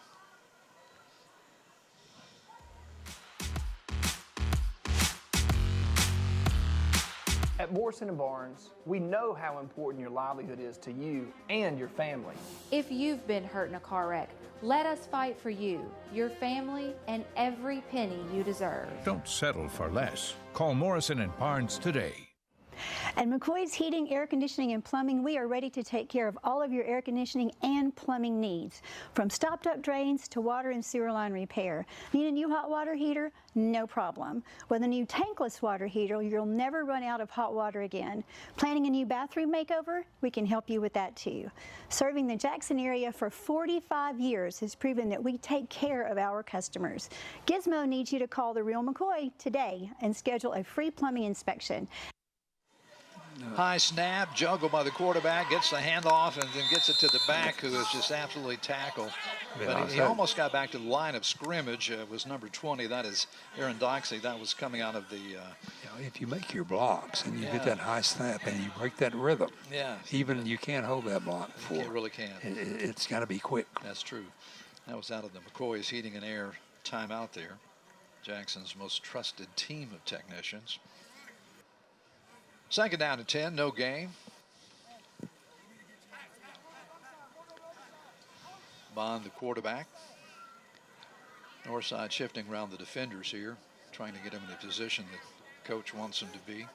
At Morrison & Barnes, we know how important your livelihood is to you and your family. If you've been hurt in a car wreck, let us fight for you, your family, and every penny you deserve. Don't settle for less. Call Morrison & Barnes today. At McCoy's Heating, Air Conditioning, and Plumbing, we are ready to take care of all of your air conditioning and plumbing needs. From stopped-up drains to water and sewer line repair. Need a new hot water heater? No problem. With a new tankless water heater, you'll never run out of hot water again. Planning a new bathroom makeover? We can help you with that too. Serving the Jackson area for 45 years has proven that we take care of our customers. Gizmo needs you to call the real McCoy today and schedule a free plumbing inspection. High snap, juggle by the quarterback, gets the handoff, and then gets it to the back, who is just absolutely tackled. But he almost got back to the line of scrimmage. It was number 20. That is Aaron Doxey. That was coming out of the... if you make your blocks and you get that high snap and you break that rhythm, even you can't hold that block before. You really can't. It's got to be quick. That's true. That was out of the McCoy's Heating and Air timeout there. Jackson's most trusted team of technicians. Second down to 10, no gain. Bond, the quarterback. Northside shifting around the defenders here, trying to get him in the position that coach wants him to be.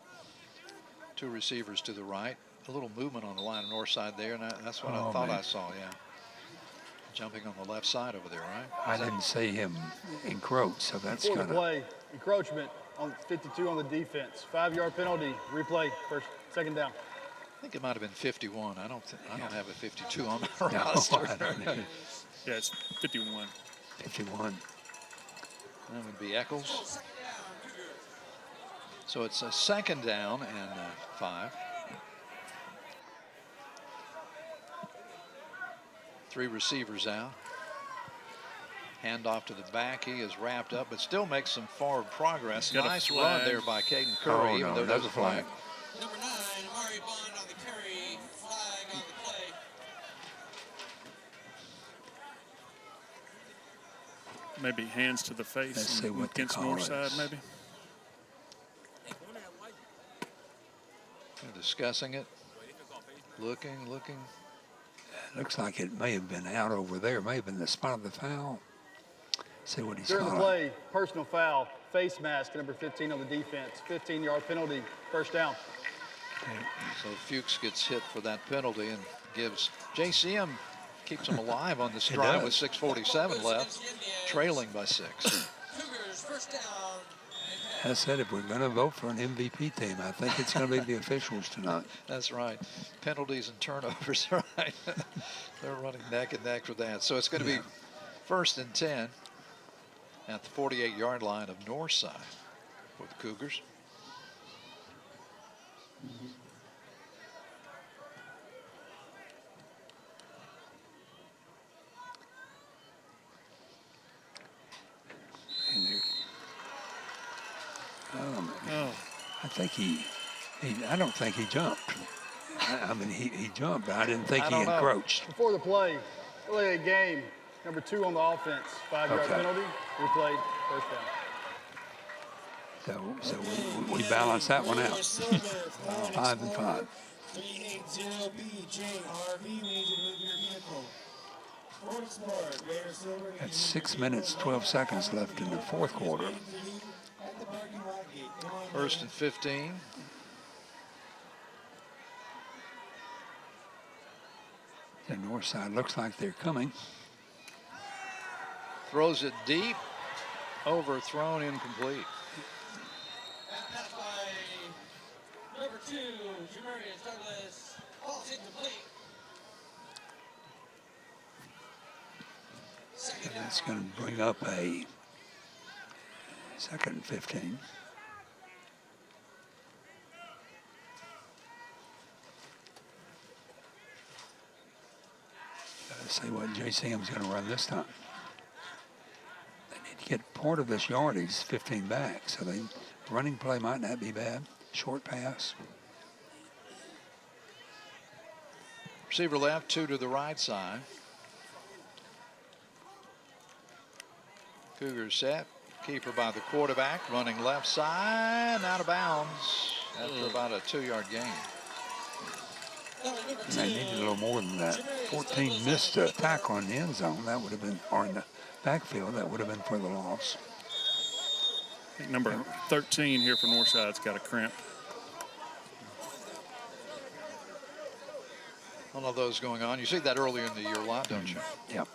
2 receivers to the right. A little movement on the line of Northside there, and that's what I thought I saw, Jumping on the left side over there, right? I didn't see him encroach, so that's kind of... play, encroachment. On 52 on the defense, 5-yard penalty, replay, second down. I think it might have been 51. I don't have a 52 on my roster. Yeah, it's 51. 51. That would be Eccles. So it's a second down and 5. 3 receivers out. Handoff to the back. He is wrapped up, but still makes some forward progress. Nice run there by Caden Curry, even though there's a flag. Number 9, Amari Bond on the carry. Flag on the play. Maybe hands to the face. Let's see what against Northside, maybe. They're discussing it. Looking. It looks like it may have been out over there. May have been the spot of the foul. See what he's During the calling. play, personal foul, face mask, number 15 on the defense. 15-yard penalty, first down. So Fuchs gets hit for that penalty and gives JCM, keeps them alive on this drive with 6:47 left, trailing by 6. I said if we're going to vote for an MVP team, I think it's going to be the officials tonight. That's right. Penalties and turnovers, right? They're running neck and neck with that. So it's going to be 1st and 10 at the 48-yard line of Northside for the Cougars. I think I don't think he jumped. I mean, he jumped, but I didn't think he encroached. Before the play, early in the game, number 2 on the offense, 5-yard penalty, replay, first down. So we balance that one out. 5 and 5. 380BJRV, we need to move your vehicle. At 6 minutes, 12 seconds left in the fourth quarter. 1st and 15. The north side looks like they're coming. Throws it deep, overthrown, incomplete. Pass by number 2, Jamarius Douglas, falls incomplete. And that's going to bring up a 2nd and 15. Let's see what JCM is going to run this time. They need to get part of this yardage 15 back, so the running play might not be bad. Short pass. Receiver left, 2 to the right side. Cougars set. Keeper by the quarterback, running left side, out of bounds after about a 2-yard gain. And they needed a little more than that. 14 missed a tackle in the end zone. That would have been, or in the backfield, that would have been for the loss. I think number 13 here for Northside's got a cramp. One of those going on. You see that earlier in the year a lot, don't you? Yep.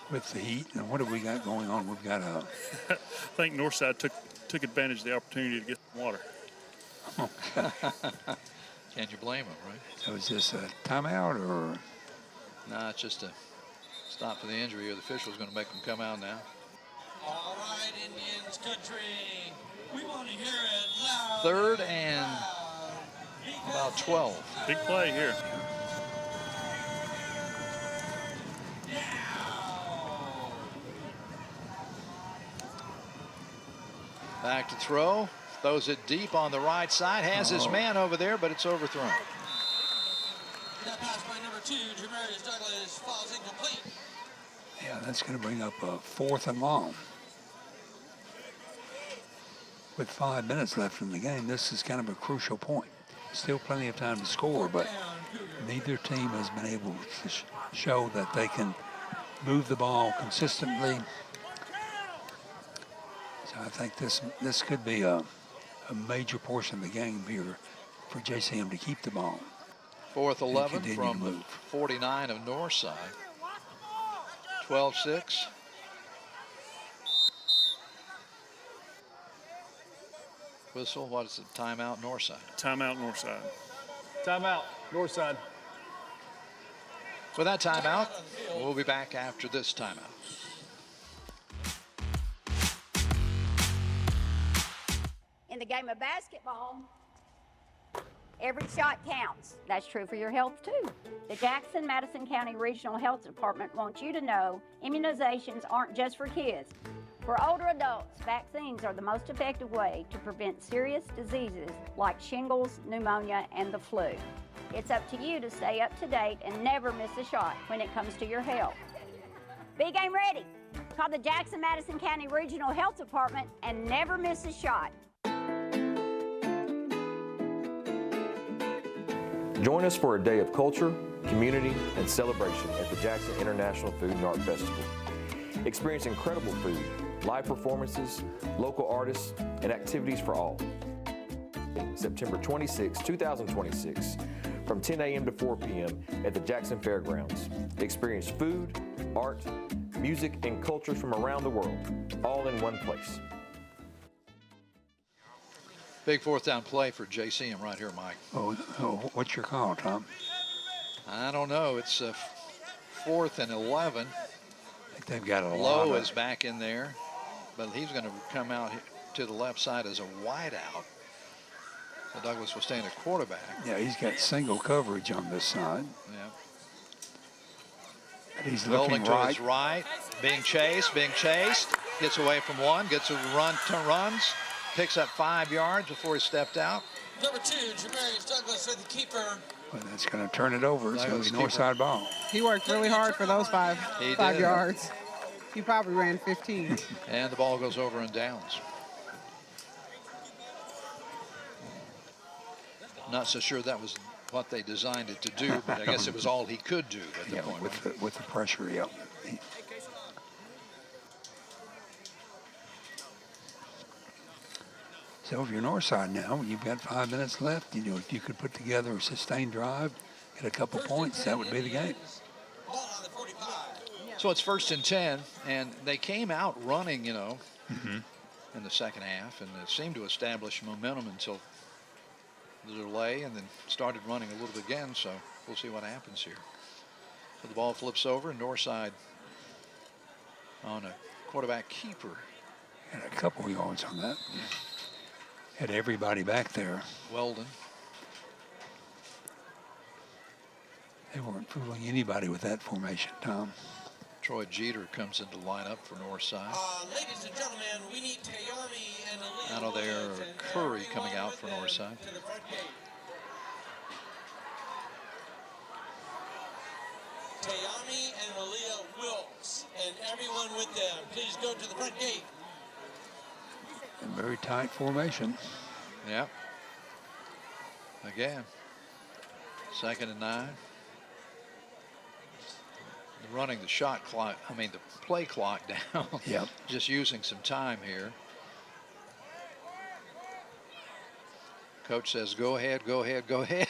With the heat, and what have we got going on? We've got a... I think Northside took advantage of the opportunity to get some water. Can you blame them, right? So is this a timeout or? Nah, it's just a stop for the injury. The official's going to make them come out now. All right, Indians country. We want to hear it loud. 3rd and about 12. Big play here. Back to throw. Throws it deep on the right side. Has his man over there, but it's overthrown. That pass by number 2, Jamarius Douglas, falls incomplete. Yeah, that's going to bring up a 4th and long. With 5 minutes left in the game, this is kind of a crucial point. Still plenty of time to score, but neither team has been able to show that they can move the ball consistently. So I think this could be a major portion of the game here for JCM to keep the ball. 4th 11 from the 49 of Northside. 12-6. Whistle, what is it? Timeout Northside. Timeout Northside. Timeout Northside. With that timeout, we'll be back after this timeout. In the game of basketball, every shot counts. That's true for your health, too. The Jackson-Madison County Regional Health Department wants you to know immunizations aren't just for kids. For older adults, vaccines are the most effective way to prevent serious diseases like shingles, pneumonia, and the flu. It's up to you to stay up to date and never miss a shot when it comes to your health. Be game ready. Call the Jackson-Madison County Regional Health Department and never miss a shot. Join us for a day of culture, community, and celebration at the Jackson International Food and Art Festival. Experience incredible food, live performances, local artists, and activities for all. September 26, 2026, from 10 a.m. to 4 p.m. at the Jackson Fairgrounds. Experience food, art, music, and cultures from around the world, all in one place. Big fourth down play for JCM right here, Mike. Oh, what's your call, Tom? I don't know. It's 4th and 11. I think they've got a Lowe lot is back in there, but he's going to come out to the left side as a wideout. So Douglas will stay in a quarterback. Yeah, he's got single coverage on this side. Yeah. And he's Rolling looking to right. his right, being chased, gets away from one, gets a runs, picks up 5 yards before he stepped out. Number 2, Jamarius Douglas with the keeper. Well, that's going to turn it over. It's going to be north side ball. He worked really hard for those five did. yards. He probably ran 15. And the ball goes over and downs. Not so sure that was what they designed it to do, but I guess it was all he could do at the point. With the pressure, yep. So if you're north side now, you've got 5 minutes left. You know, if you could put together a sustained drive, get a couple points, that would be the game. So it's 1st and 10, and they came out running, you know, in the second half, and it seemed to establish momentum until the delay, and then started running a little bit again. So we'll see what happens here. So the ball flips over, and Northside on a quarterback keeper. And a couple yards on that. Had everybody back there. Weldon. They weren't fooling anybody with that formation, Tom. Troy Jeter comes into lineup for Northside. Ladies and gentlemen, we need Tayomi and Aaliyah. Out of there, Curry coming out for Northside. Tayomi and Aaliyah Wilkes and everyone with them, please go to the front gate. A very tight formation. Yeah. Again. 2nd and 9. Running the shot clock, the play clock down. Yep. Just using some time here. Coach says, go ahead, go ahead, go ahead.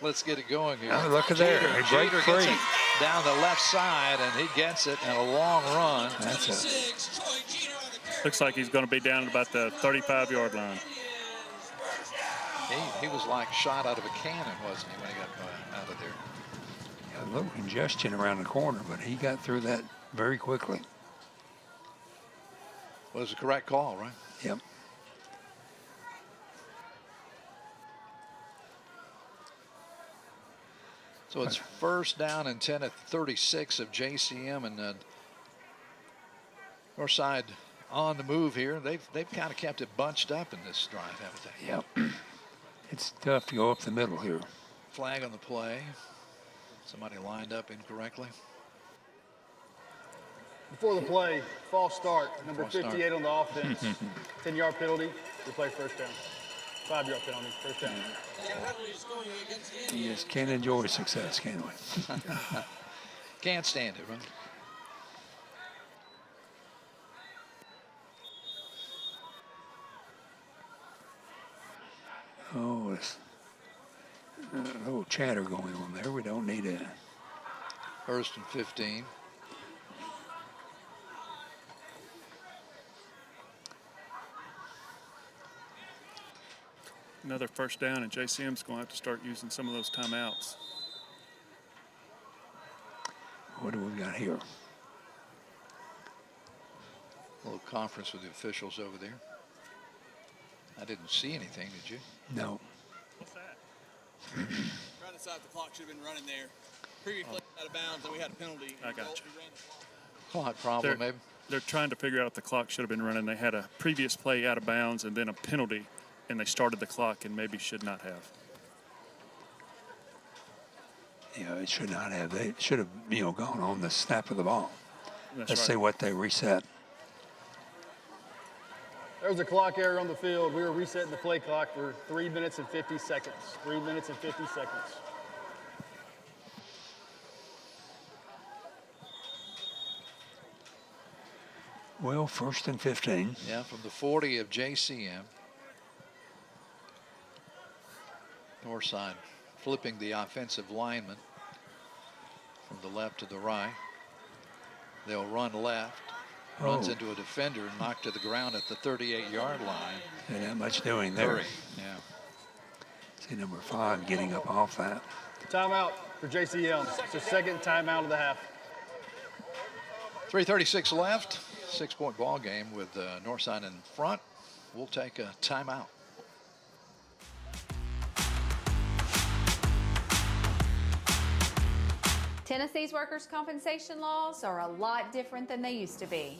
Let's get it going here. Oh, look at there. Jeter gets it down the left side, and he gets it in a long run. That's it. Looks like he's going to be down at about the 35-yard line. He was like shot out of a cannon, wasn't he, when he got out of there? A little congestion around the corner, but he got through that very quickly. Was the correct call, right? Yep. So it's 1st down and 10 at 36 of JCM, and Northside on the move here. They've kind of kept it bunched up in this drive, haven't they? Yep. It's tough to go up the middle here. Flag on the play. Somebody lined up incorrectly. Before the play, false start, number 58 on the offense. 10-yard penalty, replay 1st down. 5-yard penalty, 1st down. You just can't enjoy success, can we? Can't stand it, right? Oh, it's a little chatter going on there. We don't need it. 1st and 15. Another 1st down, and JCM's going to have to start using some of those timeouts. What do we got here? A little conference with the officials over there. I didn't see anything, did you? No. What's that? Right inside the clock should have been running there. Previous play out of bounds, and we had a penalty. I got you. Clock problem, maybe. They're trying to figure out if the clock should have been running. They had a previous play out of bounds and then a penalty, and they started the clock and maybe should not have. Yeah, it should not have. They should have, gone on the snap of the ball. That's Let's right. see what they reset. There was a clock error on the field. We were resetting the play clock for 3 minutes and 50 seconds. 3 minutes and 50 seconds. Well, 1st and 15. Yeah, from the 40 of JCM. Northside flipping the offensive lineman from the left to the right. They'll run left. Runs into a defender and knocked to the ground at the 38-yard line. And not much doing there. Yeah. See number 5 getting up off that. Timeout for JCM. It's the second timeout of the half. 3:36 left. 6-point ball game with Northside in front. We'll take a timeout. Tennessee's workers' compensation laws are a lot different than they used to be.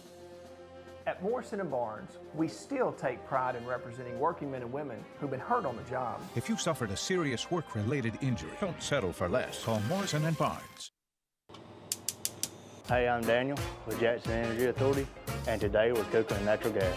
At Morrison & Barnes, we still take pride in representing working men and women who've been hurt on the job. If you suffered a serious work-related injury, don't settle for less. Call Morrison & Barnes. Hey, I'm Daniel with Jackson Energy Authority, and today we're cooking natural gas.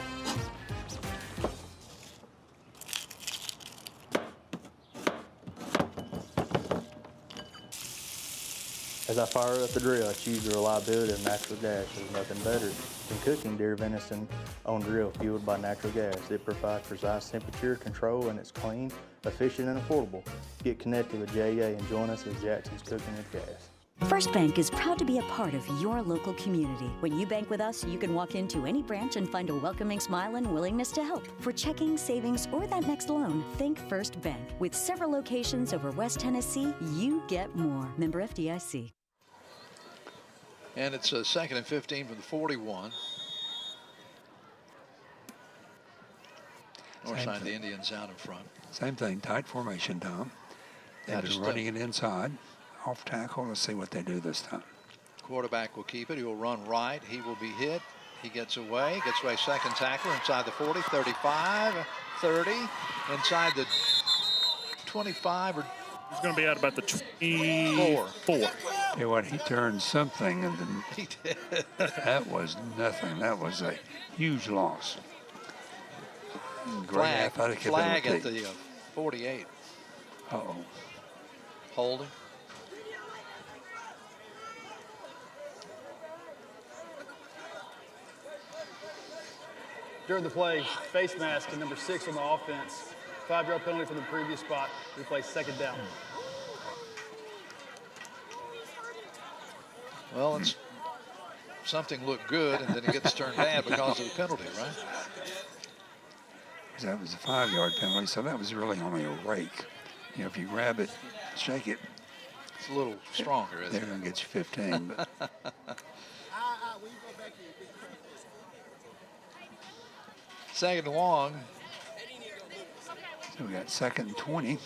As I fire up the drill, I choose the reliability of natural gas. There's nothing better than cooking deer venison on drill fueled by natural gas. It provides precise temperature control, and it's clean, efficient, and affordable. Get connected with JA and join us at Jackson's Cooking with Gas. First Bank is proud to be a part of your local community. When you bank with us, you can walk into any branch and find a welcoming smile and willingness to help. For checking, savings, or that next loan, think First Bank. With several locations over West Tennessee, you get more. Member FDIC. And it's a 2nd and 15 from the 41. Northside, the Indians out in front. Same thing, tight formation, Tom. They've been running it inside. Off tackle. Let's see what they do this time. Quarterback will keep it. He will run right. He will be hit. He gets away. Gets away. Second tackler inside the 40, 35, 30, inside the 25. Or he's going to be out about the 24. Hey, what, he turned something, and then he did. That was nothing. That was a huge loss. Great athletic flag ability. at the 48. Uh-oh. Holding. During the play, face mask and number 6 on the offense. 5-yard penalty from the previous spot. We play second down. Well, it's something looked good, and then it gets turned bad because of the penalty, right? That was a 5-yard penalty, so that was really only a rake. You know, if you grab it, shake it. It's a little stronger, isn't it? They're going to get you 15. But second and long. So we got 2nd and 20.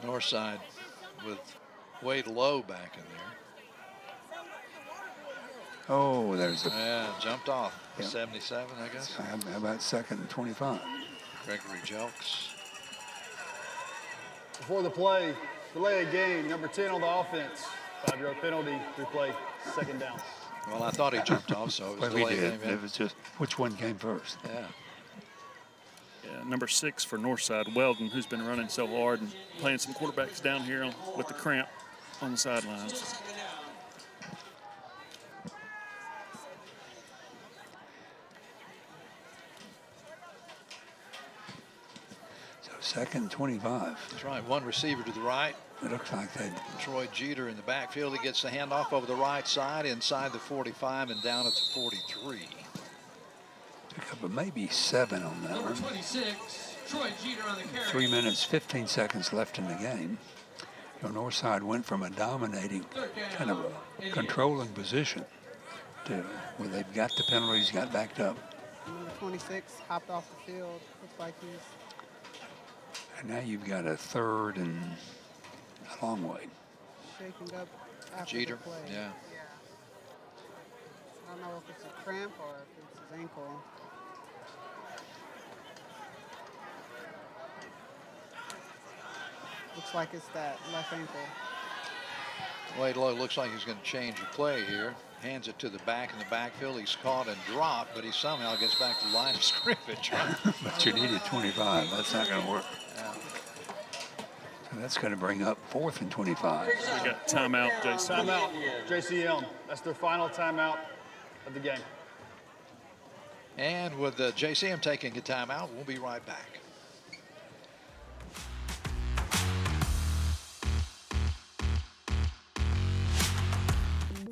Northside with Wade Lowe back in there. Oh, there's the... Yeah, jumped off. Yep. 77, I guess. How about 2nd and 25? Gregory Jelks. Before the play, delay of game, number 10 on the offense. 5-yard penalty, replay, second down. Well, I thought he jumped off, so it was Well, delay he did. game. It was just which one came first. Yeah. Yeah, number 6 for Northside, Weldon, who's been running so hard and playing some quarterbacks down here with the cramp on the sidelines. So 2nd and 25. That's right. One receiver to the right. It looks like they... Troy Jeter in the backfield. He gets the handoff over the right side inside the 45 and down at the 43. Pick up a maybe 7 on that Number one. 26, Troy Jeter on the carry. 3 minutes, 15 seconds left in the game. You know, Northside went from a dominating, kind of a controlling position to where they've got the penalties, got backed up. Number 26 hopped off the field. Looks like he's... And now you've got a 3rd and a long way. shaking up after Jeter, the play. yeah. I don't know if it's a cramp or if it's his ankle. Looks like it's that left ankle. Wade Lowe looks like he's going to change the play here. hands it to the back in the backfield. He's caught and dropped, but he somehow gets back to the line of scrimmage. But you needed 25. That's not going to work. Yeah. So that's going to bring up 4th and 25. We got timeout, JCM. Timeout, JCM. That's their final timeout of the game. And with JCM taking a timeout, we'll be right back.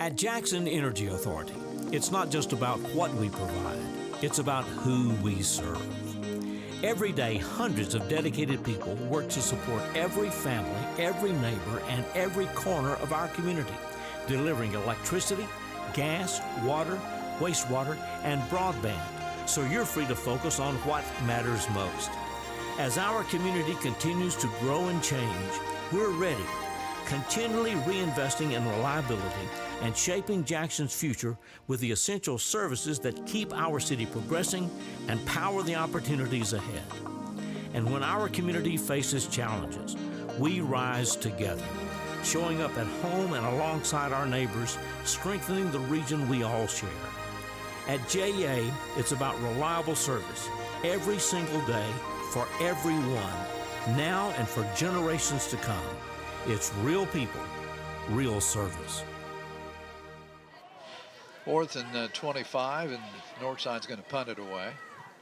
At Jackson Energy Authority, it's not just about what we provide, it's about who we serve. Every day, hundreds of dedicated people work to support every family, every neighbor, and every corner of our community, delivering electricity, gas, water, wastewater, and broadband, so you're free to focus on what matters most. As our community continues to grow and change, we're ready, continually reinvesting in reliability and shaping Jackson's future with the essential services that keep our city progressing and power the opportunities ahead. And when our community faces challenges, we rise together, showing up at home and alongside our neighbors, strengthening the region we all share. At JA, it's about reliable service every single day for everyone, now and for generations to come. It's real people, real service. 4th and 25, and Northside's going to punt it away.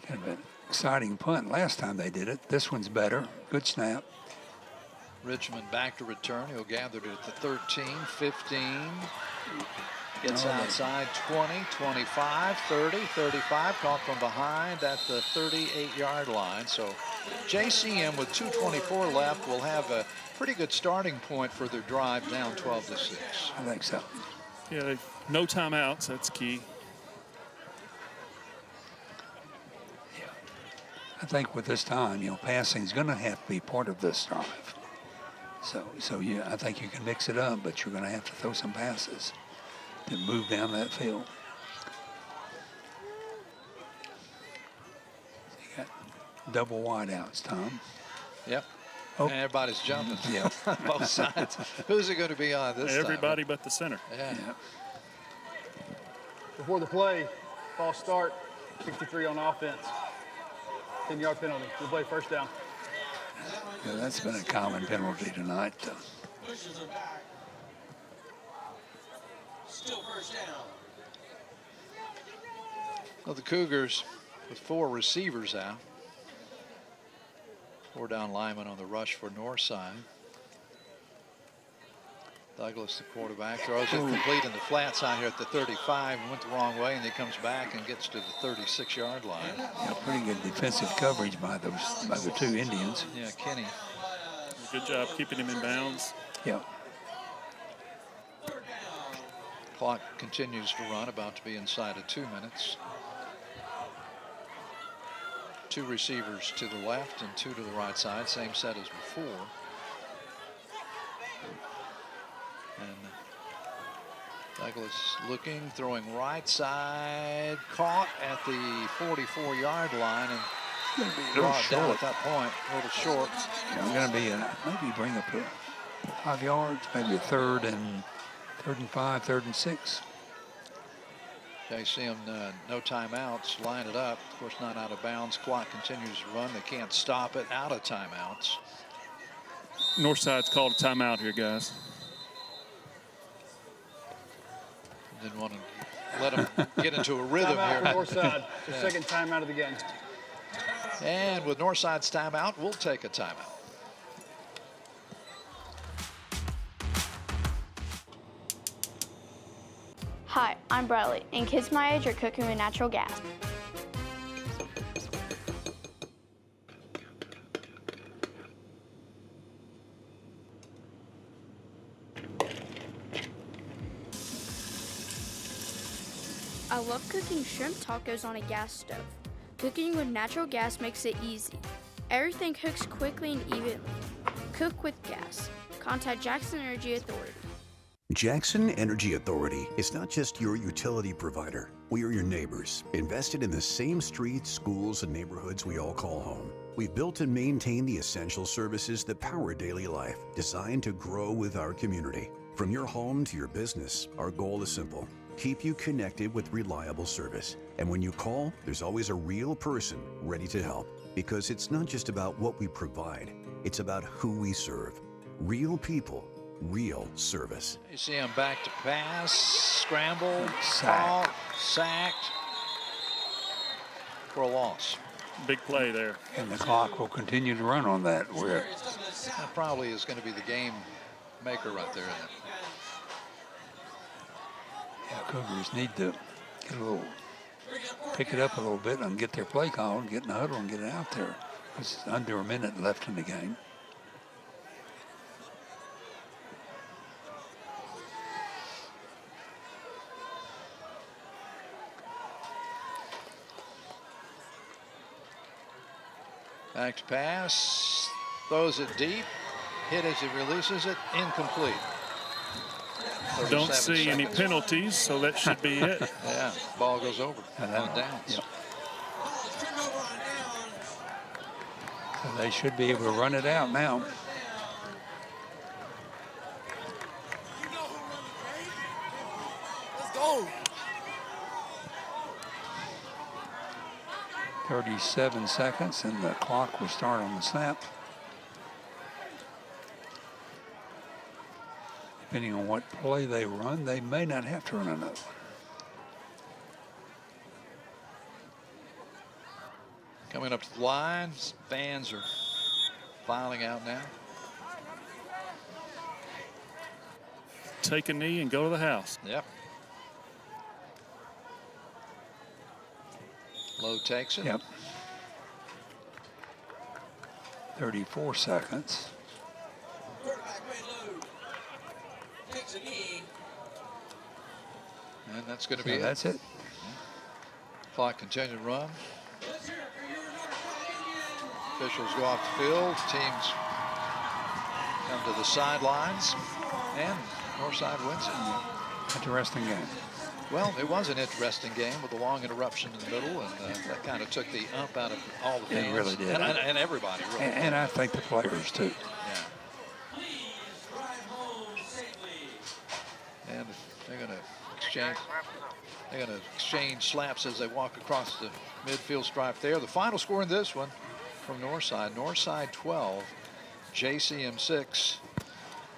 Kind of an exciting punt last time they did it. This one's better. Good snap. Richmond back to return. He'll gather it at the 13, 15. Gets outside 20, 25, 30, 35. Caught from behind at the 38-yard line. So JCM with 2:24 left will have a pretty good starting point for their drive down 12-6. I think so. Yeah, no timeouts. That's key. I think with this time, passing is going to have to be part of this drive. So yeah, I think you can mix it up, but you're going to have to throw some passes to move down that field. You got double wideouts, Tom. Yep. Oh. And everybody's jumping. Yeah. Both sides. Who's it going to be on this Everybody time? but the center. Yeah. Before the play, false start, 63 on offense. 10-yard penalty. We'll play first down. Yeah, that's been a common penalty tonight. Pushes her back. Still first down. Well, the Cougars with 4 receivers out. 4 down linemen on the rush for Northside. Douglas, the quarterback, throws it complete in the flat side here at the 35. Went the wrong way, and he comes back and gets to the 36-yard line. Yeah, pretty good defensive coverage by the 2 Indians. Yeah, Kenny. Good job keeping him in bounds. Yeah. Clock continues to run, about to be inside of 2 minutes. 2 receivers to the left and 2 to the right side, same set as before. And Douglas looking, throwing right side, caught at the 44-yard line and brought down at that point, a little short. Yeah, going to be maybe bring up 5 yards, maybe a 3rd and 5, 3rd and 6. They see him, no timeouts, line it up. Of course, not out of bounds. Clock continues to run. They can't stop it out of timeouts. Northside's called a timeout here, guys. Didn't want to let him get into a rhythm Timeout here. for Northside. The second timeout of the game. And with Northside's timeout, we'll take a timeout. Hi, I'm Bradley, and kids my age are cooking with natural gas. I love cooking shrimp tacos on a gas stove. Cooking with natural gas makes it easy. Everything cooks quickly and evenly. Cook with gas. Contact Jackson Energy Authority. Jackson Energy Authority is not just your utility provider. We are your neighbors, invested in the same streets, schools, and neighborhoods we all call home. We've built and maintained the essential services that power daily life, designed to grow with our community. From your home to your business, our goal is simple: keep you connected with reliable service. And when you call, there's always a real person ready to help. Because it's not just about what we provide, it's about who we serve. Real people, real service. JCM back to pass, scramble, sacked for a loss. Big play there. And the clock will continue to run on that. That probably is going to be the game maker right there. Yeah, Cougars need to get pick it up a little bit and get their play call, get in the huddle and get it out there. It's under a minute left in the game. Back to pass, throws it deep, hit as he releases it, incomplete. Don't see any penalties, so that should be it. Yeah, ball goes over on downs. Yep. So they should be able to run it out now. Let's go. 37 seconds, and the clock will start on the snap. Depending on what play they run, they may not have to run another one. Coming up to the line, fans are filing out now. Take a knee and go to the house. Yep. Lowe takes it. Yep. 34 seconds. And that's going to be it. That's it. Clock continue to run. Officials go off the field. Teams come to the sidelines. And Northside wins it. Interesting game. Well, it was an interesting game with a long interruption in the middle, and that kind of took the ump out of all the fans. It really did. And everybody, really. And I think the players, too. Yeah. And they're going to exchange slaps as they walk across the midfield stripe there. The final score in this one from Northside 12, JCM 6.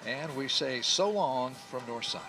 And we say so long from Northside.